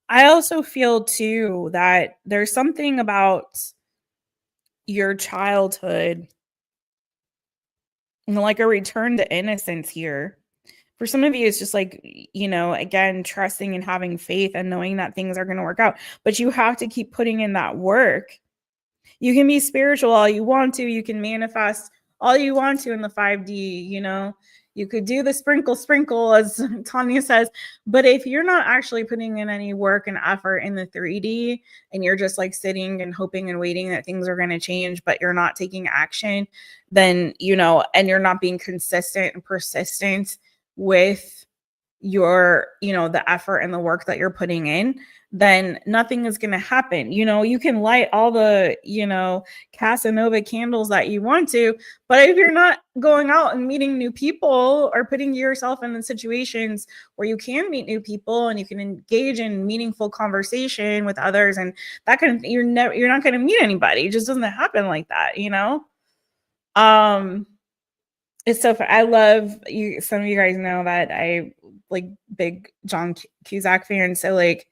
I also feel too that there's something about your childhood, like a return to innocence here. For some of you, it's just like, again, trusting and having faith and knowing that things are going to work out. But you have to keep putting in that work. You can be spiritual all you want to. You can manifest all you want to in the 5D, You could do the sprinkle, as Tanya says. But if you're not actually putting in any work and effort in the 3D and you're just like sitting and hoping and waiting that things are going to change, but you're not taking action, then, and you're not being consistent and persistent with your, the effort and the work that you're putting in, then nothing is going to happen. You can light all the, Casanova candles that you want to, but if you're not going out and meeting new people or putting yourself in the situations where you can meet new people and you can engage in meaningful conversation with others, and that you're not going to meet anybody. It just doesn't happen like that, It's so fun. I love you. Some of you guys know that I like big John Cusack fan. So like,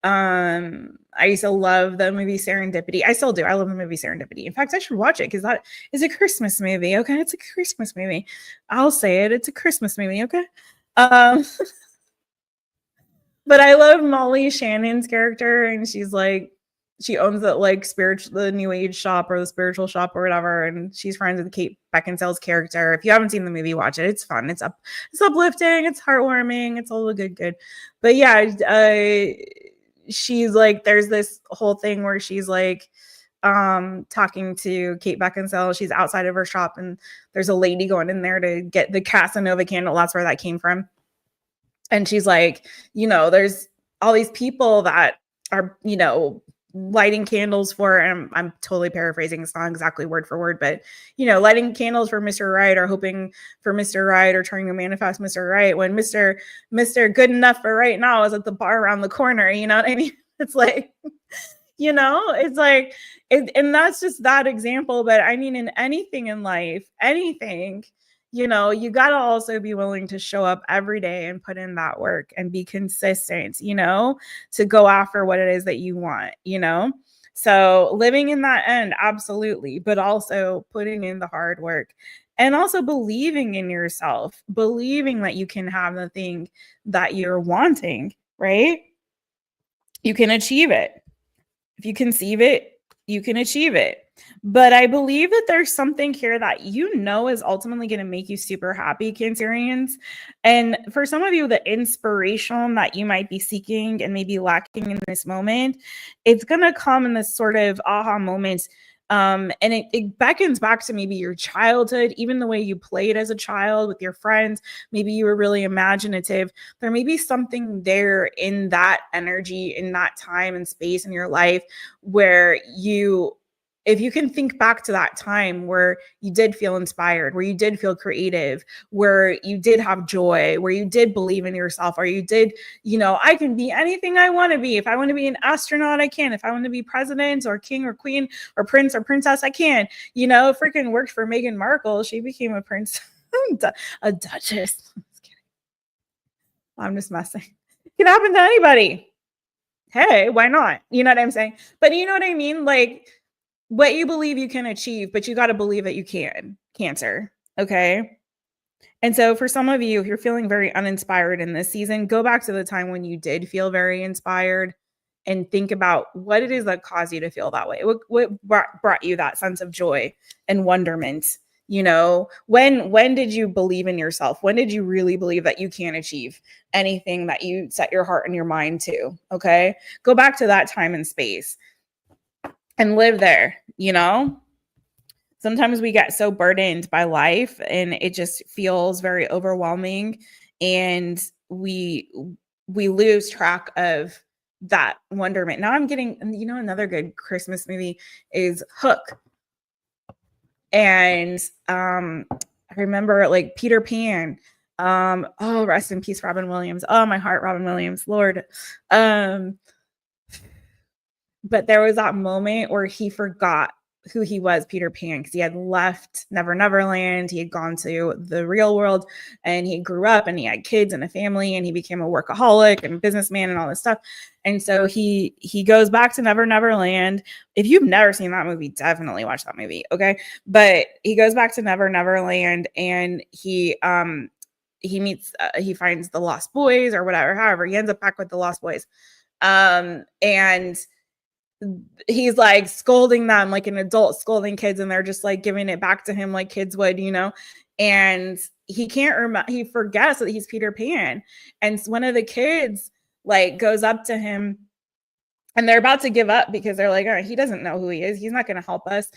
I used to love the movie Serendipity. I still do. I love the movie Serendipity. In fact, I should watch it because that is a Christmas movie. Okay, it's a Christmas movie. I'll say it. It's a Christmas movie. Okay. But I love Molly Shannon's character, and she's like, she owns that like the new age shop or the spiritual shop or whatever, and she's friends with Kate Beckinsale's character. If you haven't seen the movie, watch it. It's fun. It's uplifting. It's heartwarming. It's all the good. But yeah, she's like, there's this whole thing where she's like talking to Kate Beckinsale. She's outside of her shop, and there's a lady going in there to get the Casanova candle. That's where that came from. And she's like, there's all these people that are, lighting candles for, and I'm totally paraphrasing, it's not exactly word for word, but, lighting candles for Mr. Right, or hoping for Mr. Right, or trying to manifest Mr. Right, when Mr. Good enough for right now is at the bar around the corner. You know what I mean? It's like, it's like, and that's just that example. But I mean, in anything in life, anything, you got to also be willing to show up every day and put in that work and be consistent, to go after what it is that you want, So living in that end, absolutely, but also putting in the hard work and also believing in yourself, believing that you can have the thing that you're wanting, right? You can achieve it. If you conceive it, you can achieve it. But I believe that there's something here that is ultimately going to make you super happy, Cancerians. And for some of you, the inspiration that you might be seeking and maybe lacking in this moment, it's going to come in this sort of aha moment. And it beckons back to maybe your childhood, even the way you played as a child with your friends. Maybe you were really imaginative. There may be something there in that energy, in that time and space in your life where if you can think back to that time where you did feel inspired, where you did feel creative, where you did have joy, where you did believe in yourself, or you did, I can be anything I want to be. If I want to be an astronaut, I can. If I want to be president or king or queen or prince or princess, I can. Freaking worked for Meghan Markle. She became a prince, a duchess. I'm just messing. It can happen to anybody. Hey, why not? You know what I'm saying? But you know what I mean? Like, what you believe you can achieve, but you got to believe that you can, Cancer. Okay. And so for some of you, if you're feeling very uninspired in this season, go back to the time when you did feel very inspired and think about what it is that caused you to feel that way. What brought you that sense of joy and wonderment? When did you believe in yourself? When did you really believe that you can achieve anything that you set your heart and your mind to? Okay. Go back to that time and space and live there. Sometimes we get so burdened by life and it just feels very overwhelming, and we lose track of that wonderment. Now I'm getting, another good Christmas movie is Hook. And I remember like Peter Pan. Rest in peace, Robin Williams. Oh, my heart, Robin Williams, Lord. But there was that moment where he forgot who he was, Peter Pan, because he had left Neverland. He had gone to the real world, and he grew up and he had kids and a family, and he became a workaholic and businessman and all this stuff. And so he goes back to Neverland. If you've never seen that movie, definitely watch that movie. Okay. But he goes back to Neverland, and he meets he finds the Lost Boys or whatever. However, he ends up back with the Lost Boys. And he's like scolding them like an adult scolding kids, and they're just like giving it back to him like kids would, and he can't remember, he forgets that he's Peter Pan. And one of the kids like goes up to him, and they're about to give up because they're like, all right, he doesn't know who he is, he's not going to help us.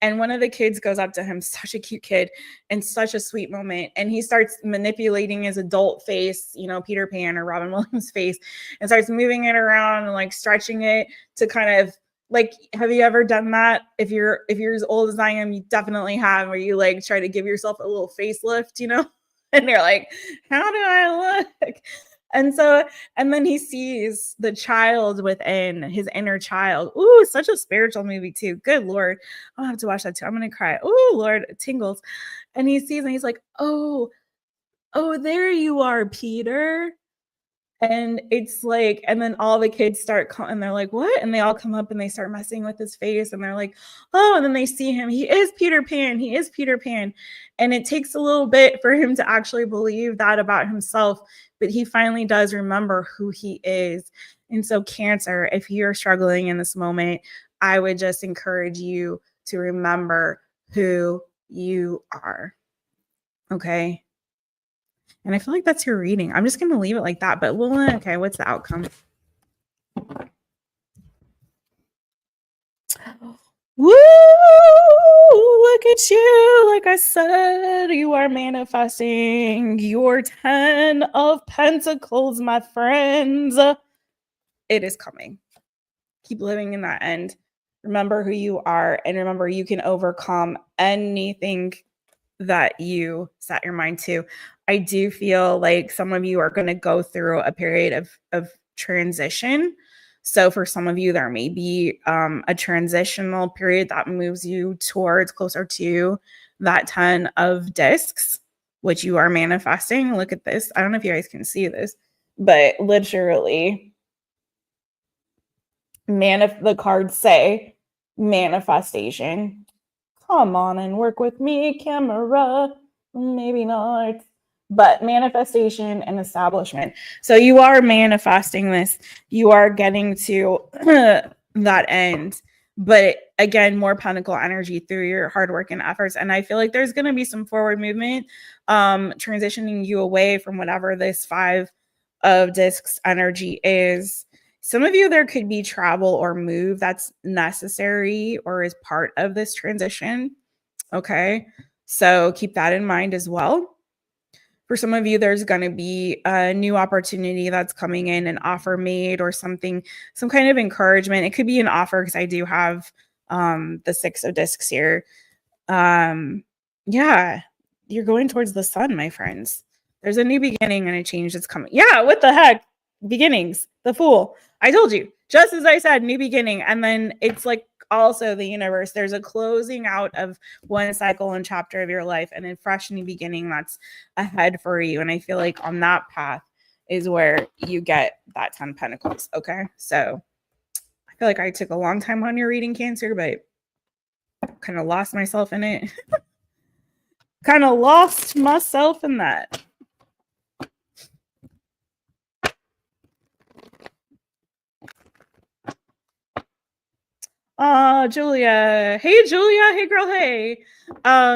And one of the kids goes up to him, such a cute kid and such a sweet moment, and he starts manipulating his adult face, Peter Pan or Robin Williams face, and starts moving it around and like stretching it to kind of like, have you ever done that? If you're as old as I am, you definitely have, where you like try to give yourself a little facelift, and you're like, how do I look? And then he sees the child within, his inner child. Ooh, such a spiritual movie too. Good Lord. I'll have to watch that too. I'm going to cry. Ooh, Lord, it tingles. And he sees, and he's like, oh, there you are, Peter. And it's like, and then all the kids start, and they're like, what? And they all come up and they start messing with his face, and they're like, oh, and then they see him. He is Peter Pan. He is Peter Pan. And it takes a little bit for him to actually believe that about himself, but he finally does remember who he is. And so, Cancer, if you're struggling in this moment, I would just encourage you to remember who you are. Okay. And I feel like that's your reading. I'm just going to leave it like that. But okay, what's the outcome? Woo! Look at you. Like I said, you are manifesting your 10 of Pentacles, my friends. It is coming. Keep living in that end. Remember who you are, and remember you can overcome anything that you set your mind to. I do feel like some of you are going to go through a period of transition. So for some of you, there may be a transitional period that moves you towards closer to that 10 of discs, which you are manifesting. Look at this. I don't know if you guys can see this, but literally, the cards say manifestation. Come on and work with me, camera. Maybe not, but manifestation and establishment. So you are manifesting this. You are getting to that end. But again, more pentacle energy through your hard work and efforts. And I feel like there's going to be some forward movement, transitioning you away from whatever this 5 of discs energy is. Some of you, there could be travel or move that's necessary or is part of this transition. Okay. So keep that in mind as well. For some of you, there's going to be a new opportunity that's coming in, an offer made or something, some kind of encouragement. It could be an offer, because I do have the 6 of discs here. Yeah, you're going towards the sun, my friends. There's a new beginning and a change that's coming. Yeah, what the heck? Beginnings, the Fool. I told you, just as I said, new beginning. And then it's like also the universe. There's a closing out of one cycle and chapter of your life, and a fresh new beginning that's ahead for you. And I feel like on that path is where you get that 10 Pentacles. Okay. So I feel like I took a long time on your reading, Cancer, but kind of lost myself in it. Kind of lost myself in that. Julia. Hey, Julia. Hey, girl. Hey.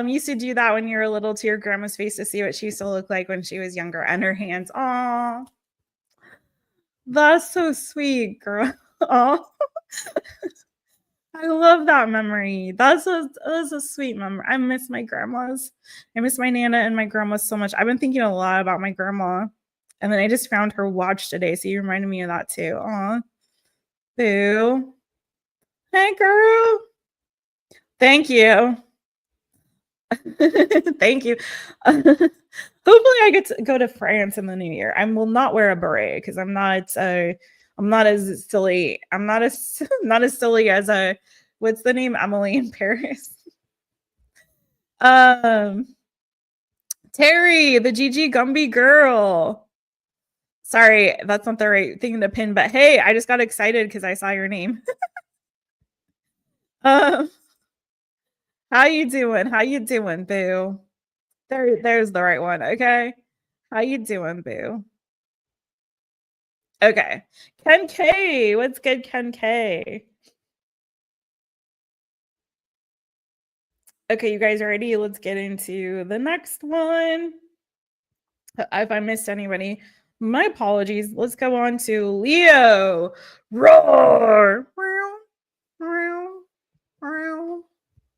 Used to do that when you were little to your grandma's face to see what she used to look like when she was younger, and her hands. Aw. That's so sweet, girl. Oh. I love that memory. That's a sweet memory. I miss my grandmas. I miss my Nana and my grandma so much. I've been thinking a lot about my grandma. And then I just found her watch today, so you reminded me of that too. Aw. Boo. Hey, girl. Thank you. Thank you. Hopefully I get to go to France in the new year. I will not wear a beret because I'm not I'm not as silly. I'm not as not as silly as what's the name? Emily in Paris. Um Terry, the Gigi Gumby girl. Sorry, that's not the right thing to pin, but hey, I just got excited because I saw your name. um, how you doing? How you doing, boo? There's the right one. Okay. How you doing, boo? Okay. Ken K. What's good, Ken K? Okay, you guys are ready? Let's get into the next one. If I missed anybody, my apologies. Let's go on to Leo. Roar.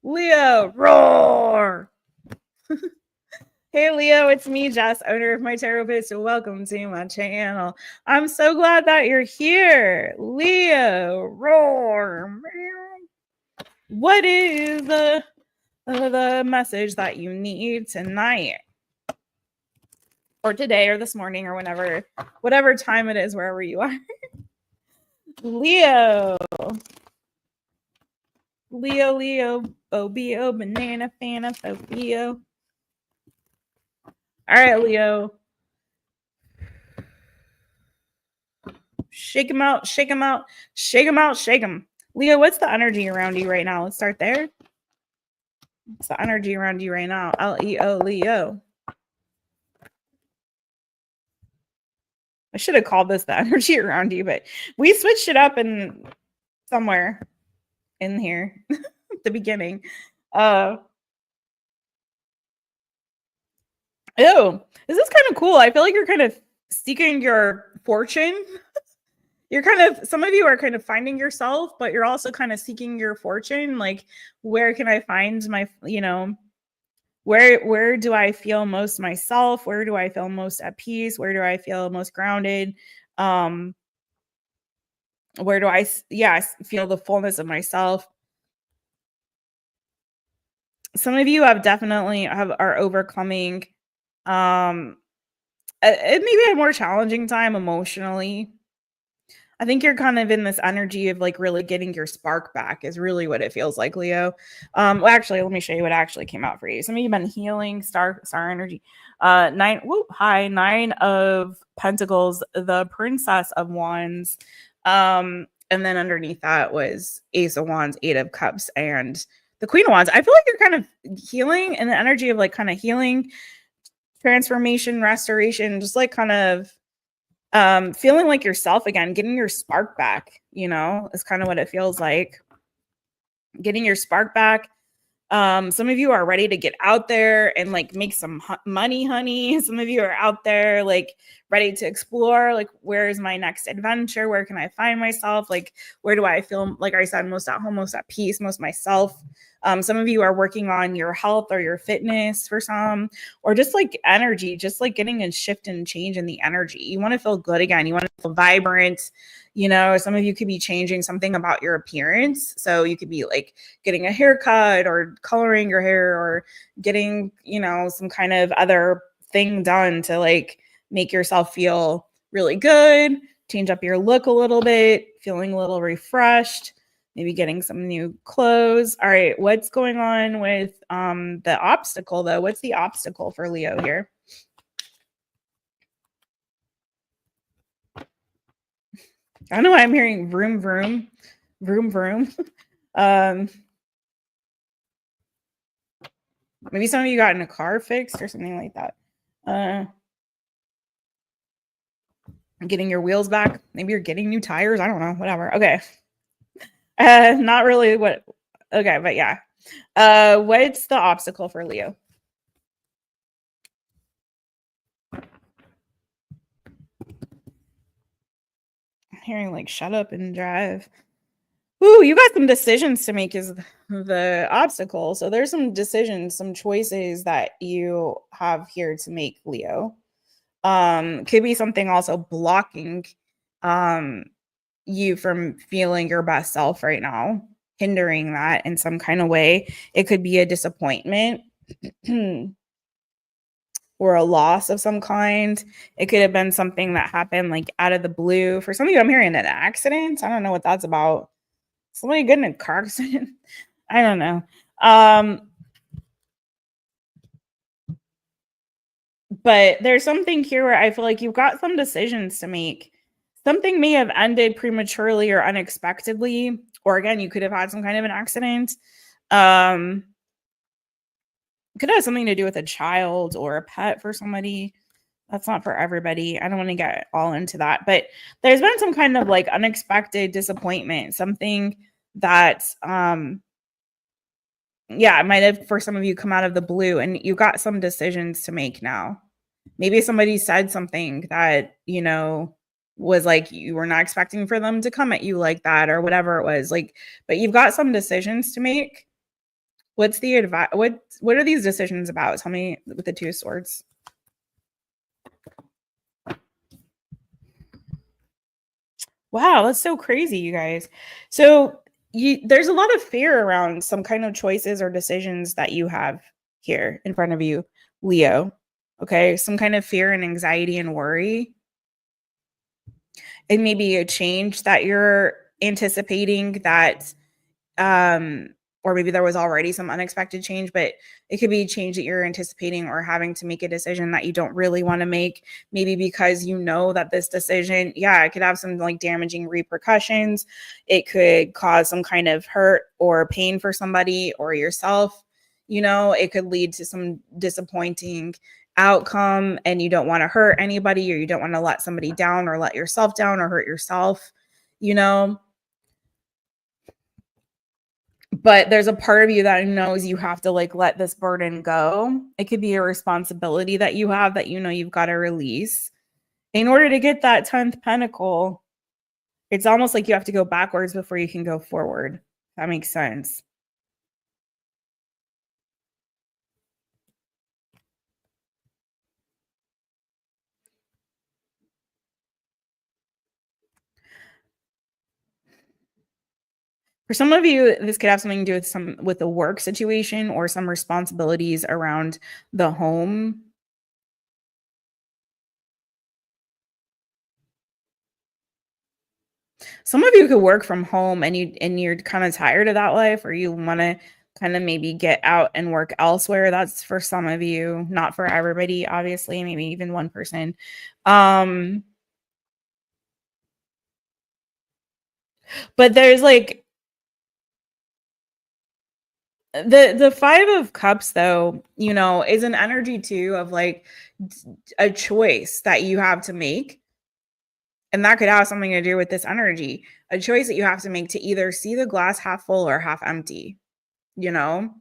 Leo, roar. Hey, Leo, it's me, Jess, owner of my Taropist. Welcome to my channel. I'm so glad that you're here. Leo, roar. What is the message that you need tonight? Or today or this morning or whatever time it is, wherever you are. Leo, Bobio, banana, fana, Fobio. All right, Leo. Shake him out, shake him out, shake him out, shake him. Leo, what's the energy around you right now? Let's start there. What's the energy around you right now? Leo, Leo. I should have called this the energy around you, but we switched it up in somewhere in here at the beginning. Oh, this is kind of cool. I feel like you're kind of seeking your fortune. Some of you are kind of finding yourself, but you're also kind of seeking your fortune. Like, where can I find my, where do I feel most myself? Where do I feel most at peace? Where do I feel most grounded? Where do I feel the fullness of myself? Some of you have definitely are overcoming it may be a more challenging time emotionally. I think you're kind of in this energy of like really getting your spark back is really what it feels like, Leo. Well, actually, let me show you what actually came out for you. Some of you have been healing star energy. Nine of Pentacles, the Princess of Wands. And then underneath that was Ace of Wands, Eight of Cups, and the Queen of Wands. I feel like you're kind of healing in the energy of like kind of healing, transformation, restoration, just like kind of feeling like yourself again, getting your spark back, is kind of what it feels like. Getting your spark back. Some of you are ready to get out there and like make some money, honey. Some of you are out there like ready to explore, like, where is my next adventure? Where can I find myself? Like, where do I feel, like I said, most at home, most at peace, most myself? Some of you are working on your health or your fitness for some, or just like energy, just like getting a shift and change in the energy. You want to feel good again. You want to feel vibrant. Some of you could be changing something about your appearance. So you could be like getting a haircut or coloring your hair or getting, some kind of other thing done to like make yourself feel really good, change up your look a little bit, feeling a little refreshed, maybe getting some new clothes. All right, what's going on with the obstacle though? What's the obstacle for Leo here? I don't know why I'm hearing vroom, vroom, vroom, vroom. Maybe some of you got in a car fixed or something like that. Getting your wheels back. Maybe you're getting new tires. I don't know. Whatever. Okay. Not really what. Okay, but yeah. What's the obstacle for Leo? I'm hearing like shut up and drive. Ooh, you got some decisions to make is the obstacle. So there's some decisions, some choices that you have here to make, Leo. Could be something also blocking you from feeling your best self right now, hindering that in some kind of way. It could be a disappointment. or a loss of some kind. It could have been something that happened like out of the blue. For some of you, I'm hearing an accident. I don't know what that's about. Somebody getting in a car accident. I don't know. But there's something here where I feel like you've got some decisions to make. Something may have ended prematurely or unexpectedly, or again, you could have had some kind of an accident. Could have something to do with a child or a pet for somebody. That's not for everybody. I don't want to get all into that, but there's been some kind of like unexpected disappointment, something that yeah, it might have for some of you come out of the blue, and you got some decisions to make now. Maybe somebody said something that, you know, was like you were not expecting for them to come at you like that or whatever it was. Like, but you've got some decisions to make. What's the advice? What are these decisions about? Tell me with the Two of Swords. Wow, that's so crazy, you guys. So there's a lot of fear around some kind of choices or decisions that you have here in front of you, Leo. Okay, some kind of fear and anxiety and worry. It may be a change that you're anticipating that or maybe there was already some unexpected change, but it could be a change that you're anticipating or having to make a decision that you don't really want to make, maybe because you know that this decision, yeah, it could have some like damaging repercussions. It could cause some kind of hurt or pain for somebody or yourself. You know, it could lead to some disappointing outcome, and you don't want to hurt anybody, or you don't want to let somebody down or let yourself down or hurt yourself, you know. But there's a part of you that knows you have to like let this burden go. It could be a responsibility that you have that you know you've got to release. In order to get that 10th pentacle, it's almost like you have to go backwards before you can go forward. That makes sense. For some of you, this could have something to do with the work situation or some responsibilities around the home. Some of you could work from home and you're kind of tired of that life, or you want to kind of maybe get out and work elsewhere. That's for some of you, not for everybody, obviously, maybe even one person. But there's like the 5 of Cups, though, you know, is an energy too of like a choice that you have to make. And that could have something to do with this energy, a choice that you have to make to either see the glass half full or half empty, you know,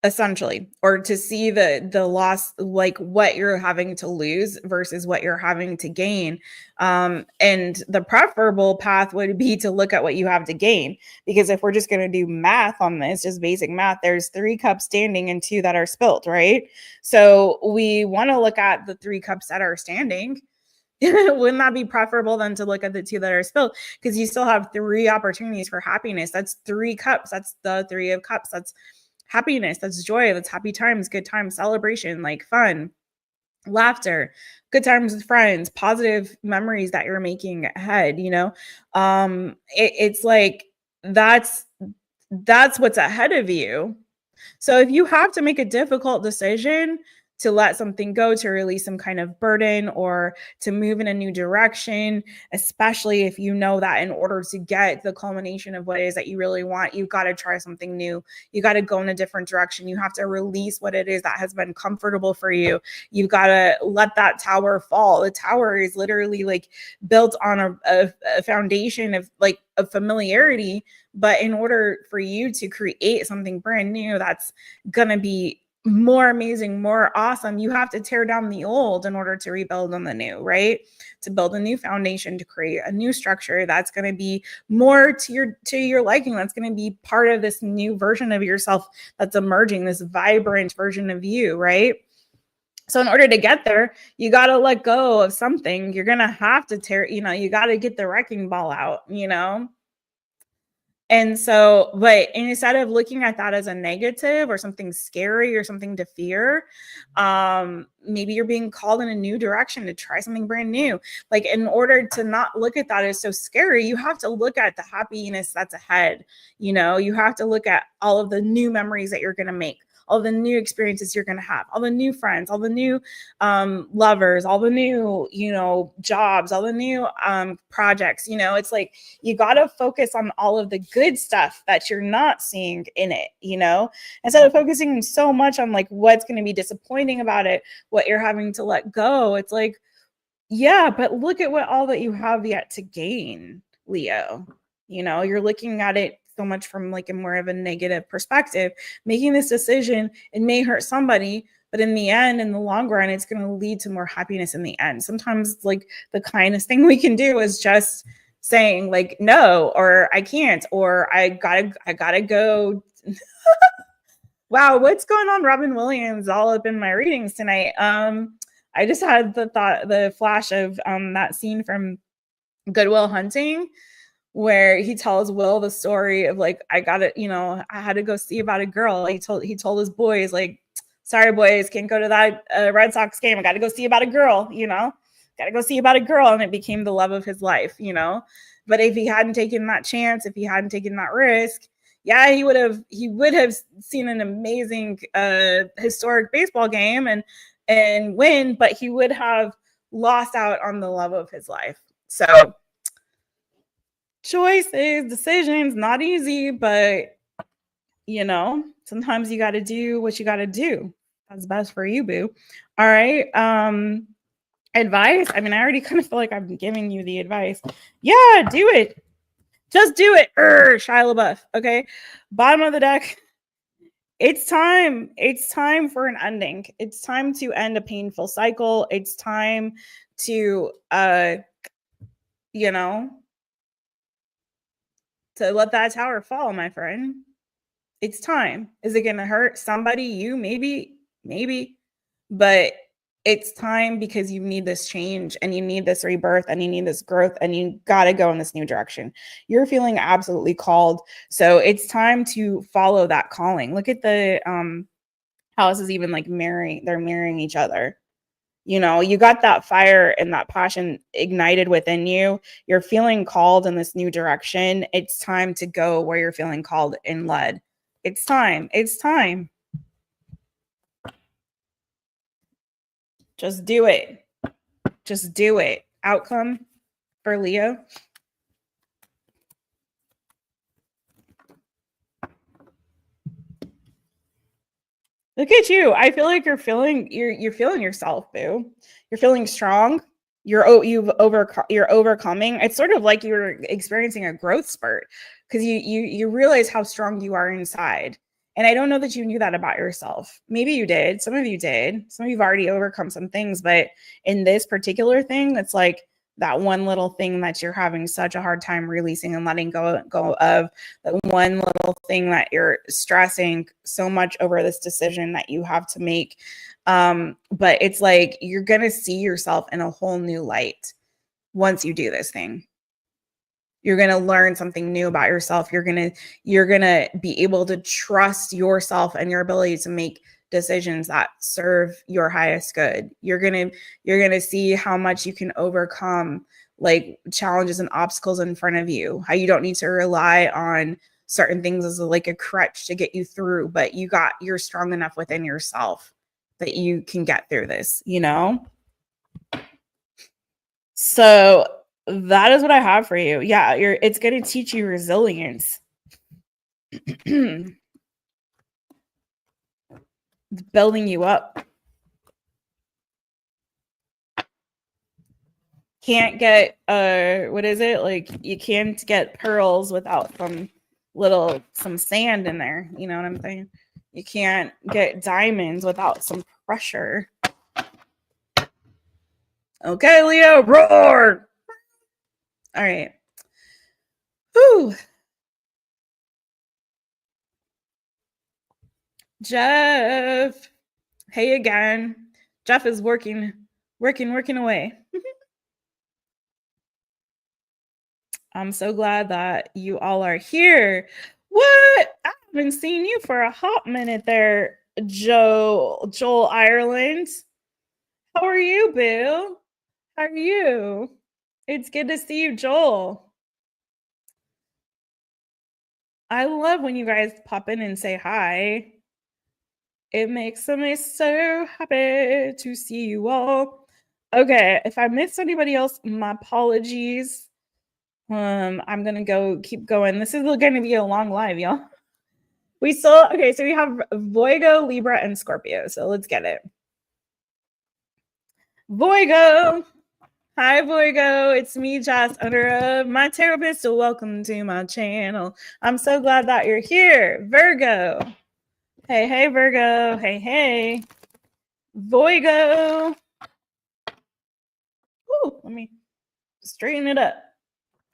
essentially, or to see the loss, like what you're having to lose versus what you're having to gain. And the preferable path would be to look at what you have to gain, because if we're just going to do math on this, just basic math, there's 3 cups standing and 2 that are spilt, right? So we want to look at the 3 cups that are standing. Wouldn't that be preferable than to look at the 2 that are spilled? Because you still have 3 opportunities for happiness. That's 3 cups. That's the 3 of Cups. That's happiness. That's joy. That's happy times, good times, celebration, like fun, laughter, good times with friends, positive memories that you're making ahead. You know, it's like that's what's ahead of you. So if you have to make a difficult decision to let something go, to release some kind of burden, or to move in a new direction, especially if you know that in order to get the culmination of what it is that you really want, you've got to try something new. You got to go in a different direction. You have to release what it is that has been comfortable for you. You've got to let that tower fall. The tower is literally like built on a foundation of like of familiarity. But in order for you to create something brand new that's going to be more amazing, more awesome, you have to tear down the old in order to rebuild on the new, right? To build a new foundation, to create a new structure that's going to be more to your liking, that's going to be part of this new version of yourself that's emerging, this vibrant version of you, right? So in order to get there, you got to let go of something. You're going to have to tear, you know, you got to get the wrecking ball out, you know? And so, but instead of looking at that as a negative or something scary or something to fear, maybe you're being called in a new direction to try something brand new. Like, in order to not look at that as so scary, you have to look at the happiness that's ahead. You know, you have to look at all of the new memories that you're going to make, all the new experiences you're going to have, all the new friends, all the new lovers, all the new, jobs, all the new projects. It's like you got to focus on all of the good stuff that you're not seeing in it, instead of focusing so much on like what's going to be disappointing about it, what you're having to let go. It's like, yeah, but look at what all that you have yet to gain, Leo. You're looking at it so much from like a more of a negative perspective. Making this decision, it may hurt somebody, but in the end, in the long run, it's going to lead to more happiness in the end. Sometimes like the kindest thing we can do is just saying like no, or I can't, or I gotta go. Wow, what's going on? Robin Williams all up in my readings tonight. I just had the flash of that scene from Good Will Hunting, where he tells Will the story of like, I had to go see about a girl. He told his boys like, sorry boys, can't go to that Red Sox game. I got to go see about a girl. Got to go see about a girl, and it became the love of his life. But if he hadn't taken that chance, if he hadn't taken that risk, yeah, he would have seen an amazing historic baseball game and win, but he would have lost out on the love of his life. So choices, decisions, not easy, but sometimes you got to do what you got to do. That's best for you, boo. All right. Advice. I mean, I already kind of feel like I'm giving you the advice. Yeah, do it. Just do it. Shia LaBeouf. Okay. Bottom of the deck. It's time. It's time for an ending. It's time to end a painful cycle. It's time to, to let that tower fall, my friend. It's time. Is it going to hurt somebody? You, maybe, but it's time, because you need this change and you need this rebirth and you need this growth and you got to go in this new direction. You're feeling absolutely called. So it's time to follow that calling. Look at the houses, even like they're marrying each other. You got that fire and that passion ignited within you. You're feeling called in this new direction. It's time to go where you're feeling called and led. It's time. It's time. Just do it. Just do it. Outcome for Leo. Look at you. I feel like you're feeling yourself, boo. You're feeling strong. You're overcoming. It's sort of like you're experiencing a growth spurt, because you realize how strong you are inside. And I don't know that you knew that about yourself. Maybe you did. Some of you did. Some of you've already overcome some things, but in this particular thing, it's like that one little thing that you're having such a hard time releasing and letting go of, that one little thing that you're stressing so much over, this decision that you have to make. But it's like you're going to see yourself in a whole new light once you do this thing. You're going to learn something new about yourself. You're going to be able to trust yourself and your ability to make decisions that serve your highest good. You're going to see how much you can overcome like challenges and obstacles in front of you, how you don't need to rely on certain things as like a crutch to get you through, but you're strong enough within yourself that you can get through this, So that is what I have for you. Yeah, it's going to teach you resilience. Building you up. Can't get what is it? Like, you can't get pearls without some sand in there. You know what I'm saying? You can't get diamonds without some pressure. Okay, Leo, roar. All right. Whew. Jeff. Hey again. Jeff is working away. I'm so glad that you all are here. What? I haven't seen you for a hot minute there, Joel Ireland. How are you, Bill? How are you? It's good to see you, Joel. I love when you guys pop in and say hi. It makes me so happy to see you all. Okay, if I missed anybody else, my apologies. I'm gonna keep going. This is gonna be a long live, y'all. We have Voigo, Libra, and Scorpio. So let's get it. Voigo. Hi, Voigo. It's me, Jess, owner of my Taropist. So welcome to my channel. I'm so glad that you're here. Virgo. Hey, Virgo. Hey. Voigo. Ooh, let me straighten it up.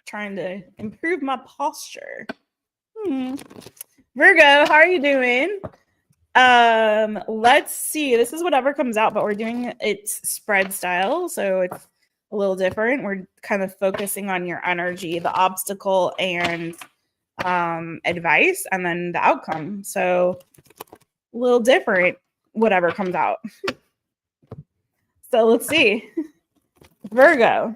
Trying to improve my posture. Virgo, how are you doing? Let's see. This is whatever comes out, but we're doing it's spread style, so it's a little different. We're kind of focusing on your energy, the obstacle, and advice, and then the outcome. So a little different, whatever comes out. So let's see. Virgo.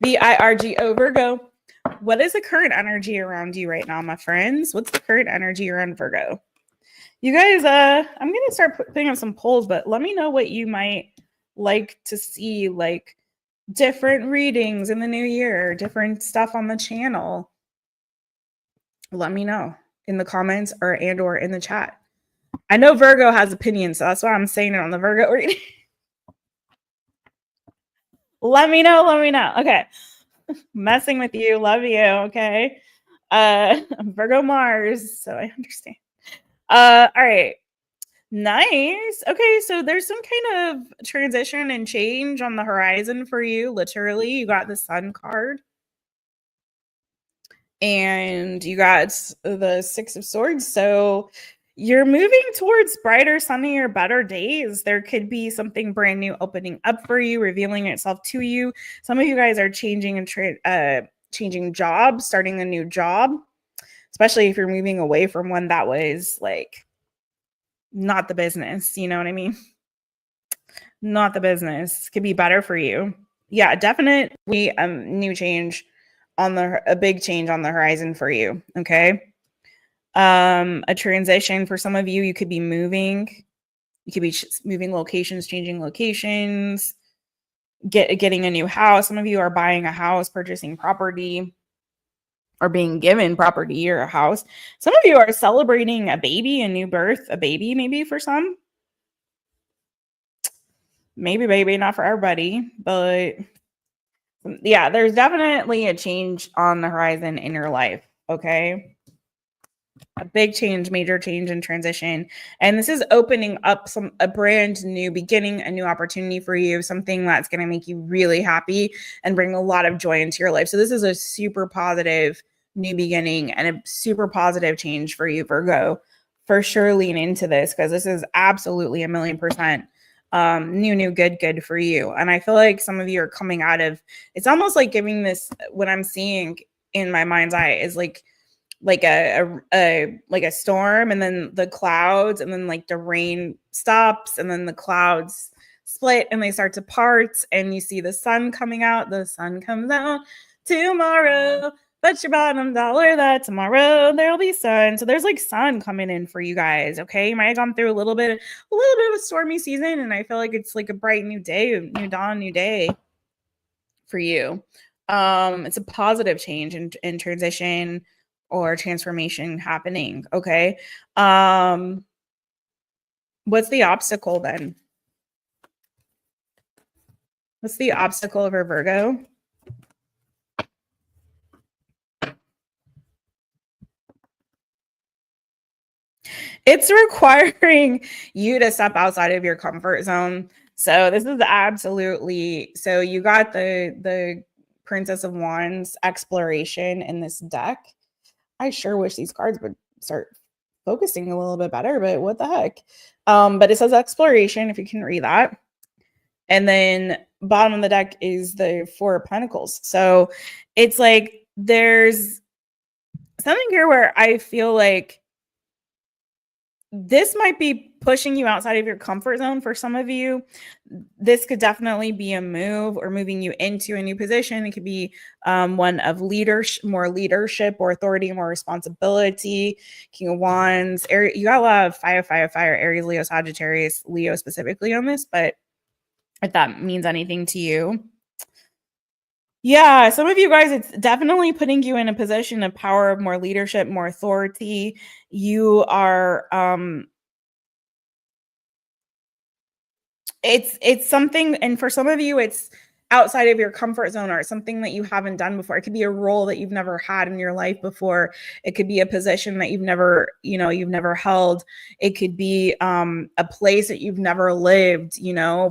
VIRGO, Virgo. What is the current energy around you right now, my friends? What's the current energy around Virgo? You guys, I'm going to start putting up some polls, but let me know what you might like to see, like different readings in the new year, different stuff on the channel. Let me know in the comments or in the chat. I know Virgo has opinions, so that's why I'm saying it on the Virgo reading. Let me know. Okay. Messing with you. Love you. Okay. Virgo Mars. So I understand. All right. Nice. Okay. So there's some kind of transition and change on the horizon for you. Literally, you got the Sun card. And you got the Six of Swords. So you're moving towards brighter, sunnier, better days. There could be something brand new opening up for you, revealing itself to you. Some of you guys are changing and changing jobs, starting a new job, especially if you're moving away from one that was like not the business. You know what I mean? Not the business. Could be better for you. Yeah, definitely new change a big change on the horizon for you. Okay. A transition for some of you. You could be moving. You could be moving locations, changing locations, getting a new house. Some of you are buying a house, purchasing property, or being given property or a house. Some of you are celebrating a baby, a new birth, a baby maybe for some. Maybe baby, not for everybody, but yeah, there's definitely a change on the horizon in your life. Okay. A big change, major change and transition. And this is opening up a brand new beginning, a new opportunity for you, something that's going to make you really happy and bring a lot of joy into your life. So this is a super positive new beginning and a super positive change for you, Virgo. For sure lean into this because this is absolutely 1,000,000% new, good for you. And I feel like some of you are coming out of, it's almost like giving this, what I'm seeing in my mind's eye is like a storm, and then the clouds, and then like the rain stops, and then the clouds split and they start to part, and you see the sun coming out. The sun comes out tomorrow. Bet your bottom dollar that tomorrow there'll be sun. So there's like sun coming in for you guys. Okay, you might have gone through a little bit of a stormy season, and I feel like it's like a bright new day, new dawn, new day for you. It's a positive change and transition or transformation happening. Okay. What's the obstacle then? What's the obstacle for Virgo? It's requiring you to step outside of your comfort zone. So this is absolutely, so you got the Princess of Wands exploration in this deck. I sure wish these cards would start focusing a little bit better, but what the heck? But it says exploration, if you can read that. And then bottom of the deck is the Four of Pentacles. So it's like there's something here where I feel like this might be pushing you outside of your comfort zone for some of you. This could definitely be a move or moving you into a new position. It could be one of leadership, more leadership or authority, more responsibility. King of Wands, you got a lot of fire, Aries, Leo, Sagittarius, Leo specifically on this, but if that means anything to you. Yeah, some of you guys, it's definitely putting you in a position of power, more leadership, more authority. You are it's something, and for some of you it's outside of your comfort zone, or something that you haven't done before. It could be a role that you've never had in your life before. It could be a position that you've never held. It could be a place that you've never lived,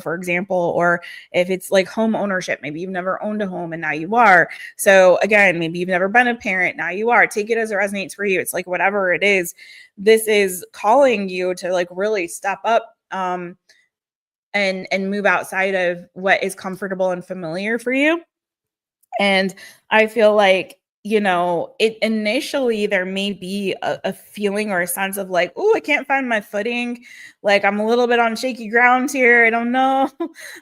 for example. Or if it's like home ownership, maybe you've never owned a home and now you are. So again, maybe you've never been a parent, now you are. Take it as it resonates for you. It's like whatever it is, this is calling you to like really step up and move outside of what is comfortable and familiar for you. And I feel like, it initially there may be a feeling or a sense of like, oh, I can't find my footing. Like I'm a little bit on shaky ground here. I don't know.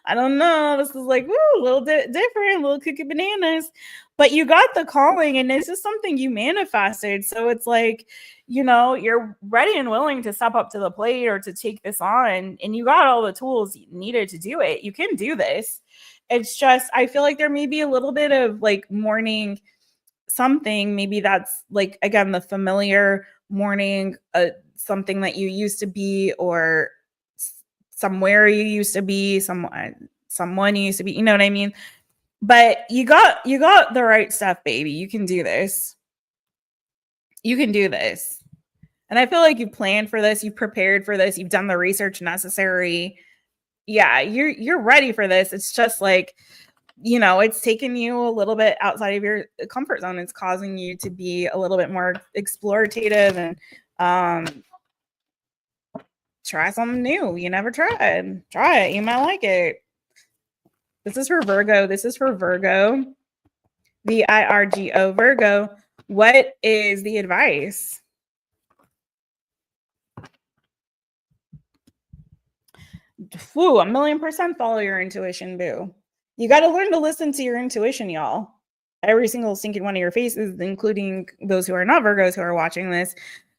I don't know. This is like, a little bit different, little cookie bananas. But you got the calling, and this is something you manifested. So it's like, you're ready and willing to step up to the plate or to take this on, and you got all the tools needed to do it. You can do this. It's just, I feel like there may be a little bit of like mourning something. Maybe that's like, again, the familiar mourning, something that you used to be, or somewhere you used to be, someone you used to be, you know what I mean? But you got the right stuff, baby. You can do this. You can do this. And I feel like you've planned for this, you've prepared for this, you've done the research necessary. Yeah, you're ready for this. It's just like, it's taking you a little bit outside of your comfort zone. It's causing you to be a little bit more explorative and try something new. You never tried. Try it. You might like it. This is for Virgo. VIRGO, Virgo. What is the advice? Whew, 1,000,000% follow your intuition, boo. You got to learn to listen to your intuition, y'all. Every single stinking one of your faces, including those who are not Virgos who are watching this.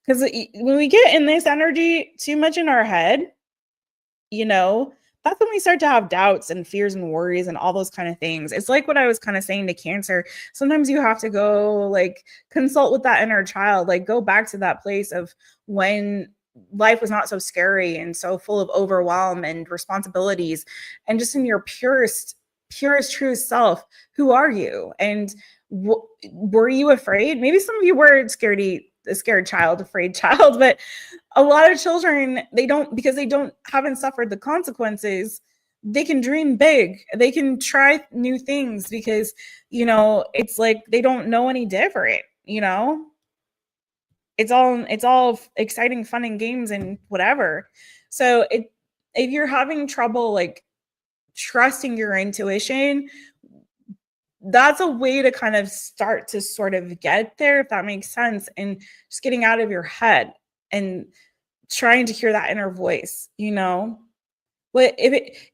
Because when we get in this energy too much in our head, that's when we start to have doubts and fears and worries and all those kind of things. It's like what I was kind of saying to Cancer. Sometimes you have to go like consult with that inner child, like go back to that place of when life was not so scary and so full of overwhelm and responsibilities, and just in your purest true self. Who are you? And were you afraid? Maybe some of you were a scared child, afraid child, but a lot of children, because they haven't suffered the consequences, they can dream big. They can try new things because, it's like they don't know any different, It's all exciting, fun and games and whatever. So if you're having trouble like trusting your intuition, that's a way to kind of start to sort of get there, if that makes sense, and just getting out of your head and trying to hear that inner voice, But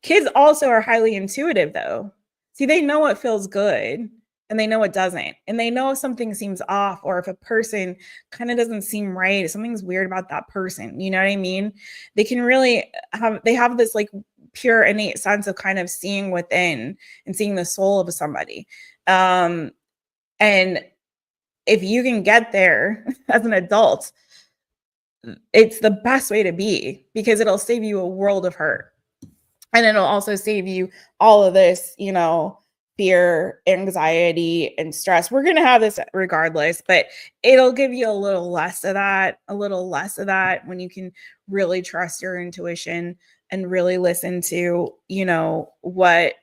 kids also are highly intuitive though. See, they know what feels good and they know what doesn't. And they know if something seems off, or if a person kind of doesn't seem right, if something's weird about that person, you know what I mean? They can really have this like pure innate sense of kind of seeing within and seeing the soul of somebody. And if you can get there as an adult, it's the best way to be, because it'll save you a world of hurt. And it'll also save you all of this, fear, anxiety, and stress. We're going to have this regardless, but it'll give you a little less of that when you can really trust your intuition and really listen to, where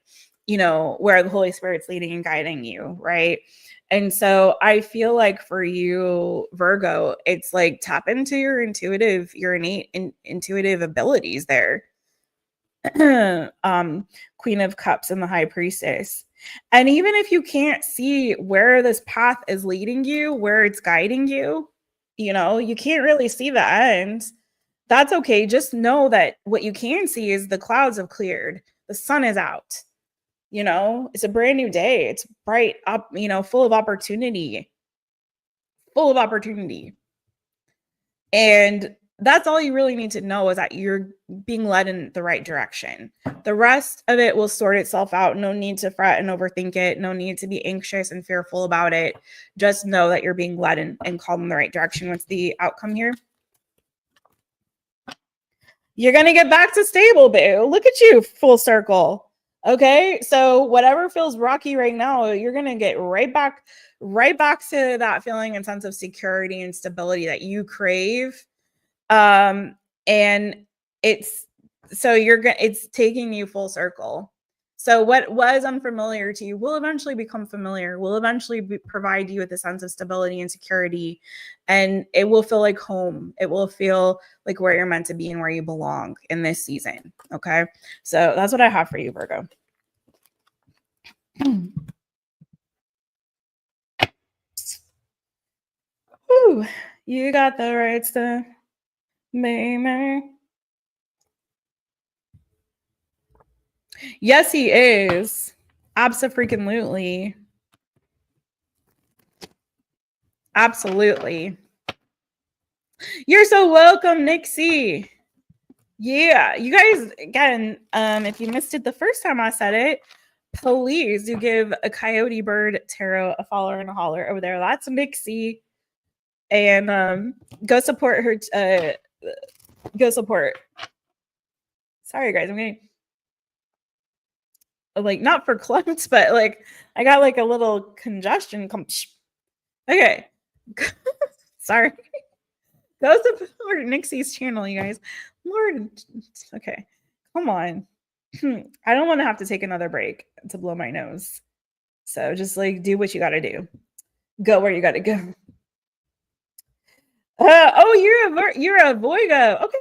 the Holy Spirit's leading and guiding you, right? And so I feel like for you, Virgo, it's like tap into your innate intuitive abilities there. Queen of Cups and the High Priestess. And even if you can't see where this path is leading you, where it's guiding you, you can't really see the end. That's okay. Just know that what you can see is the clouds have cleared. The sun is out. It's a brand new day. It's bright up, full of opportunity. Full of opportunity. And that's all you really need to know, is that you're being led in the right direction. The rest of it will sort itself out. No need to fret and overthink it. No need to be anxious and fearful about it. Just know that you're being led and called in the right direction. What's the outcome here? You're going to get back to stable, boo. Look at you, full circle. Okay, so whatever feels rocky right now, you're going to get right back to that feeling and sense of security and stability that you crave. And it's taking you full circle. So what was unfamiliar to you will eventually become familiar, will eventually provide you with a sense of stability and security, and it will feel like home. It will feel like where you're meant to be and where you belong in this season. Okay, so that's what I have for you, Virgo. Whew, you got the right stuff, baby. Yes, he is. Abso-freaking-lutely. Absolutely. You're so welcome, Nixie. Yeah, you guys, again, if you missed it the first time I said it, please do give a Coyote Bird Tarot a follow and a holler over there. That's Nixie. And go support her. Go support. Sorry, guys. I'm getting not for clumps, but I got a little congestion. Okay. Sorry. Go support Nixie's channel, you guys. Lord. Okay. Come on. I don't want to have to take another break to blow my nose. So just do what you got to do. Go where you got to go. Oh, you're a Voigo. Okay.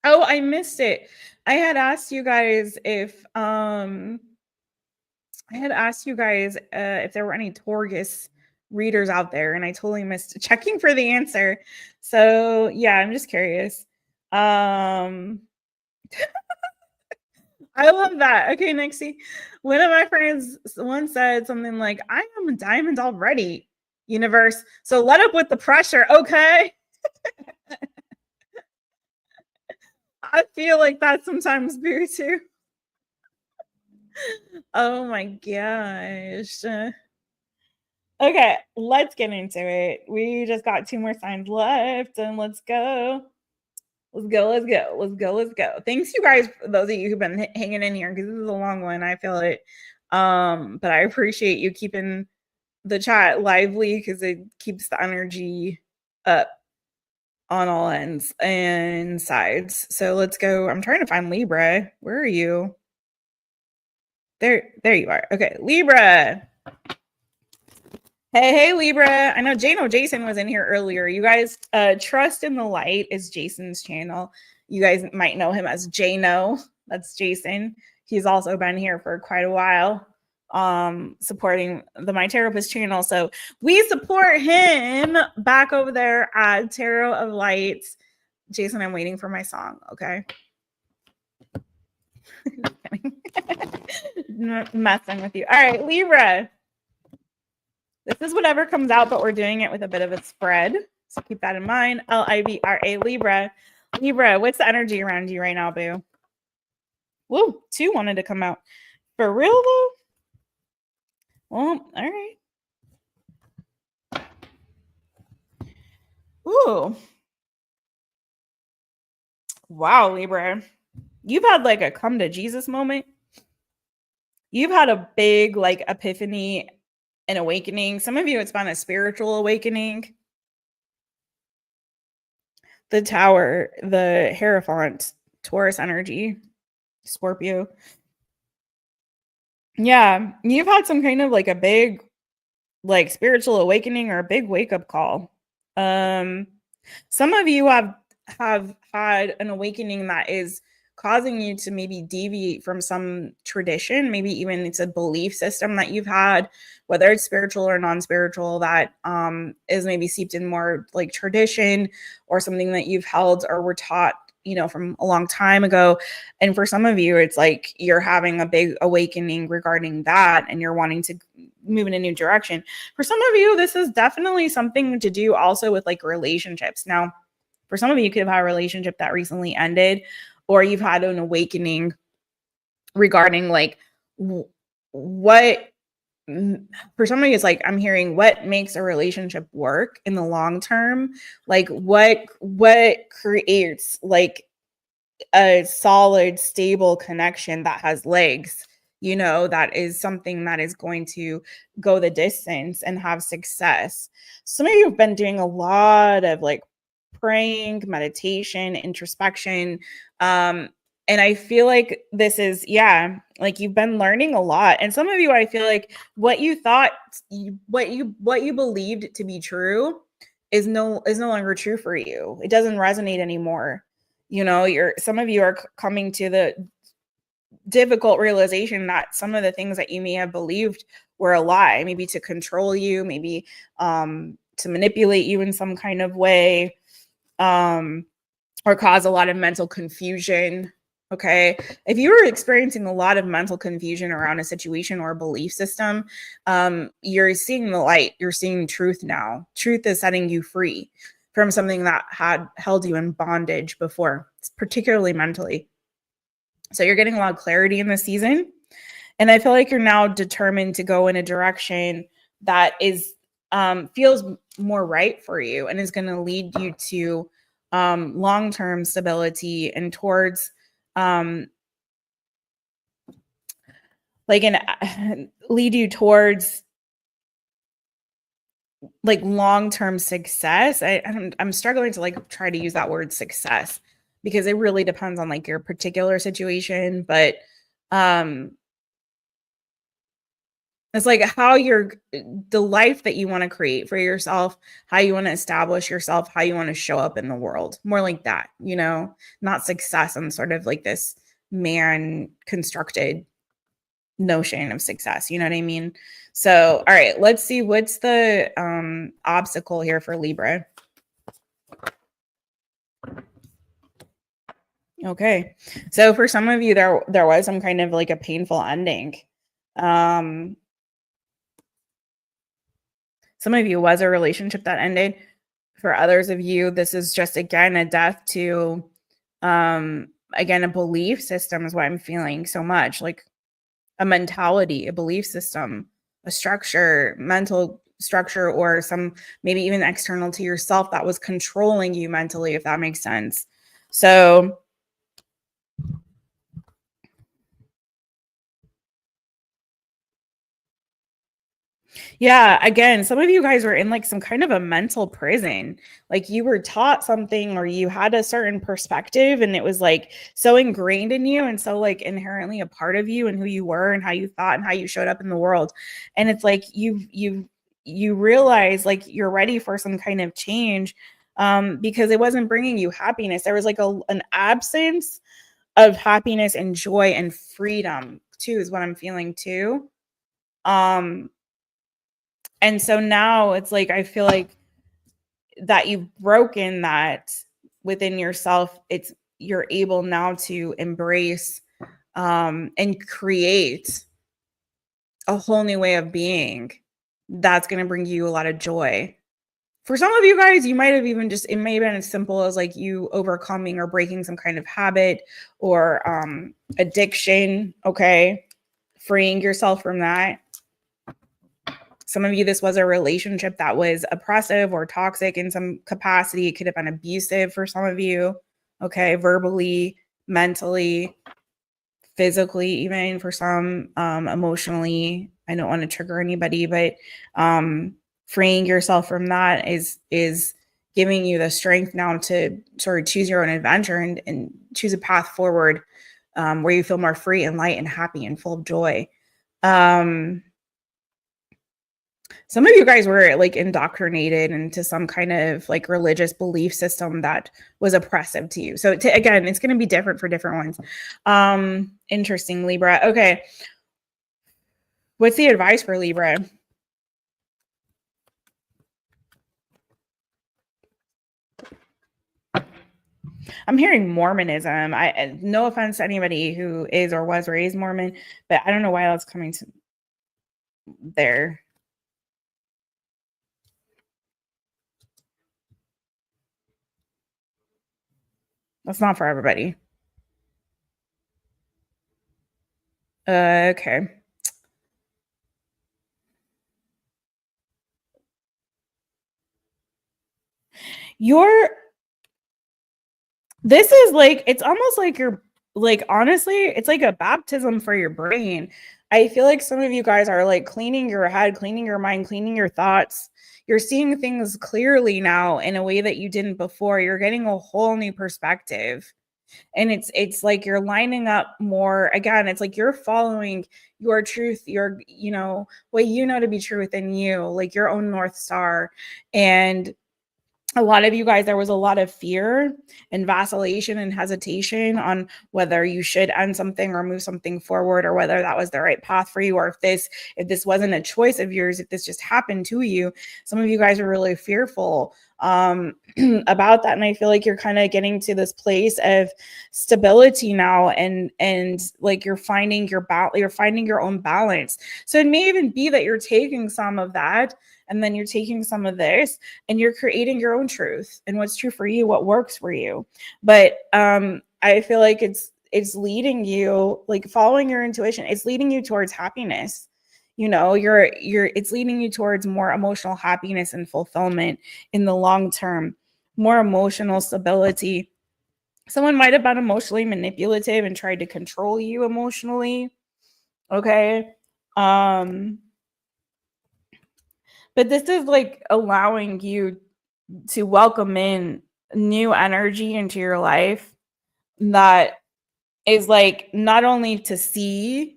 Oh, I missed it. I had asked you guys if there were any Taurus readers out there, and I totally missed checking for the answer. So yeah, I'm just curious. I love that. Okay, Nixie. One of my friends once said something like, I am a diamond already, universe. So let up with the pressure, okay? I feel like that sometimes, boo, too. Oh my gosh. Okay, let's get into it. We just got 2 more signs left, and let's go. Let's go. Thanks, you guys, those of you who've been hanging in here, because this is a long one. I feel it. But I appreciate you keeping the chat lively, because it keeps the energy up on all ends and sides. So let's go. I'm trying to find Libra. Where are you? There you are. Okay, Libra. Hey, Libra. I know Jason was in here earlier. You guys, Trust in the Light is Jason's channel. You guys might know him as Jano. That's Jason. He's also been here for quite a while, supporting the My Taropist channel. So we support him back over there at Tarot of Lights. Jason, I'm waiting for my song, okay? Messing with you. All right, Libra. This is whatever comes out, but we're doing it with a bit of a spread. So keep that in mind. Libra, Libra. Libra, what's the energy around you right now, boo? Woo, 2 wanted to come out. For real, though? Well, all right. Ooh. Wow, Libra. You've had a come to Jesus moment. You've had a big epiphany and awakening. Some of you, it's been a spiritual awakening. The Tower, the Hierophant, Taurus energy, Scorpio. Yeah, you've had some kind of a big spiritual awakening or a big wake-up call. Some of you have had an awakening that is causing you to maybe deviate from some tradition. Maybe even it's a belief system that you've had, whether it's spiritual or non-spiritual, that is maybe seeped in more like tradition, or something that you've held or were taught, you know, from a long time ago. And for some of you, it's like you're having a big awakening regarding that, and you're wanting to move in a new direction. For some of you, this is definitely something to do also with like relationships. Now, for some of you, you could have had a relationship that recently ended, or you've had an awakening regarding like what, for some of you, it's like I'm hearing what makes a relationship work in the long term. Like what creates like a solid, stable connection that has legs, you know, that is something that is going to go the distance and have success. Some of you have been doing a lot of like praying, meditation, introspection. And I feel like this is, yeah, like you've been learning a lot. And some of you, I feel like what you thought, what you believed to be true is no longer true for you. It doesn't resonate anymore. You know, some of you are coming to the difficult realization that some of the things that you may have believed were a lie, maybe to control you, maybe to manipulate you in some kind of way, or cause a lot of mental confusion. Okay. If you were experiencing a lot of mental confusion around a situation or a belief system, you're seeing the light. You're seeing truth now. Truth is setting you free from something that had held you in bondage before, particularly mentally. So you're getting a lot of clarity in this season. And I feel like you're now determined to go in a direction that is feels more right for you, and is going to lead you to long-term stability and towards lead you towards like long-term success. I'm struggling to like try to use that word success, because it really depends on like your particular situation, but it's like how the life that you want to create for yourself, how you want to establish yourself, how you want to show up in the world. More like that, you know, not success and sort of like this man constructed notion of success. You know what I mean? So, all right, let's see what's the obstacle here for Libra. Okay. So for some of you, there was some kind of like a painful ending. Some of you was a relationship that ended. For others of you, this is just, again, a death to, again, a belief system is what I'm feeling so much, like a mentality, a belief system, a structure, mental structure, or some maybe even external to yourself that was controlling you mentally, if that makes sense. So yeah, again, some of you guys were in like some kind of a mental prison. Like you were taught something, or you had a certain perspective, and it was like so ingrained in you and so like inherently a part of you and who you were and how you thought and how you showed up in the world. And it's like you realize like you're ready for some kind of change, because it wasn't bringing you happiness. There was like an absence of happiness and joy and freedom too, is what I'm feeling too. And so now it's like, I feel like that you've broken that within yourself. You're able now to embrace and create a whole new way of being that's going to bring you a lot of joy. For some of you guys, you might have even just, it may have been as simple as like you overcoming or breaking some kind of habit or addiction. Okay. Freeing yourself from that. Some of you, this was a relationship that was oppressive or toxic in some capacity. It could have been abusive for some of you, okay, verbally, mentally, physically, even for some, emotionally. I don't want to trigger anybody, but freeing yourself from that is giving you the strength now to sort of choose your own adventure and choose a path forward, where you feel more free and light and happy and full of joy. Some of you guys were like indoctrinated into some kind of like religious belief system that was oppressive to you. So again, it's going to be different for different ones. Interesting, Libra. Okay. What's the advice for Libra? I'm hearing Mormonism. I no offense to anybody who is or was raised Mormon, but I don't know why that's coming to there. That's not for everybody. Okay. This is like, it's almost like you're like, honestly, it's like a baptism for your brain. I feel like some of you guys are like cleaning your head, cleaning your mind, cleaning your thoughts. You're seeing things clearly now in a way that you didn't before. You're getting a whole new perspective. And it's like you're lining up more. Again, it's like you're following your truth, your, what you know to be true within you, like your own North Star. And a lot of you guys, there was a lot of fear and vacillation and hesitation on whether you should end something or move something forward, or whether that was the right path for you, or if this wasn't a choice of yours, if this just happened to you. Some of you guys are really fearful about that, and I feel like you're kind of getting to this place of stability now, and like you're finding your own balance. So it may even be that you're taking some of that, and then you're taking some of this, and you're creating your own truth and what's true for you, what works for you. But I feel like it's leading you, like following your intuition, it's leading you towards happiness. It's leading you towards more emotional happiness and fulfillment in the long term, more emotional stability. Someone might have been emotionally manipulative and tried to control you emotionally. Okay. But this is like allowing you to welcome in new energy into your life that is like not only to see,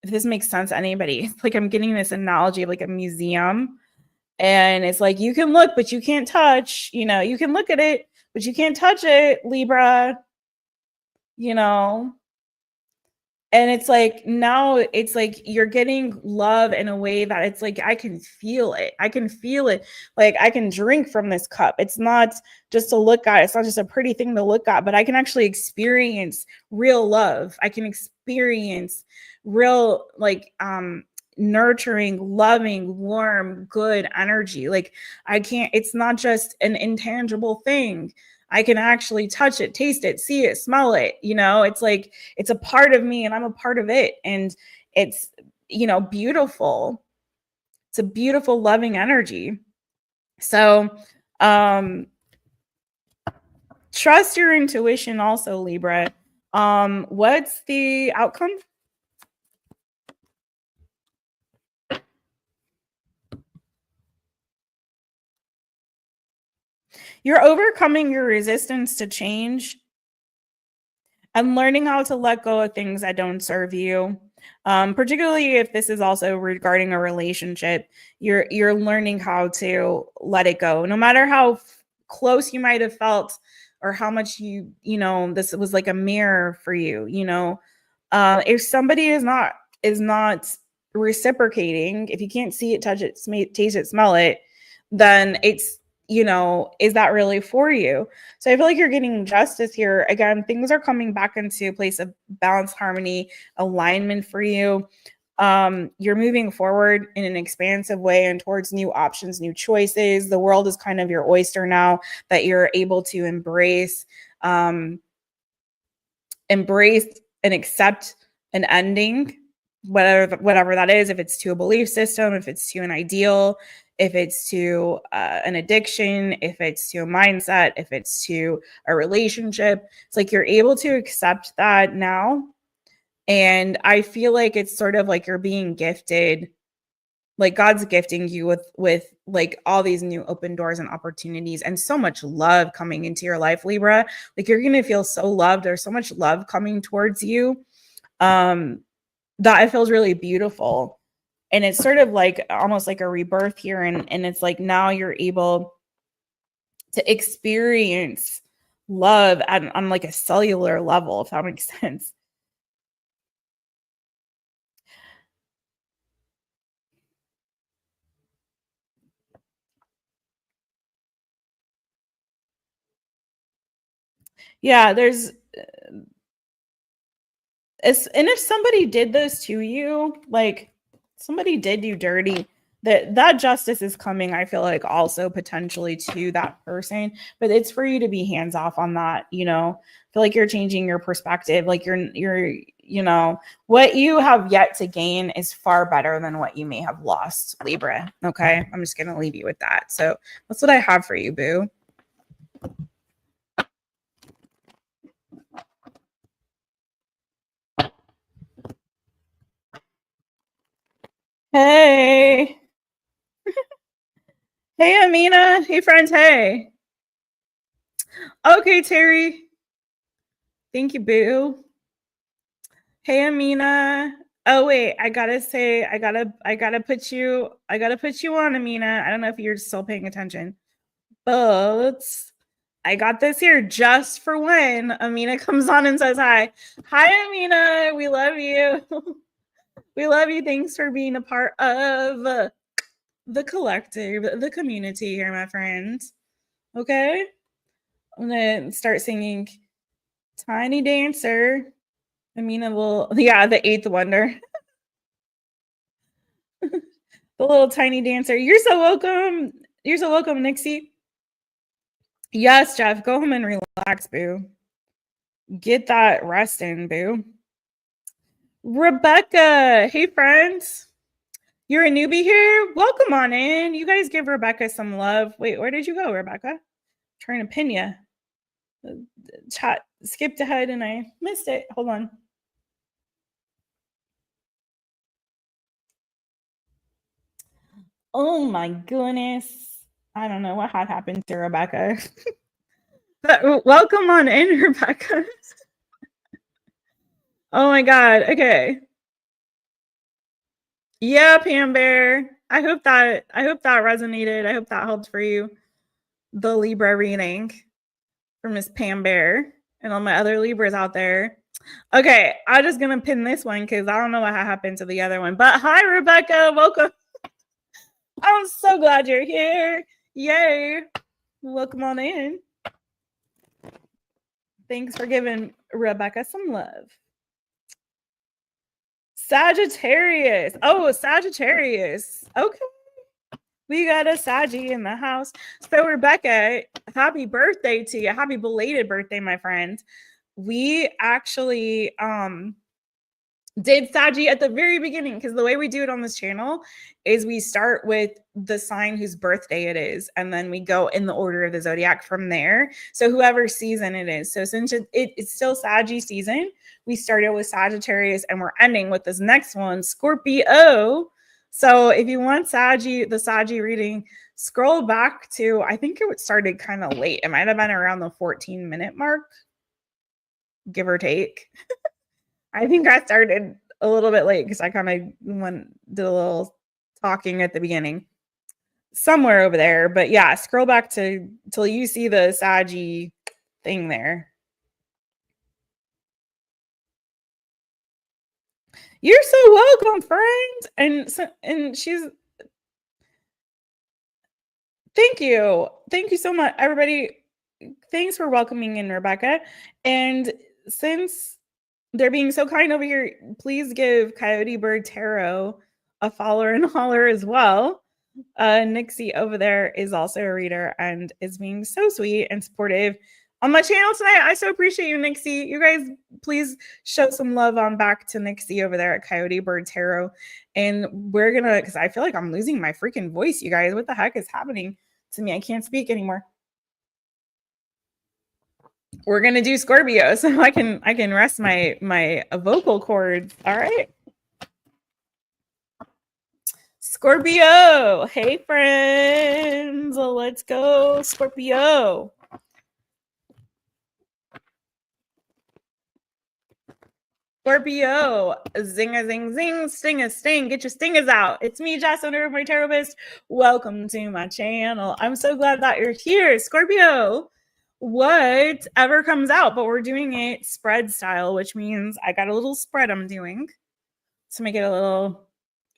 if this makes sense to anybody, like I'm getting this analogy of like a museum, and it's like you can look but you can't touch, you can look at it but you can't touch it, Libra, you know and it's like now it's like you're getting love in a way that it's like I can feel it, like I can drink from this cup. It's not just to look at, it's not just a pretty thing to look at, but I can actually experience real love. I can experience real, like nurturing, loving, warm, good energy. Like it's not just an intangible thing. I can actually touch it, taste it, see it, smell it. It's like it's a part of me and I'm a part of it. And it's, beautiful. It's a beautiful, loving energy. So trust your intuition also, Libra. What's the outcome? You're overcoming your resistance to change and learning how to let go of things that don't serve you. Particularly if this is also regarding a relationship, you're learning how to let it go, no matter how close you might have felt, or how much this was like a mirror for you. If somebody is not reciprocating, if you can't see it, touch it, taste it, smell it, then it's, is that really for you? So I feel like you're getting justice here. Again, things are coming back into a place of balance, harmony, alignment for you. You're moving forward in an expansive way and towards new options, new choices. The world is kind of your oyster now that you're able to embrace and accept an ending, whatever that is, if it's to a belief system, if it's to an ideal, if it's to an addiction, if it's to a mindset, if it's to a relationship. It's like you're able to accept that now. And I feel like it's sort of like you're being gifted, like God's gifting you with like all these new open doors and opportunities and so much love coming into your life, Libra. Like you're going to feel so loved. There's so much love coming towards you that it feels really beautiful. And it's sort of like almost like a rebirth here. And it's like now you're able to experience love on like a cellular level, if that makes sense. Yeah, there's and if somebody did those to you, like somebody did you dirty, that justice is coming, I feel like, also potentially to that person. But it's for you to be hands off on that, you know. I feel like you're changing your perspective. Like you're you know, what you have yet to gain is far better than what you may have lost, Libra. Okay. I'm just gonna leave you with that. So that's what I have for you, boo. Hey. Hey, Amina. Hey, friends. Hey. Okay, Terry. Thank you, boo. Hey, Amina. Oh wait, I gotta say, I gotta put you on, Amina. I don't know if you're still paying attention, but I got this here just for when Amina comes on and says hi. Hi, Amina. We love you. We love you. Thanks for being a part of the collective, the community here, my friends. Okay, I'm gonna start singing Tiny Dancer. Amina will, yeah, the eighth wonder. The little tiny dancer. You're so welcome. You're so welcome, Nixie. Yes, Jeff, go home and relax, boo. Get that rest in, boo. Rebecca, hey, friends. You're a newbie here? Welcome on in. You guys give Rebecca some love. Wait, where did you go, Rebecca? I'm trying to pin you. Chat skipped ahead and I missed it. Hold on. Oh my goodness. I don't know what had happened to Rebecca. But welcome on in, Rebecca. Oh my God. Okay. Yeah, Pam Bear. I hope that resonated. I hope that helped for you. The Libra reading from Miss Pam Bear and all my other Libras out there. Okay, I'm just gonna pin this one because I don't know what happened to the other one. But hi, Rebecca. Welcome. I'm so glad you're here. Yay. Welcome on in. Thanks for giving Rebecca some love. Sagittarius. Oh, Sagittarius. Okay. We got a Saggy in the house. So, Rebecca, happy birthday to you. Happy belated birthday, my friend. We actually did Saggy at the very beginning because the way we do it on this channel is we start with the sign whose birthday it is, and then we go in the order of the zodiac from there. So whoever season it is. So since it's still Saggy season, we started with Sagittarius and we're ending with this next one, Scorpio. So if you want the Saggy reading, scroll back to, I think it started kind of late. It might have been around the 14-minute mark, give or take. I think I started a little bit late because I kind of did a little talking at the beginning. Somewhere over there. But yeah, scroll back till you see the Saggy thing there. You're so welcome, friend. And she's thank you. Thank you so much, everybody. Thanks for welcoming in, Rebecca. And since they're being so kind over here, please give Coyote Bird Tarot a follower and holler as well. Nixie over there is also a reader and is being so sweet and supportive on my channel tonight. I so appreciate you, Nixie. You guys, please show some love on back to Nixie over there at Coyote Bird Tarot. And we're gonna, because I feel like I'm losing my freaking voice, you guys. What the heck is happening to me? I can't speak anymore. We're gonna do Scorpio so I can rest my vocal cords. All right. Scorpio. Hey friends. Let's go, Scorpio. Scorpio, zing a zing zing, sting a sting, get your stingers out. It's me, Jess, owner of my Taropist. Welcome to my channel. I'm so glad that you're here, Scorpio. Whatever comes out, but we're doing it spread style, which means I got a little spread I'm doing to make it a little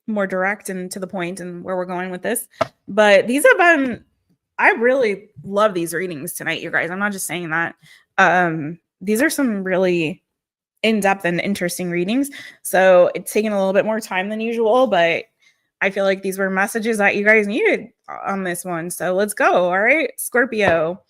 more direct and to the point and where we're going with this. But these have been, I really love these readings tonight, you guys. I'm not just saying that. These are some really in-depth and interesting readings. So it's taken a little bit more time than usual, but I feel like these were messages that you guys needed on this one. So let's go. All right. Scorpio.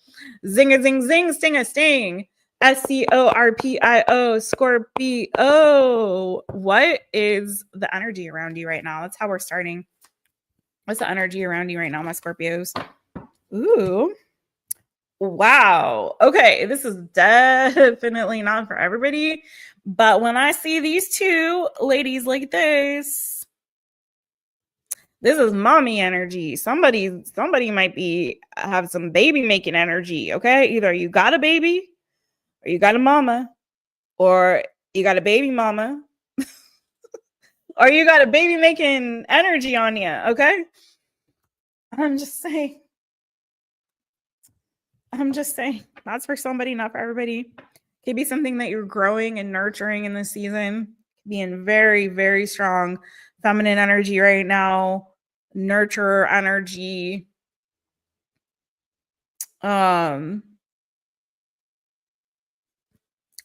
Zing a zing zing, sting a sting. Scorpio. Scorpio. What is the energy around you right now? That's how we're starting. What's the energy around you right now, my Scorpios? Ooh. Wow. Okay, this is definitely not for everybody, but when I see these two ladies like this is mommy energy. Somebody might be have some baby making energy, okay? Either you got a baby or you got a mama or you got a baby mama or you got a baby making energy on you, okay? I'm just saying. That's for somebody, not for everybody. Could be something that you're growing and nurturing in this season. Could be in very, very strong feminine energy right now, nurturer energy.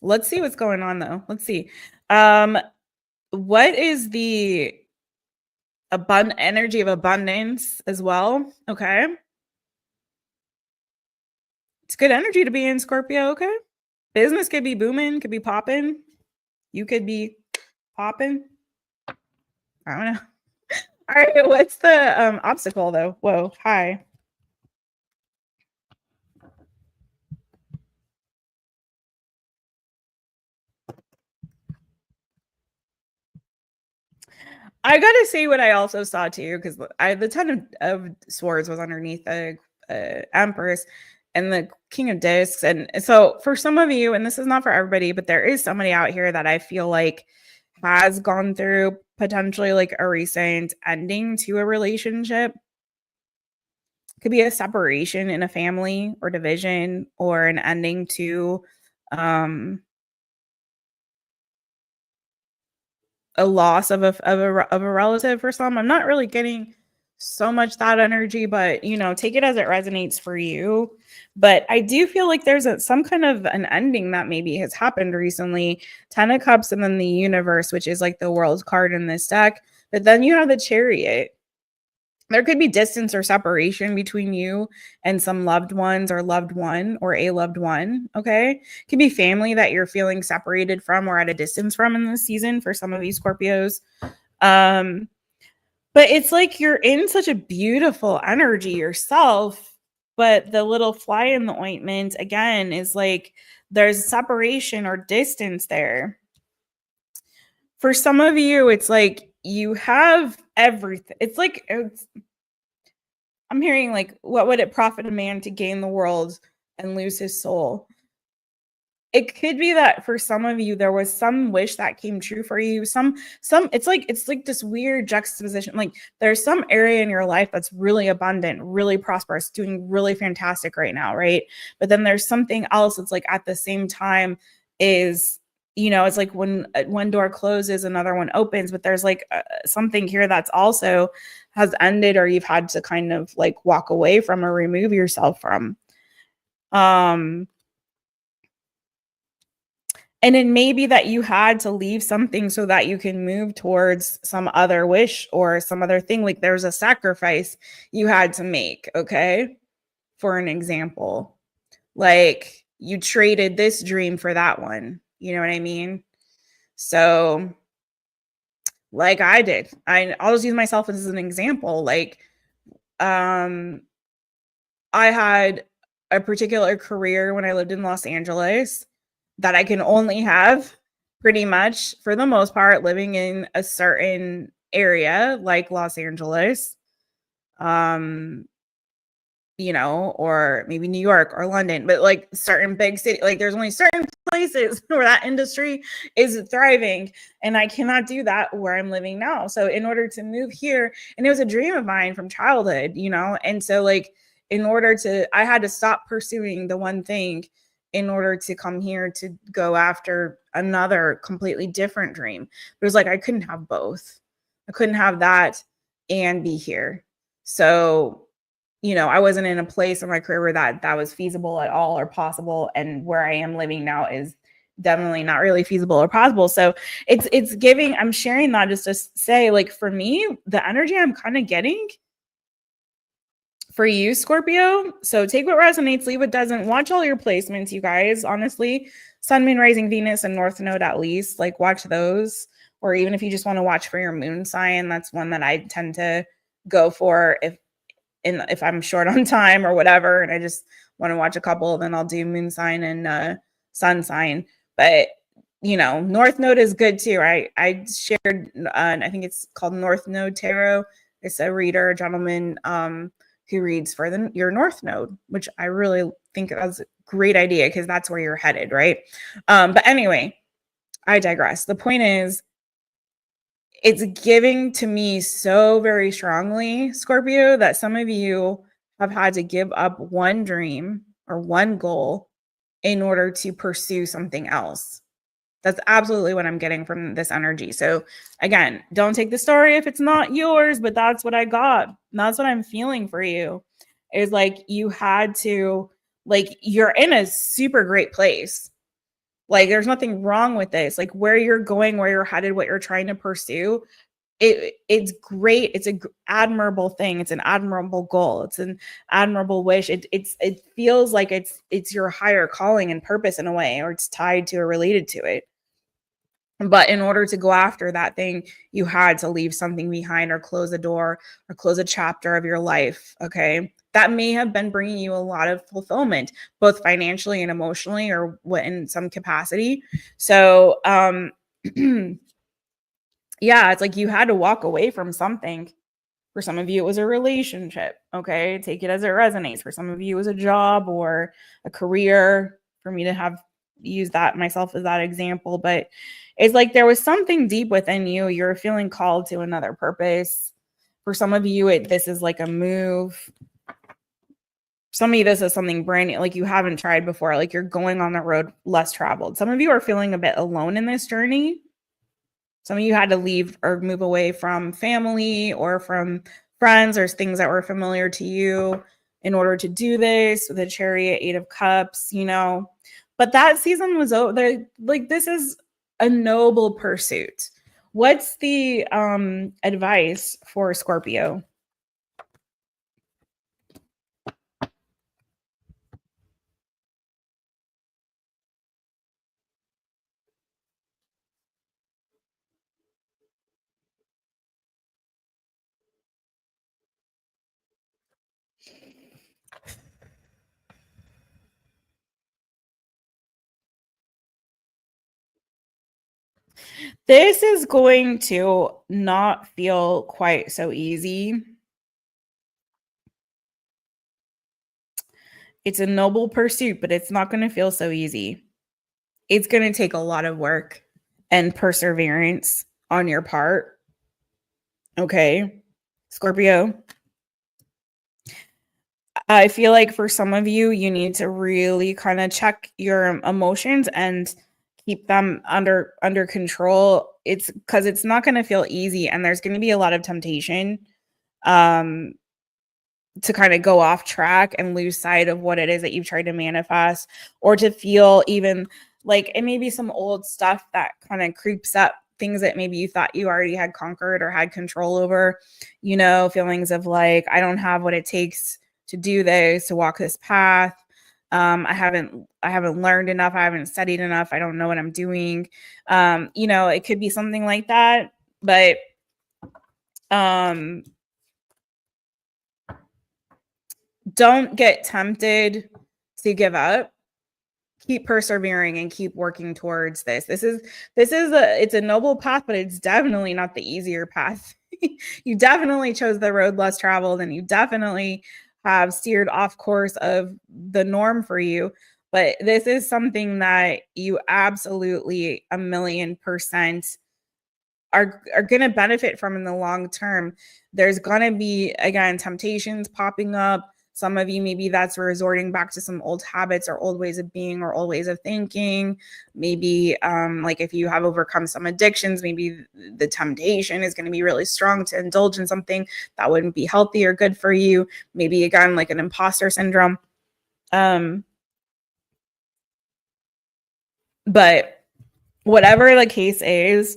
Let's see what's going on though. Let's see. What is the energy of abundance as well? Okay. It's good energy to be in, Scorpio, okay? Business could be booming, could be popping. You could be popping. I don't know. All right, what's the obstacle though? Whoa, hi. I gotta say what I also saw too, because the Ten of Swords was underneath the Empress and the King of Discs, and so for some of you, and this is not for everybody, but there is somebody out here that I feel like has gone through potentially like a recent ending to a relationship. Could be a separation in a family or division or an ending to a loss of a relative for some. I'm not really getting so much that energy, but you know, take it as it resonates for you. But I do feel like there's some kind of an ending that maybe has happened recently. 10 of Cups and then the Universe, which is like the World card in this deck. But then you have the Chariot. There could be distance or separation between you and some loved ones or loved one or a loved one. Okay. It could be family that you're feeling separated from or at a distance from in this season for some of these Scorpios. But it's like you're in such a beautiful energy yourself. But the little fly in the ointment again is like there's separation or distance there. For some of you, it's like you have everything. It's like I'm hearing like, what would it profit a man to gain the world and lose his soul? It could be that for some of you, there was some wish that came true for you. It's like this weird juxtaposition. Like there's some area in your life that's really abundant, really prosperous, doing really fantastic right now, right? But then there's something else that's like at the same time is, you know, it's like when one door closes, another one opens, but there's like something here that's also has ended or you've had to kind of like walk away from or remove yourself from. And it may be that you had to leave something so that you can move towards some other wish or some other thing. Like there's a sacrifice you had to make, okay? For an example, like you traded this dream for that one. You know what I mean? So like I did. I'll just use myself as an example. Like I had a particular career when I lived in Los Angeles that I can only have pretty much for the most part living in a certain area like Los Angeles. or maybe New York or London, but like certain big city, like there's only certain places where that industry is thriving. And I cannot do that where I'm living now. So in order to move here, and it was a dream of mine from childhood, and so like I had to stop pursuing the one thing in order to come here to go after another completely different dream. It was like I couldn't have both. I couldn't have that and be here. So I wasn't in a place in my career where that was feasible at all or possible. And where I am living now is definitely not really feasible or possible. So I'm sharing that just to say, like, for me, the energy I'm kind of getting for you, Scorpio. So take what resonates, leave what doesn't. Watch all your placements, you guys. Honestly, Sun, Moon, Rising, Venus, and North Node at least. Like, watch those. Or even if you just want to watch for your moon sign, that's one that I tend to go for if I'm short on time or whatever, and I just want to watch a couple, then I'll do moon sign and sun sign. But North Node is good too. I shared, I think it's called North Node Tarot. It's a reader, a gentleman who reads for your North Node, which I really think that's a great idea because that's where you're headed, right? But anyway, I digress. The point is, it's giving to me so very strongly, Scorpio, that some of you have had to give up one dream or one goal in order to pursue something else. That's absolutely what I'm getting from this energy. So again, don't take the story if it's not yours, but that's what I got. And that's what I'm feeling for you. Is like you had to, like, you're in a super great place. Like, there's nothing wrong with this. Like, where you're going, where you're headed, what you're trying to pursue, it's great. It's an admirable thing. It's an admirable goal. It's an admirable wish. It feels like it's your higher calling and purpose in a way, or it's tied to or related to it. But in order to go after that thing, you had to leave something behind or close a door or close a chapter of your life. Okay. That may have been bringing you a lot of fulfillment, both financially and emotionally, or what in some capacity. So, yeah, it's like you had to walk away from something. For some of you, it was a relationship. Okay. Take it as it resonates. For some of you, it was a job or a career. For me to have used that myself as that example, but it's like there was something deep within you. You're feeling called to another purpose. For some of you, this is like a move. Some of you, this is something brand new, like you haven't tried before. Like you're going on the road less traveled. Some of you are feeling a bit alone in this journey. Some of you had to leave or move away from family or from friends or things that were familiar to you in order to do this. With the Chariot, 8 of Cups, But that season was over. Like, this is a noble pursuit. What's the advice for Scorpio? This is going to not feel quite so easy. It's a noble pursuit, but it's not going to feel so easy. It's going to take a lot of work and perseverance on your part. Okay, Scorpio. I feel like for some of you, you need to really kind of check your emotions and keep them under control. It's because it's not going to feel easy, and there's going to be a lot of temptation to kind of go off track and lose sight of what it is that you've tried to manifest, or to feel even like it may be some old stuff that kind of creeps up, things that maybe you thought you already had conquered or had control over, feelings of like, I don't have what it takes to do this, to walk this path. I haven't learned enough. I haven't studied enough. I don't know what I'm doing. It could be something like that, but don't get tempted to give up. Keep persevering and keep working towards this. It's a noble path, but it's definitely not the easier path. You definitely chose the road less traveled, and you definitely have steered off course of the norm for you. But this is something that you absolutely 1,000,000% are going to benefit from in the long term. There's going to be, again, temptations popping up. Some of you, maybe that's resorting back to some old habits or old ways of being or old ways of thinking. Maybe like if you have overcome some addictions, maybe the temptation is going to be really strong to indulge in something that wouldn't be healthy or good for you. Maybe, again, like an imposter syndrome. But whatever the case is,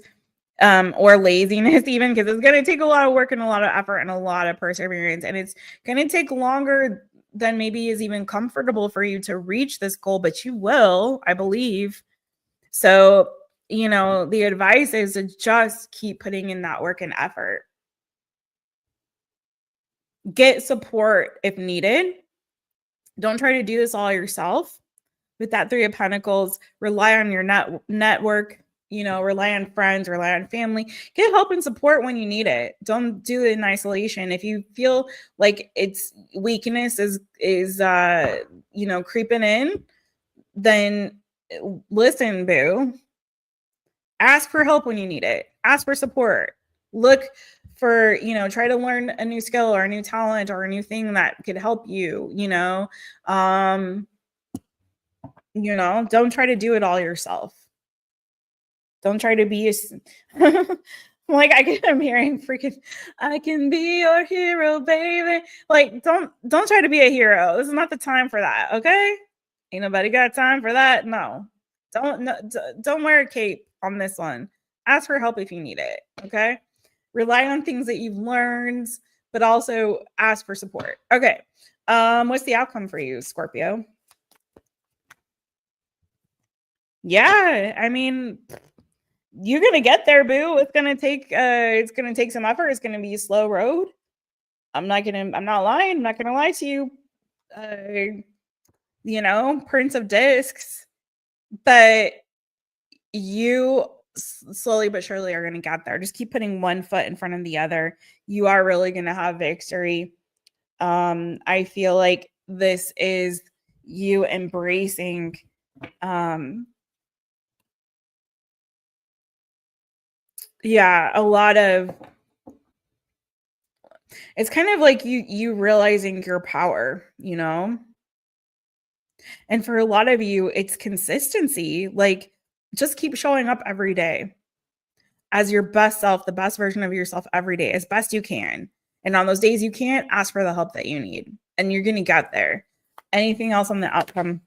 or laziness, even, because it's going to take a lot of work and a lot of effort and a lot of perseverance, and it's going to take longer than maybe is even comfortable for you to reach this goal, but you will, I believe. So, the advice is to just keep putting in that work and effort. Get support if needed. Don't try to do this all yourself. With that Three of Pentacles, rely on your network, rely on friends, rely on family. Get help and support when you need it. Don't do it in isolation. If you feel like it's weakness is creeping in, then listen, boo. Ask for help when you need it. Ask for support. Look for, try to learn a new skill or a new talent or a new thing that could help you, don't try to do it all yourself. Don't try to be like I'm hearing freaking, I can be your hero, baby. Like, don't try to be a hero. This is not the time for that. Okay. Ain't nobody got time for that. No, don't wear a cape on this one. Ask for help if you need it. Okay. Rely on things that you've learned, but also ask for support. Okay. What's the outcome for you, Scorpio? Yeah, I mean, you're gonna get there, boo. It's gonna take some effort. It's gonna be a slow road. I'm not lying. I'm not gonna lie to you. Prince of Discs, but you slowly but surely are gonna get there. Just keep putting one foot in front of the other. You are really gonna have victory. I feel like this is you embracing a lot of, it's kind of like you realizing your power, and for a lot of you, it's consistency. Like, just keep showing up every day as your best self, the best version of yourself every day, as best you can. And on those days you can't, ask for the help that you need, and you're gonna get there. Anything else on the outcome?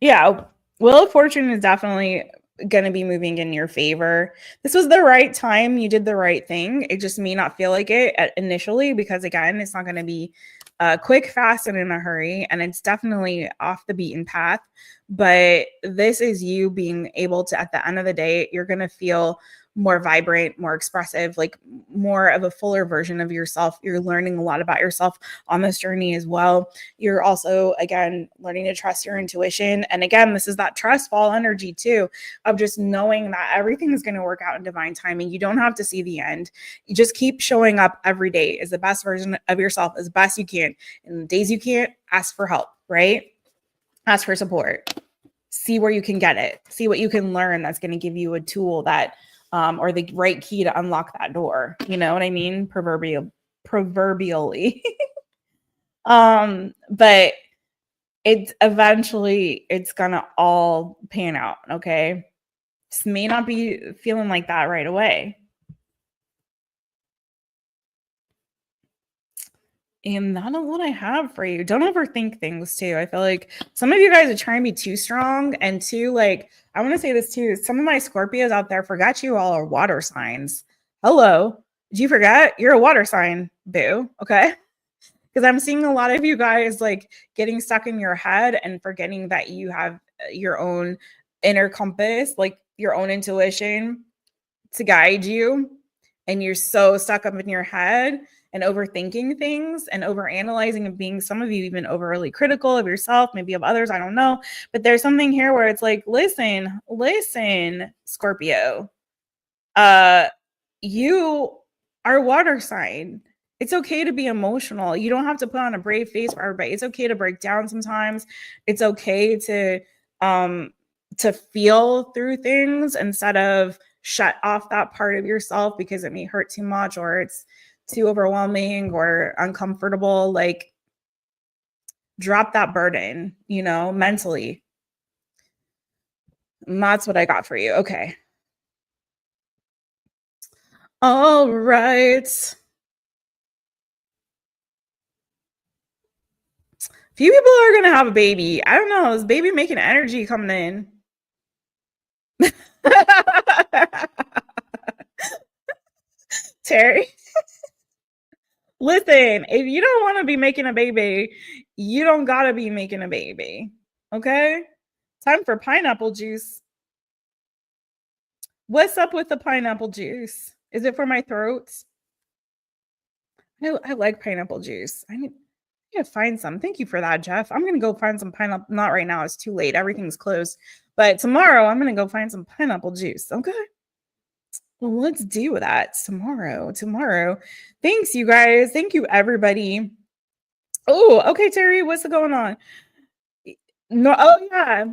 Yeah, Wheel of Fortune is definitely going to be moving in your favor. This was the right time. You did the right thing. It just may not feel like it initially, because, again, it's not going to be quick, fast, and in a hurry. And it's definitely off the beaten path. But this is you being able to, at the end of the day, you're going to feel more vibrant, more expressive, like more of a fuller version of yourself. You're learning a lot about yourself on this journey as well. You're also, again, learning to trust your intuition. And again, this is that trust fall energy too, of just knowing that everything is going to work out in divine timing. You don't have to see the end. You just keep showing up every day as the best version of yourself, as best you can. And the days you can't, ask for help, right? Ask for support. See where you can get it. See what you can learn that's going to give you a tool that or the right key to unlock that door. You know what I mean? Proverbially. But it's gonna all pan out. Okay. This may not be feeling like that right away. And that is what I have for you. Don't overthink things too. I feel like some of you guys are trying to be too strong and too, like, I want to say this too. Some of my Scorpios out there forgot you all are water signs. Hello. Did you forget? You're a water sign, boo. Okay. Because I'm seeing a lot of you guys like getting stuck in your head and forgetting that you have your own inner compass, like your own intuition to guide you. And you're so stuck up in your head and overthinking things and overanalyzing and being, some of you, even overly critical of yourself, maybe of others. I don't know. But there's something here where it's like, listen, Scorpio, you are water sign. It's okay to be emotional. You don't have to put on a brave face for everybody. It's okay to break down sometimes. It's okay to feel through things instead of shut off that part of yourself because it may hurt too much or it's too overwhelming or uncomfortable. Like, drop that burden, mentally. And that's what I got for you. Okay. All right. Few people are going to have a baby. I don't know. Is baby making energy coming in? Terry, listen, if you don't want to be making a baby, you don't got to be making a baby. Okay? Time for pineapple juice. What's up with the pineapple juice? Is it for my throat? I like pineapple juice. I need to find some. Thank you for that, Jeff. I'm going to go find some pineapple. Not right now. It's too late. Everything's closed. But tomorrow, I'm going to go find some pineapple juice. Okay? Well, let's do that tomorrow. Thanks, you guys. Thank you, everybody. Oh, okay, Terry. What's going on? No, oh yeah,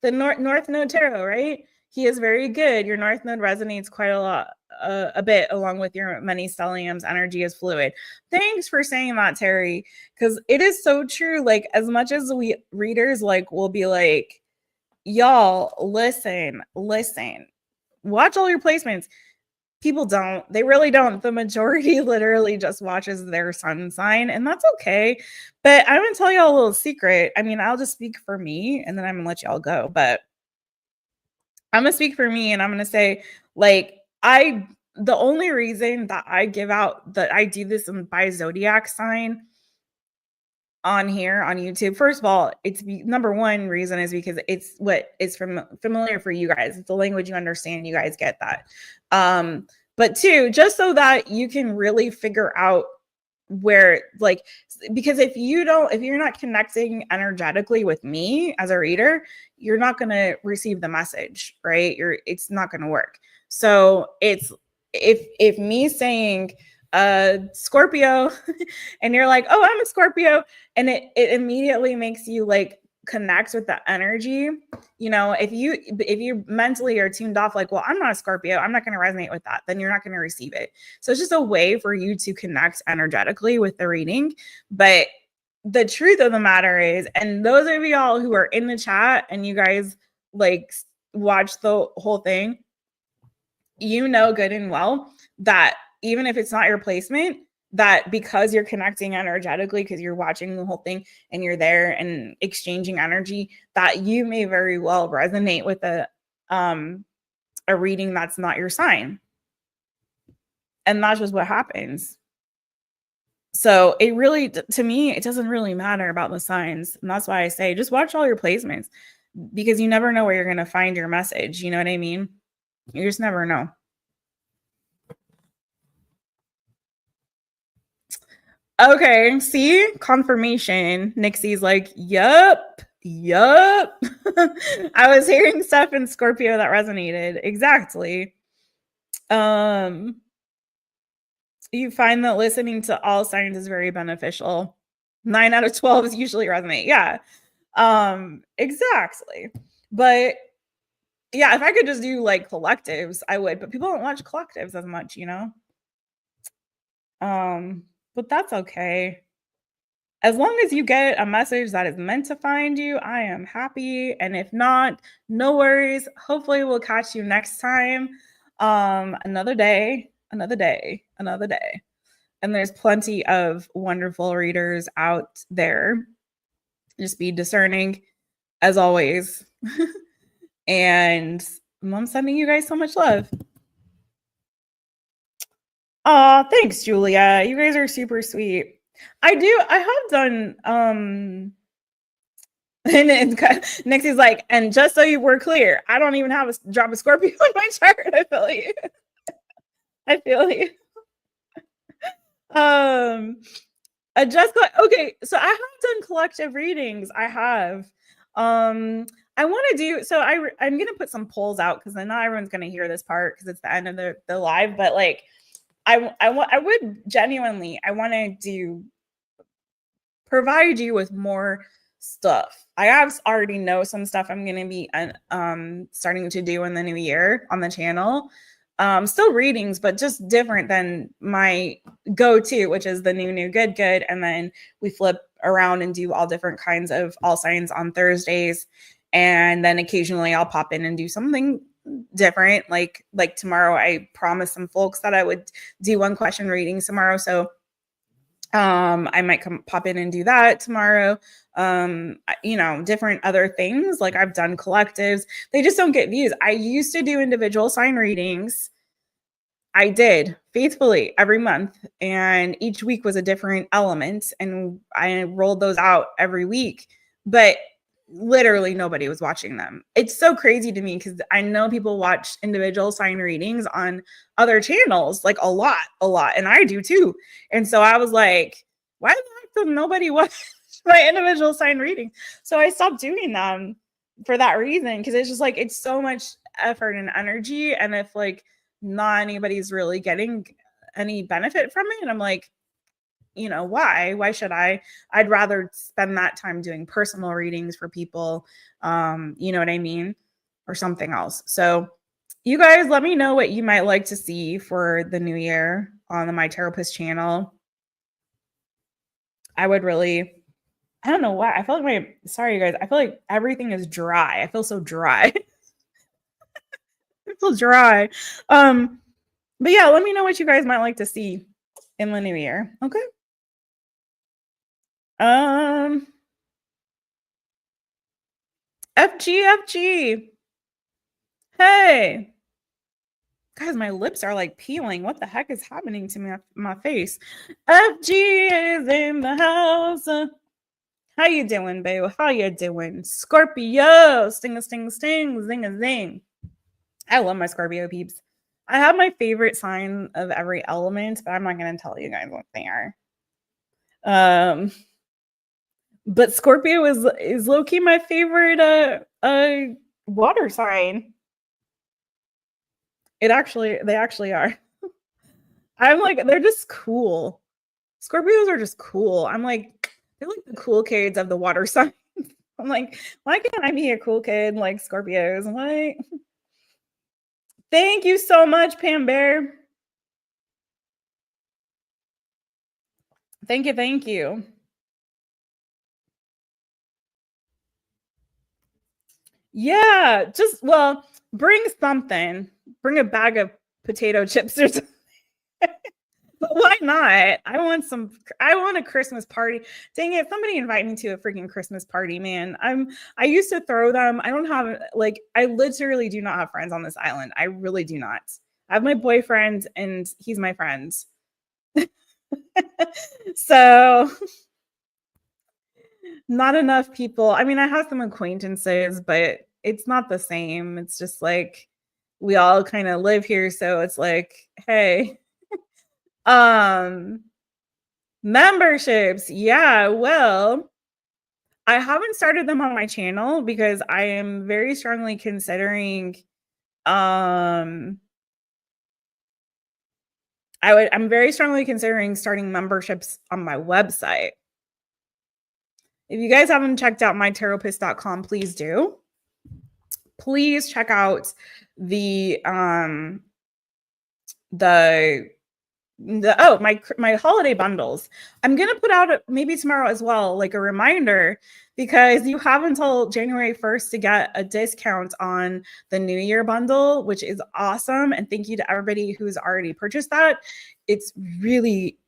the North Node tarot, right? He is very good. Your North Node resonates quite a lot, a bit, along with your many stelliums. Energy is fluid. Thanks for saying that, Terry, because it is so true. Like, as much as we readers will be like, y'all, listen, watch all your placements. People don't. They really don't. The majority literally just watches their sun sign, and that's okay. But I'm going to tell y'all a little secret. I mean, I'll just speak for me, and then I'm going to let y'all go. But I'm going to speak for me, and I'm going to say, the only reason that I give out that I do this by zodiac sign on here on YouTube. First of all, it's number one reason is because it's what is familiar for you guys. It's the language you understand. You guys get that. But two, just so that you can really figure out where, because if you're not connecting energetically with me as a reader, you're not going to receive the message, right? It's not going to work. So it's, if me saying, Scorpio, and you're like, oh, I'm a Scorpio, and it immediately makes you connect with the energy. If you mentally are tuned off, well, I'm not a Scorpio, I'm not going to resonate with that, then you're not going to receive it. So it's just a way for you to connect energetically with the reading. But the truth of the matter is, and those of y'all who are in the chat and you guys watch the whole thing, good and well that even if it's not your placement, that because you're connecting energetically, because you're watching the whole thing and you're there and exchanging energy, that you may very well resonate with a reading that's not your sign. And that's just what happens. So it really, to me, it doesn't really matter about the signs. And that's why I say, just watch all your placements, because you never know where you're going to find your message. You know what I mean? You just never know. Okay, see? Confirmation. Nixie's like, yup. I was hearing stuff in Scorpio that resonated. Exactly. You find that listening to all signs is very beneficial. 9 out of 12 is usually resonate. Yeah. Exactly. But yeah, if I could just do collectives, I would, but people don't watch collectives as much, but that's okay. As long as you get a message that is meant to find you, I am happy. And if not, no worries. Hopefully we'll catch you next time. Another day. And there's plenty of wonderful readers out there. Just be discerning as always. And I'm sending you guys so much love. Oh, thanks, Julia. You guys are super sweet. I have done and Nixie's like, and just so you were clear, I don't even have a drop of Scorpio in my chart. I feel you. Jessica, okay, so I have done collective readings. I have. I want to do, so I'm gonna put some polls out because then not everyone's gonna hear this part because it's the end of the live, but I would genuinely, I want to provide you with more stuff. I already know some stuff I'm going to be starting to do in the new year on the channel. Still readings, but just different than my go-to, which is the new good, and then we flip around and do all different kinds of all signs on Thursdays, and then occasionally I'll pop in and do something different. Like tomorrow, I promised some folks that I would do one question readings tomorrow, so I might pop in and do that tomorrow. Different other things. Like I've done collectives. They just don't get views. I used to do individual sign readings. I did faithfully every month, and each week was a different element, and I rolled those out every week. But literally nobody was watching them. It's so crazy to me because I know people watch individual sign readings on other channels, like a lot, and I do too. And so I was like, why the heck does nobody watch my individual sign reading? So I stopped doing them for that reason, because it's just like it's so much effort and energy, and if like not anybody's really getting any benefit from it, and I'm like, why should I'd rather spend that time doing personal readings for people, you know what I mean, or something else. So you guys let me know what you might like to see for the new year on the My Taropist channel. I don't know why, I feel like sorry you guys, I feel like everything is dry. I feel so dry. I feel dry. But yeah, let me know what you guys might like to see in the new year. Okay. FG. Hey. Guys, my lips are like peeling. What the heck is happening to my face? FG is in the house. How you doing, babe? How you doing? Scorpio. Sting, zing, a zing. I love my Scorpio peeps. I have my favorite sign of every element, but I'm not going to tell you guys what they are. But Scorpio is low-key my favorite water sign. They actually are. I'm like, they're just cool. Scorpios are just cool. I'm like, they're like the cool kids of the water signs. I'm like, why can't I be a cool kid like Scorpios? Why? Thank you so much, Pam Bear. Thank you. Yeah, bring something. Bring a bag of potato chips or something. But why not? I want a Christmas party. Dang it, somebody invite me to a freaking Christmas party, man. I used to throw them. I don't have I literally do not have friends on this island. I really do not. I have my boyfriend and he's my friend. So not enough people. I mean, I have some acquaintances, but it's not the same. It's just like we all kind of live here, so it's like, hey, memberships. Yeah, well, I haven't started them on my channel because I am very strongly considering I'm very strongly considering starting memberships on my website. If you guys haven't checked out mytaropist.com, please do. Please check out my holiday bundles. I'm gonna put out maybe tomorrow as well, like a reminder, because you have until January 1st to get a discount on the New Year bundle, which is awesome. And thank you to everybody who's already purchased that. It's really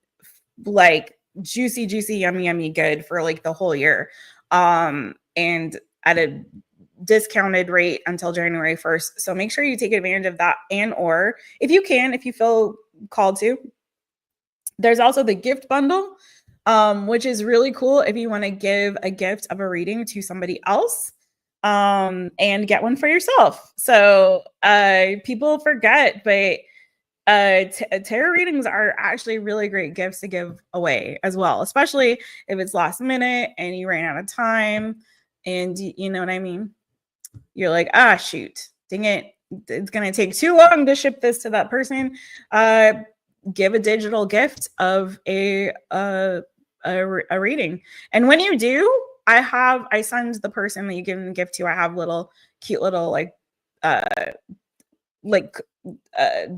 like juicy, yummy good for like the whole year. And at a discounted rate until January 1st. So make sure you take advantage of that, and or if you feel called to. There's also the gift bundle, which is really cool if you want to give a gift of a reading to somebody else, and get one for yourself. So people forget, but tarot readings are actually really great gifts to give away as well, especially if it's last minute and you ran out of time, and you know what I mean. You're like, shoot, dang it, it's gonna take too long to ship this to that person. give a digital gift of a reading. And when you do, I send the person that you give the gift to, I have little cute little like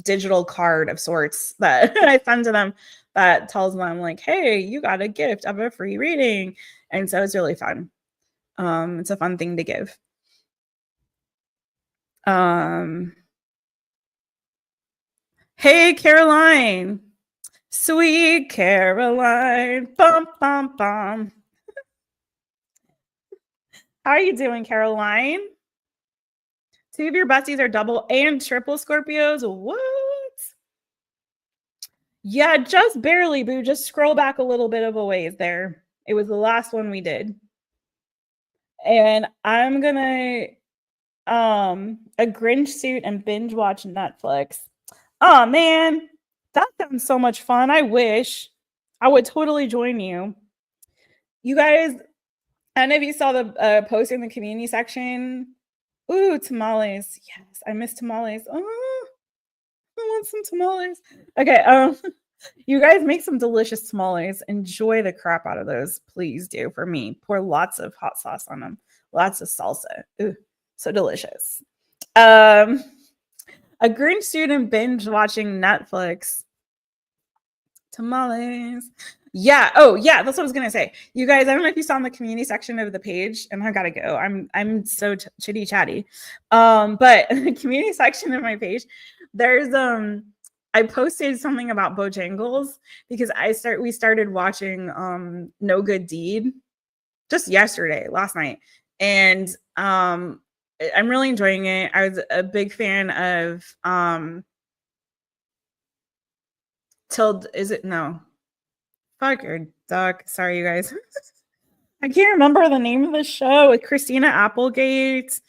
digital card of sorts that I send to them that tells them like, hey, you got a gift of a free reading. And so it's really fun. It's a fun thing to give. Hey, Caroline. Sweet Caroline. Bum, bum, bum. How are you doing, Caroline? Two of your besties are double and triple Scorpios. What? Yeah, just barely, boo. Just scroll back a little bit of a ways there. It was the last one we did. And I'm gonna a Grinch suit and binge watch Netflix. Oh man, that sounds so much fun. I wish I would totally join you. You guys, I don't know if you saw the post in the community section. Ooh, tamales. Yes, I miss tamales. Oh, I want some tamales. Okay, you guys make some delicious tamales. Enjoy the crap out of those. Please do for me. Pour lots of hot sauce on them. Lots of salsa. Ooh, so delicious. A Grinch student binge watching Netflix. Tamales. Yeah. Oh, yeah. That's what I was gonna say. You guys, I don't know if you saw in the community section of the page, and I gotta go. I'm so chitty chatty. But in the community section of my page, there's I posted something about Bojangles because we started watching No Good Deed just last night, and I'm really enjoying it. I was a big fan of is it no? Fuck your duck. Sorry, you guys. I can't remember the name of the show with Christina Applegate.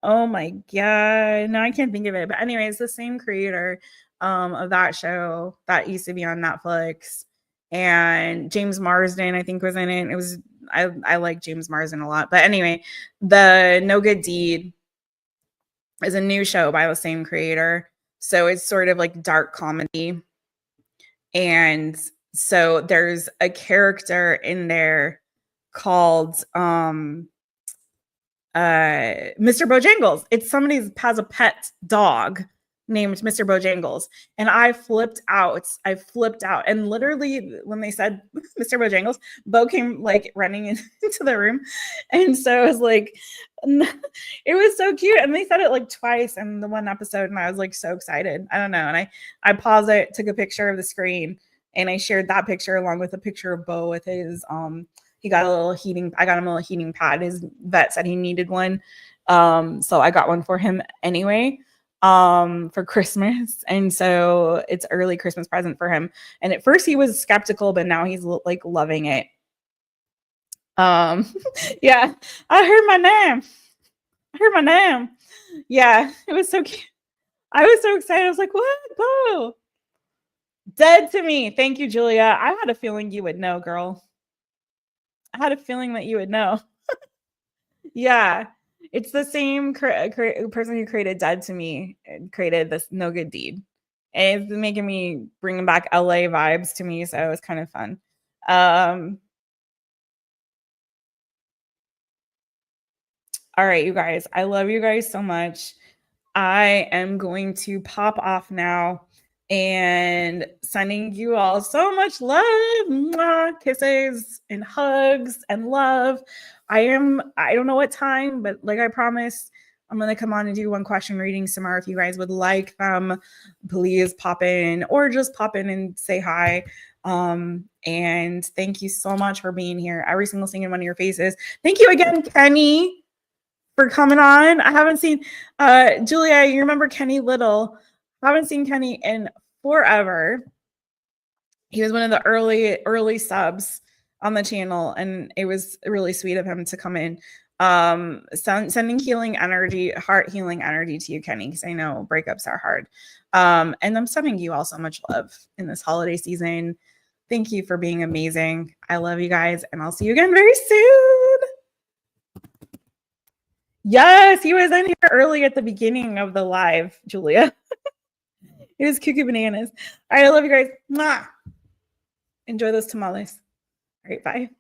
Oh my god. No, I can't think of it. But anyway, it's the same creator of that show that used to be on Netflix. And James Marsden, I think, was in it. It was I like James Marsden a lot. But anyway, the No Good Deed is a new show by the same creator. So it's sort of like dark comedy. And so there's a character in there called Mr. Bojangles. It's somebody has a pet dog named Mr. Bojangles. And I flipped out. And literally when they said Mr. Bojangles, Bo came like running into the room. And so it was like, it was so cute. And they said it like twice in the one episode. And I was like so excited. I don't know. And I paused it, took a picture of the screen, and I shared that picture along with a picture of Bo with his I got him a little heating pad. His vet said he needed one. So I got one for him anyway for Christmas. And so it's early Christmas present for him. And at first he was skeptical, but now he's like loving it. Yeah, I heard my name. Yeah, it was so cute. I was so excited. I was like, what? Bo? Dead to me. Thank you, Julia. I had a feeling you would know, girl. I had a feeling that you would know. Yeah, it's the same person who created Dead to Me and created this No Good Deed. And it's making me bringing back LA vibes to me, so it was kind of fun. All right, you guys. I love you guys so much. I am going to pop off now and sending you all so much love, mwah, kisses and hugs and love. I don't know what time, but like I promised, I'm going to come on and do one question readings tomorrow. If you guys would like them, please pop in or just pop in and say hi. And thank you so much for being here. Every single single one of your faces. Thank you again, Kenny, for coming on. I haven't seen Julia, you remember Kenny Little? I haven't seen Kenny in forever. He was one of the early subs on the channel, and it was really sweet of him to come in. Sending healing energy, heart healing energy to you, Kenny, because I know breakups are hard. And I'm sending you all so much love in this holiday season. Thank you for being amazing. I love you guys, and I'll see you again very soon. Yes, he was in here early at the beginning of the live, Julia. It was cuckoo bananas. All right, I love you guys. Mwah. Enjoy those tamales. All right, bye.